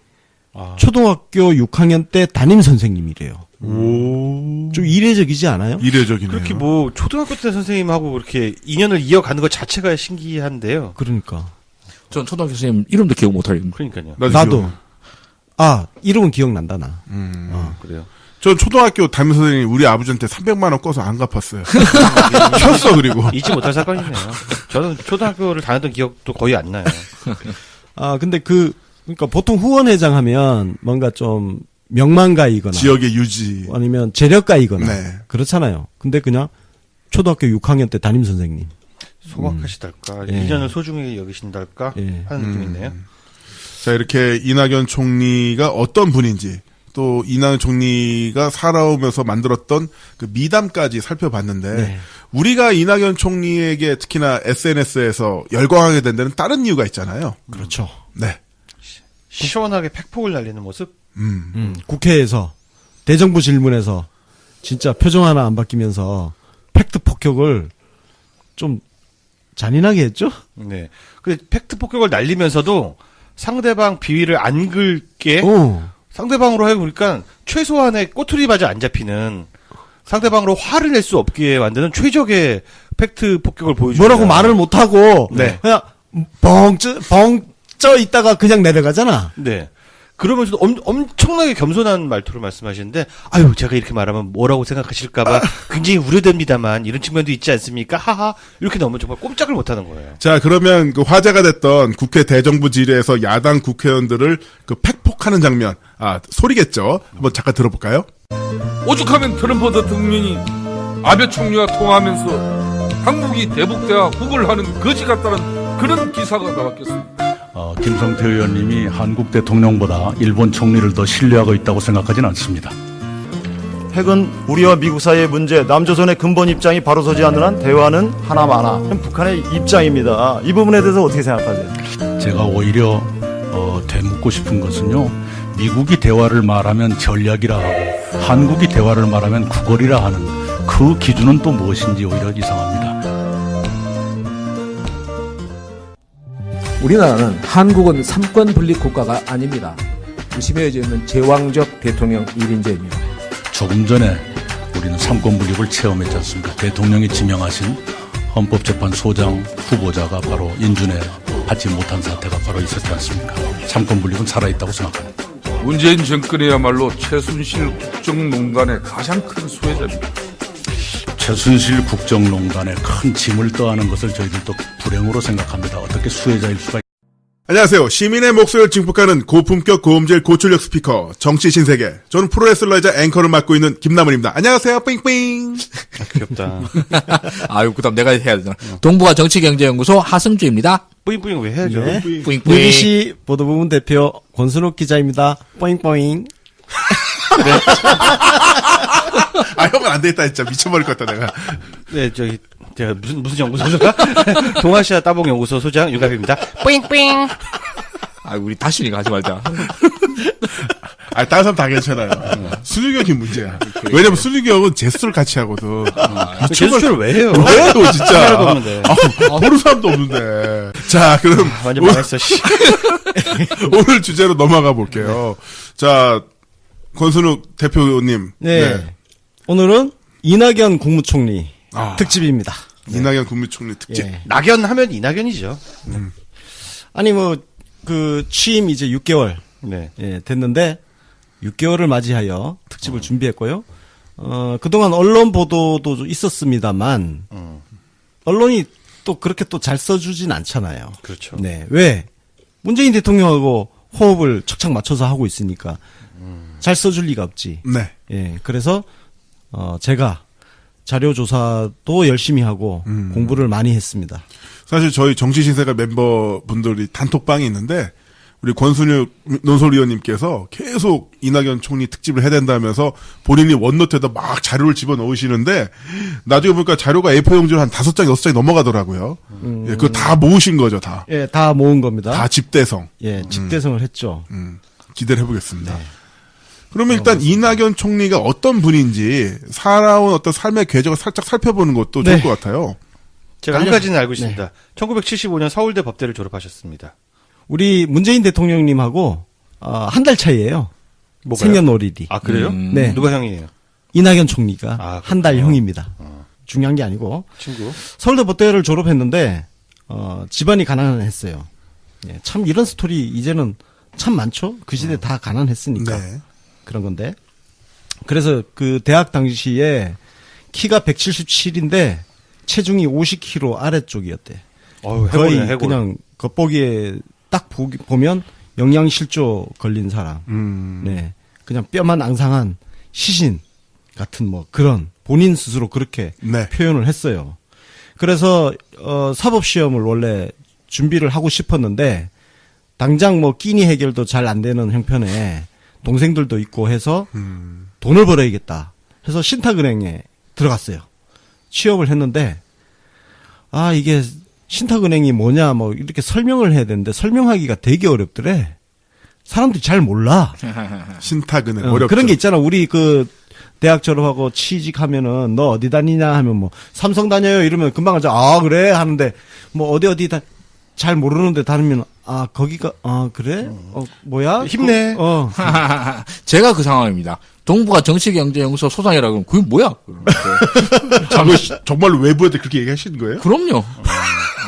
초등학교 6학년 때 담임 선생님이래요. 오. 좀 이례적이지 않아요? 이례적이네요. 그렇게 뭐 초등학교 때 선생님하고 그렇게 인연을 이어가는 것 자체가 신기한데요. 그러니까. 전 초등학교 선생님 이름도 기억 못하겠는데. 그러니까요. 나도. 아, 이름은 기억난다, 나. 그래요. 전 초등학교 담임 선생님 우리 아버지한테 300만 원 꺼서 안 갚았어요. 켰어 그리고. 잊지 못할 사건이네요. 저는 초등학교를 다녔던 기억도 거의 안 나요. 아, 근데 그러니까 보통 후원회장 하면 뭔가 좀 명망가이거나. 지역의 유지. 아니면 재력가이거나. 네. 그렇잖아요. 근데 그냥 초등학교 6학년 때 담임 선생님. 소박하시달까, 예. 인연을 소중히 여기신달까 예. 하는 느낌이 있네요. 자, 이렇게 이낙연 총리가 어떤 분인지, 또 이낙연 총리가 살아오면서 만들었던 그 미담까지 살펴봤는데, 네. 우리가 이낙연 총리에게 특히나 SNS에서 열광하게 된 데는 다른 이유가 있잖아요. 그렇죠. 네. 시원하게 팩폭을 날리는 모습? 국회에서 대정부 질문에서 진짜 표정 하나 안 바뀌면서 팩트 폭격을 좀 잔인하게 했죠? 네. 그 팩트 폭격을 날리면서도 상대방 비위를 안 긁게 상대방으로 해보니까 최소한의 꼬투리 바지 안 잡히는 상대방으로 화를 낼 수 없게 만드는 최적의 팩트 폭격을 보여주고 뭐라고 말을 못하고 네. 그냥 벙쪄 있다가 그냥 내려가잖아. 네. 그러면서도 엄청나게 겸손한 말투로 말씀하시는데, 아유, 제가 이렇게 말하면 뭐라고 생각하실까봐 굉장히 우려됩니다만, 이런 측면도 있지 않습니까? 하하. 이렇게 나오면 정말 꼼짝을 못 하는 거예요. 자, 그러면 그 화제가 됐던 국회 대정부 질의에서 야당 국회의원들을 그 팩폭하는 장면, 소리겠죠? 한번 잠깐 들어볼까요? 오죽하면 트럼프 대통령이 아베 총리와 통화하면서 한국이 대북대화 국을 하는 거지 같다는 그런 기사가 나왔겠습니다. 김성태 의원님이 한국 대통령보다 일본 총리를 더 신뢰하고 있다고 생각하지는 않습니다. 핵은 우리와 미국 사이의 문제, 남조선의 근본 입장이 바로 서지 않는 한 대화는 하나마나. 북한의 입장입니다. 이 부분에 대해서 어떻게 생각하세요? 제가 오히려 되묻고 싶은 것은요. 미국이 대화를 말하면 전략이라 하고 한국이 대화를 말하면 국어리라 하는 그 기준은 또 무엇인지 오히려 이상합니다. 우리나라는 한국은 삼권 분립 국가가 아닙니다. 의심해져 있는 제왕적 대통령 1인제입니다. 조금 전에 우리는 삼권 분립을 체험했지 않습니까? 대통령이 지명하신 헌법재판소장 후보자가 바로 인준에 받지 못한 사태가 바로 있었지 않습니까? 삼권 분립은 살아있다고 생각합니다. 문재인 정권이야말로 최순실 국정농단의 가장 큰 수혜자입니다. 최순실 국정농단에 큰 짐을 떠안은 것을 저희들도 불행으로 생각합니다. 어떻게 수혜자일 수가 안녕하세요. 시민의 목소리를 증폭하는 고품격 고음질 고출력 스피커 정치 신세계. 저는 프로레슬러이자 앵커를 맡고 있는 김남은입니다. 안녕하세요. 삥삥. 귀엽다. 아유, 그다음 내가 해야 되잖아. 동부가 정치경제연구소 하승주입니다. 뿌잉뿌잉 왜 해야죠? 네. 뿌잉뿌잉. BBC 보도부문 대표 권순욱 기자입니다. 뽀잉뽀잉. 형은 안 되겠다 진짜 미쳐버릴 것 같다 내가. 네, 제가 무슨 연구소가? 동아시아 따봉 연구소 소장 유갑입니다. 뿌잉뿌잉. 우리 다시니까 하지 말자. 다른 사람 다 괜찮아요. 순욱이 형이 문제야. 왜냐면 순욱이 형은 제스처를 같이 하거든. 제스처를 왜 해요? 왜 해요, 진짜? 카메라도 없는데. 보는 사람도 없는데. 자, 그럼. 완전 망했어, 씨. 오늘 주제로 넘어가 볼게요. 자, 권순욱 대표님. 네. 오늘은 이낙연 국무총리 특집입니다. 이낙연 국무총리 특집. 예. 낙연 하면 이낙연이죠. 아니 취임 이제 6개월 네. 됐는데 6개월을 맞이하여 특집을 준비했고요. 그동안 언론 보도도 있었습니다만 언론이 또 그렇게 또 잘 써주진 않잖아요. 그렇죠. 네. 왜? 문재인 대통령하고 호흡을 척척 맞춰서 하고 있으니까 잘 써줄 리가 없지. 네. 예. 그래서 제가 자료 조사도 열심히 하고 공부를 많이 했습니다. 사실 저희 정치신세가 멤버분들이 단톡방이 있는데 우리 권순육 논설위원님께서 계속 이낙연 총리 특집을 해야 된다면서 본인이 원노트에다 막 자료를 집어넣으시는데 나중에 보니까 자료가 A4 용지로 한 5장, 6장이 넘어가더라고요. 예, 그거 다 모으신 거죠, 다. 예, 다 모은 겁니다. 다 집대성. 예, 집대성을 했죠. 기대를 해보겠습니다. 그러면 일단 이낙연 총리가 어떤 분인지 살아온 어떤 삶의 궤적을 살짝 살펴보는 것도 좋을 것 같아요. 제가 한 가지는 알고 있습니다. 1975년 서울대 법대를 졸업하셨습니다. 우리 문재인 대통령님하고 한 달 차이예요. 뭐가요? 생년월일이. 아, 그래요? 네. 누가 형이에요? 이낙연 총리가 한 달 형입니다. 중요한 게 아니고 친구. 서울대 법대를 졸업했는데 집안이 가난했어요. 예, 참 이런 스토리 이제는 참 많죠. 그 시대 다 가난했으니까 네. 그런 건데. 그래서 그 대학 당시에 키가 177인데 체중이 50kg 아래쪽이었대. 거의 해골. 그냥 겉보기에 딱 보면 영양실조 걸린 사람. 네. 그냥 뼈만 앙상한 시신 같은 그런 본인 스스로 그렇게 네. 표현을 했어요. 그래서 사법시험을 원래 준비를 하고 싶었는데 당장 끼니 해결도 잘 안 되는 형편에 동생들도 있고 해서 돈을 벌어야겠다 해서 신탁은행에 들어갔어요. 취업을 했는데 이게 신탁은행이 뭐냐 이렇게 설명을 해야 되는데 설명하기가 되게 어렵더래. 사람들이 잘 몰라. 신탁은행 어렵죠. 그런 게 있잖아. 우리 대학 졸업하고 취직하면은 너 어디 다니냐 하면 삼성 다녀요 이러면 금방 가자. 그래 하는데 어디 잘 모르는데 다니면 거기가 그래? 뭐야? 힘내. 제가 그 상황입니다. 동부가 정치경제연구소 소장이라고 그러면 그게 뭐야? 정말로 외부한테 그렇게 얘기하시는 거예요? 그럼요.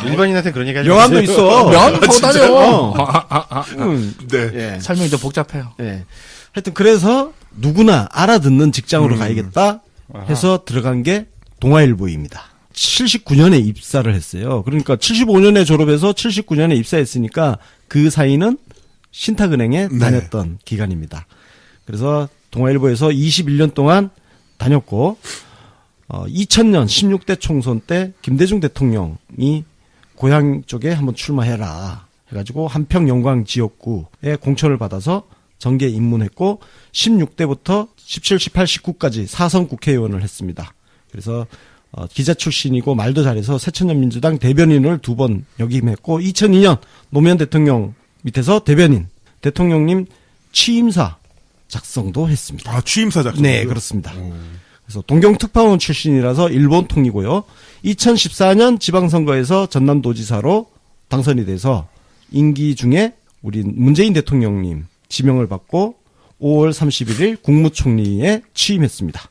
일반인한테 그런 얘기 하지 명함도 마세요. 있어. 면 타고 다녀. 네. 예. 설명이 좀 복잡해요. 예. 하여튼 그래서 누구나 알아듣는 직장으로 가야겠다 해서 들어간 게 동아일보입니다. 79년에 입사를 했어요. 그러니까 75년에 졸업해서 79년에 입사했으니까 그 사이는 신탁은행에 네. 다녔던 기간입니다. 그래서 동아일보에서 21년 동안 다녔고 2000년 16대 총선 때 김대중 대통령이 고향 쪽에 한번 출마해라 해가지고 한평 영광 지역구에 공천을 받아서 정계 입문했고 16대부터 17, 18, 19까지 4선 국회의원을 했습니다. 그래서 기자 출신이고 말도 잘해서 새천년 민주당 대변인을 2번 역임했고 2002년 노무현 대통령 밑에서 대통령님 취임사 작성도 했습니다. 아, 취임사 작성. 네, 그렇습니다. 그래서 동경특파원 출신이라서 일본 통이고요. 2014년 지방선거에서 전남도지사로 당선이 돼서 임기 중에 우리 문재인 대통령님 지명을 받고 5월 31일 국무총리에 취임했습니다.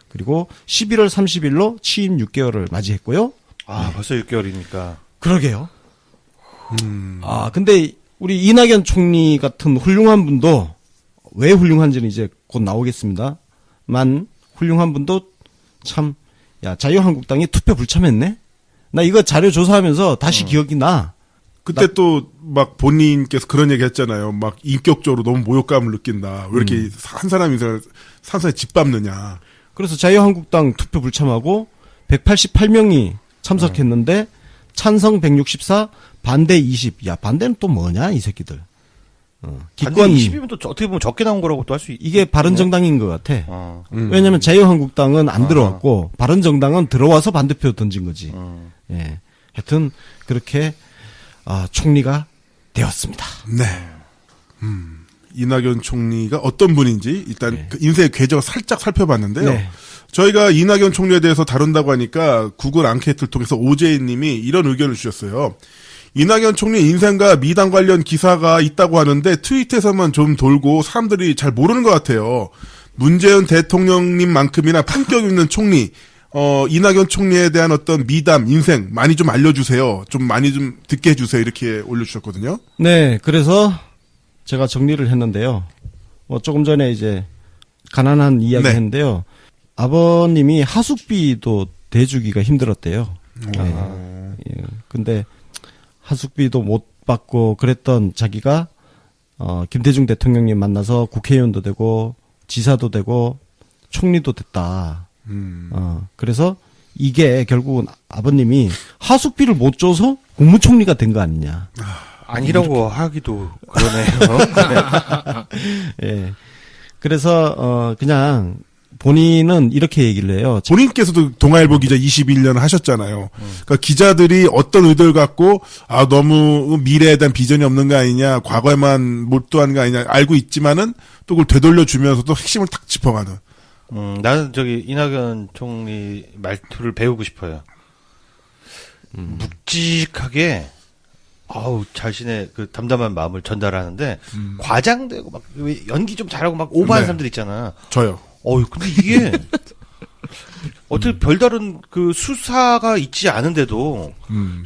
그리고 11월 30일로 취임 6개월을 맞이했고요. 아, 벌써 6개월이니까. 그러게요. 근데 우리 이낙연 총리 같은 훌륭한 분도 왜 훌륭한지는 이제 곧 나오겠습니다만 훌륭한 분도 참, 자유한국당이 투표 불참했네? 나 이거 자료 조사하면서 다시 기억이 나. 그때 또 막 본인께서 그런 얘기 했잖아요. 막 인격적으로 너무 모욕감을 느낀다. 왜 이렇게 한 사람이 산사에 짓밟느냐. 그래서 자유한국당 투표 불참하고 188명이 참석했는데 찬성 164, 반대 20. 야, 반대는 또 뭐냐, 이 새끼들. 기권 20이면 또 어떻게 보면 적게 나온 거라고 또 할 수 있. 이게 바른정당인 것 같아. 어. 왜냐면 자유한국당은 안 들어왔고 바른정당은 들어와서 반대표 던진 거지. 예. 하여튼 그렇게 총리가 되었습니다. 네. 이낙연 총리가 어떤 분인지 일단 그 인생의 궤적을 살짝 살펴봤는데요. 네. 저희가 이낙연 총리에 대해서 다룬다고 하니까 구글 앙케이트를 통해서 오재인 님이 이런 의견을 주셨어요. 이낙연 총리 인생과 미당 관련 기사가 있다고 하는데 트윗에서만 좀 돌고 사람들이 잘 모르는 것 같아요. 문재인 대통령님만큼이나 품격 있는 총리, 이낙연 총리에 대한 어떤 미담, 인생 많이 좀 알려주세요. 좀 많이 좀 듣게 해주세요. 이렇게 올려주셨거든요. 네, 그래서 제가 정리를 했는데요. 조금 전에 이제 가난한 이야기 했는데요. 아버님이 하숙비도 대주기가 힘들었대요. 예. 근데 하숙비도 못 받고 그랬던 자기가 김대중 대통령님 만나서 국회의원도 되고 지사도 되고 총리도 됐다. 그래서 이게 결국은 아버님이 하숙비를 못 줘서 국무총리가 된 거 아니냐. 아니라고 하기도 그러네요. 예. 그래서 그냥 본인은 이렇게 얘기를 해요. 본인께서도 동아일보 기자 21년 하셨잖아요. 그러니까 기자들이 어떤 의도를 갖고 너무 미래에 대한 비전이 없는 거 아니냐, 과거에만 몰두한 거 아니냐 알고 있지만은 또 그걸 되돌려 주면서도 핵심을 탁 짚어가는. 나는 이낙연 총리 말투를 배우고 싶어요. 묵직하게 자신의 그 담담한 마음을 전달하는데 과장되고 막 연기 좀 잘하고 막 오버하는 사람들 있잖아. 저요. 근데 이게 어떻게 별다른 그 수사가 있지 않은데도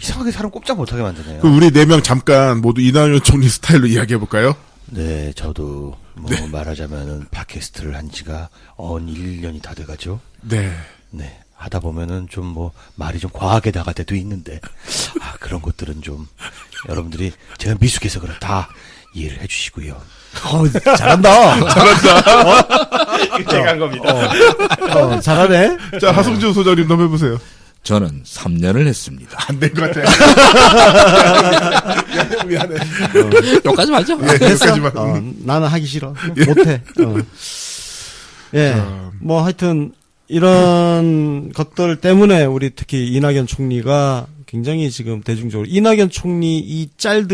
이상하게 사람 꼼짝 못하게 만드네요. 그럼 우리 4명 잠깐 모두 이낙연 총리 스타일로 이야기해 볼까요? 네, 저도 말하자면은 팟캐스트를 한 지가 1년이 다 돼가죠. 네. 네. 하다 보면은 좀 말이 좀 과하게 나갈 때도 있는데 그런 것들은 좀 여러분들이 제가 미숙해서 그렇다 이해를 해주시고요. 잘한다. 제가 한 겁니다. 잘하네. 자, 하승준 소장님 한번 해보세요. 저는 3년을 했습니다. 안 된 것 같아요. 미안해. 여기까지 맞죠? 예, 여기까지만. 나는 하기 싫어. 못해. 예. 하여튼 이런 것들 때문에 우리 특히 이낙연 총리가 굉장히 지금 대중적으로 이낙연 총리 이 짤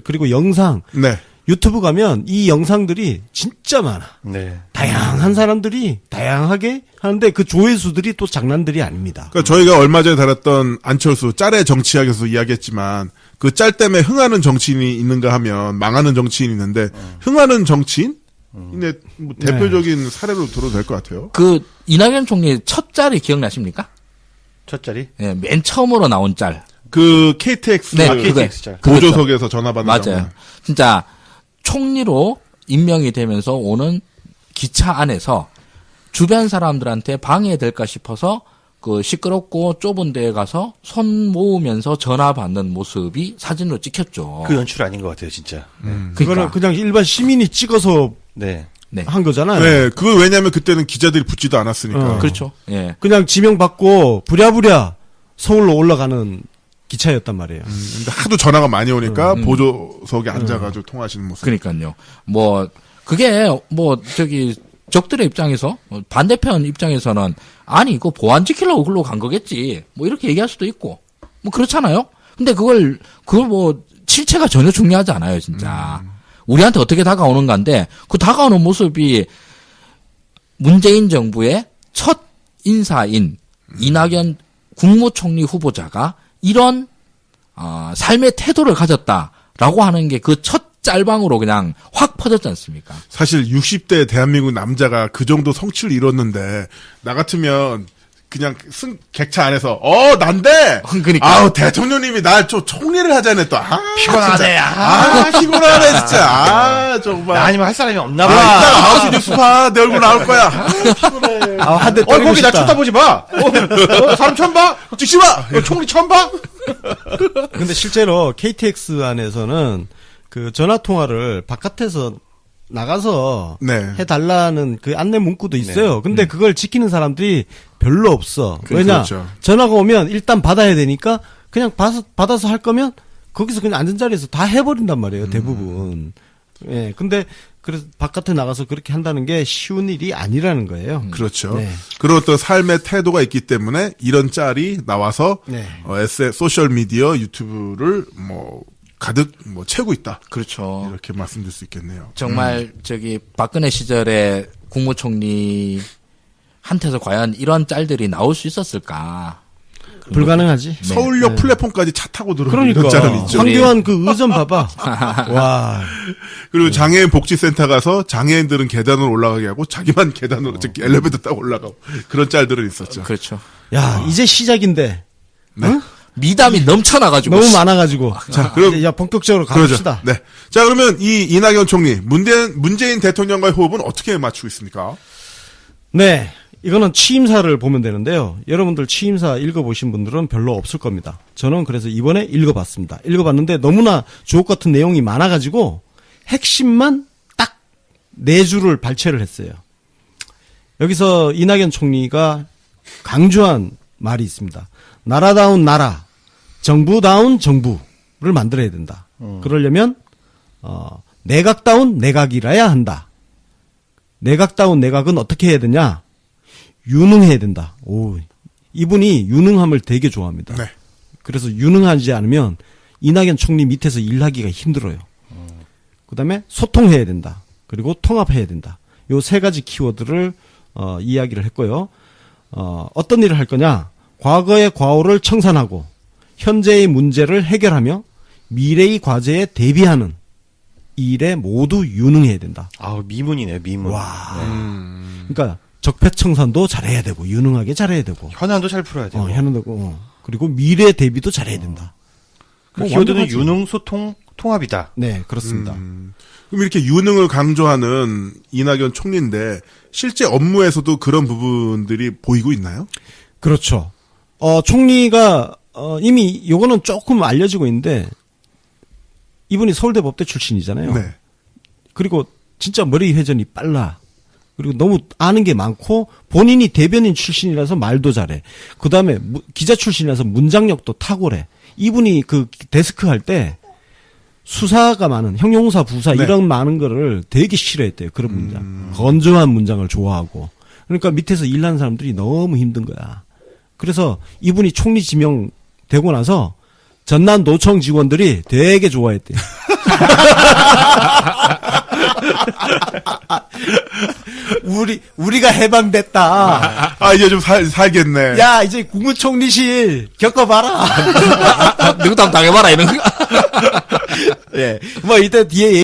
그리고 영상 네. 유튜브 가면 이 영상들이 진짜 많아. 네. 다양한 사람들이 다양하게 하는데 그 조회수들이 또 장난들이 아닙니다. 그러니까 저희가 얼마 전에 다뤘던 안철수 짤의 정치학에서 이야기했지만 그 짤 때문에 흥하는 정치인이 있는가 하면 망하는 정치인이 있는데 흥하는 정치인? 네, 대표적인 사례로 들어도 될 것 같아요. 그 이낙연 총리 첫 짤이 기억나십니까? 첫 자리? 네, 맨 처음으로 나온 짤. 그 KTX 네, KTX 보조석에서 전화 받는 맞아요. 장면. 진짜 총리로 임명이 되면서 오는 기차 안에서 주변 사람들한테 방해될까 싶어서 그 시끄럽고 좁은 데에 가서 손 모으면서 전화 받는 모습이 사진으로 찍혔죠. 그 연출 아닌 것 같아요, 진짜. 그거는 그냥 일반 시민이 찍어서 네. 한 거잖아요. 네, 그거 왜냐면 그때는 기자들이 붙지도 않았으니까. 그렇죠. 예. 그냥 지명받고 부랴부랴 서울로 올라가는 기차였단 말이에요. 근데 하도 전화가 많이 오니까 보조석에 앉아가지고 통화하시는 모습. 그러니까요. 뭐 그게 뭐 저기 적들의 입장에서 반대편 입장에서는 아니 이거 보안 지키려고 글로 간 거겠지. 뭐 이렇게 얘기할 수도 있고 뭐 그렇잖아요. 근데 그걸 뭐 실체가 전혀 중요하지 않아요, 진짜. 우리한테 어떻게 다가오는가인데 그 다가오는 모습이 문재인 정부의 첫 인사인 이낙연 국무총리 후보자가 이런 삶의 태도를 가졌다라고 하는 게 그 첫 짤방으로 그냥 확 퍼졌지 않습니까? 사실 60대 대한민국 남자가 그 정도 성취를 이뤘는데 나 같으면 그냥 객차 안에서 난데 그러니까. 아우 대통령님이 날 좀 총리를 하자네 또 피곤하네. 피곤하네 진짜 정말 아니면 할 사람이 없나 봐. 이따가 9시 뉴스 봐. 내 얼굴 나올 거야. 피곤해. 한 대 때리고 거기 나 싶다. 쳐다보지 마. 사람 처음 봐? 찍지 마. 총리 처음 봐? 근데 실제로 KTX 안에서는 그 전화 통화를 바깥에서 나가서 네. 해달라는 그 안내 문구도 있어요. 근데 그걸 지키는 사람들이 별로 없어. 왜냐? 그렇죠. 전화가 오면 일단 받아야 되니까 그냥 받아서 할 거면 거기서 그냥 앉은 자리에서 다 해버린단 말이에요. 대부분. 예. 근데 그래서 바깥에 나가서 그렇게 한다는 게 쉬운 일이 아니라는 거예요. 그렇죠. 네. 그런 어떤 삶의 태도가 있기 때문에 이런 짤이 나와서 네. 소셜 미디어 유튜브를 뭐 가득 뭐 채우고 있다. 그렇죠. 이렇게 말씀드릴 수 있겠네요. 정말 저기 박근혜 시절에 국무총리 한테서 과연 이런 짤들이 나올 수 있었을까? 불가능하지. 네. 서울역 플랫폼까지 차 타고 들어오는 그러니까. 이런 짤은 있죠. 황교안 그 의전 봐봐. 와. 그리고 장애인 복지센터 가서 장애인들은 계단으로 올라가게 하고 자기만 계단으로 즉 엘리베이터 타고 올라가고 그런 짤들은 있었죠. 그렇죠. 야, 이제 시작인데. 응? 미담이 넘쳐나가지고. 너무 많아가지고. 자, 그럼 이제 본격적으로 그러죠. 가봅시다. 네. 자, 그러면 이 이낙연 총리, 문재인 대통령과의 호흡은 어떻게 맞추고 있습니까? 네. 이거는 취임사를 보면 되는데요. 여러분들 취임사 읽어보신 분들은 별로 없을 겁니다. 저는 그래서 이번에 읽어봤습니다. 읽어봤는데 너무나 주옥 같은 내용이 많아가지고 핵심만 딱 4줄을 발췌를 했어요. 여기서 이낙연 총리가 강조한 말이 있습니다. 나라다운 나라, 정부다운 정부를 만들어야 된다. 그러려면 내각다운 내각이라야 한다. 내각다운 내각은 어떻게 해야 되냐? 유능해야 된다. 오, 이분이 유능함을 되게 좋아합니다. 네. 그래서 유능하지 않으면 이낙연 총리 밑에서 일하기가 힘들어요. 그다음에 소통해야 된다. 그리고 통합해야 된다. 요 3가지 키워드를 이야기를 했고요. 어떤 일을 할 거냐? 과거의 과오를 청산하고 현재의 문제를 해결하며 미래의 과제에 대비하는 이 일에 모두 유능해야 된다. 아우, 미문이네요, 미문. 와. 네. 그러니까 적폐청산도 잘해야 되고 유능하게 잘해야 되고 현안도 잘 풀어야 돼요. 현안도 그리고 미래 대비도 잘해야 된다. 그 뭐 키워드는 완벽하지. 유능, 소통, 통합이다. 네, 그렇습니다. 그럼 이렇게 유능을 강조하는 이낙연 총리인데 실제 업무에서도 그런 부분들이 보이고 있나요? 그렇죠. 총리가 이미 요거는 조금 알려지고 있는데 이분이 서울대 법대 출신이잖아요. 네. 그리고 진짜 머리 회전이 빨라. 그리고 너무 아는 게 많고 본인이 대변인 출신이라서 말도 잘해. 그다음에 기자 출신이라서 문장력도 탁월해. 이분이 그 데스크 할 때 수사가 많은 형용사, 부사 네. 이런 많은 거를 되게 싫어했대요. 그런 문장. 건조한 문장을 좋아하고. 그러니까 밑에서 일하는 사람들이 너무 힘든 거야. 그래서 이분이 총리 지명되고 나서 전남 노청 직원들이 되게 좋아했대요. 우리가 해방됐다. 이제 좀 살겠네. 야, 이제 국무총리실 겪어봐라. 누구 당 당해봐라 이런 거. 예. 뭐 이때 뒤에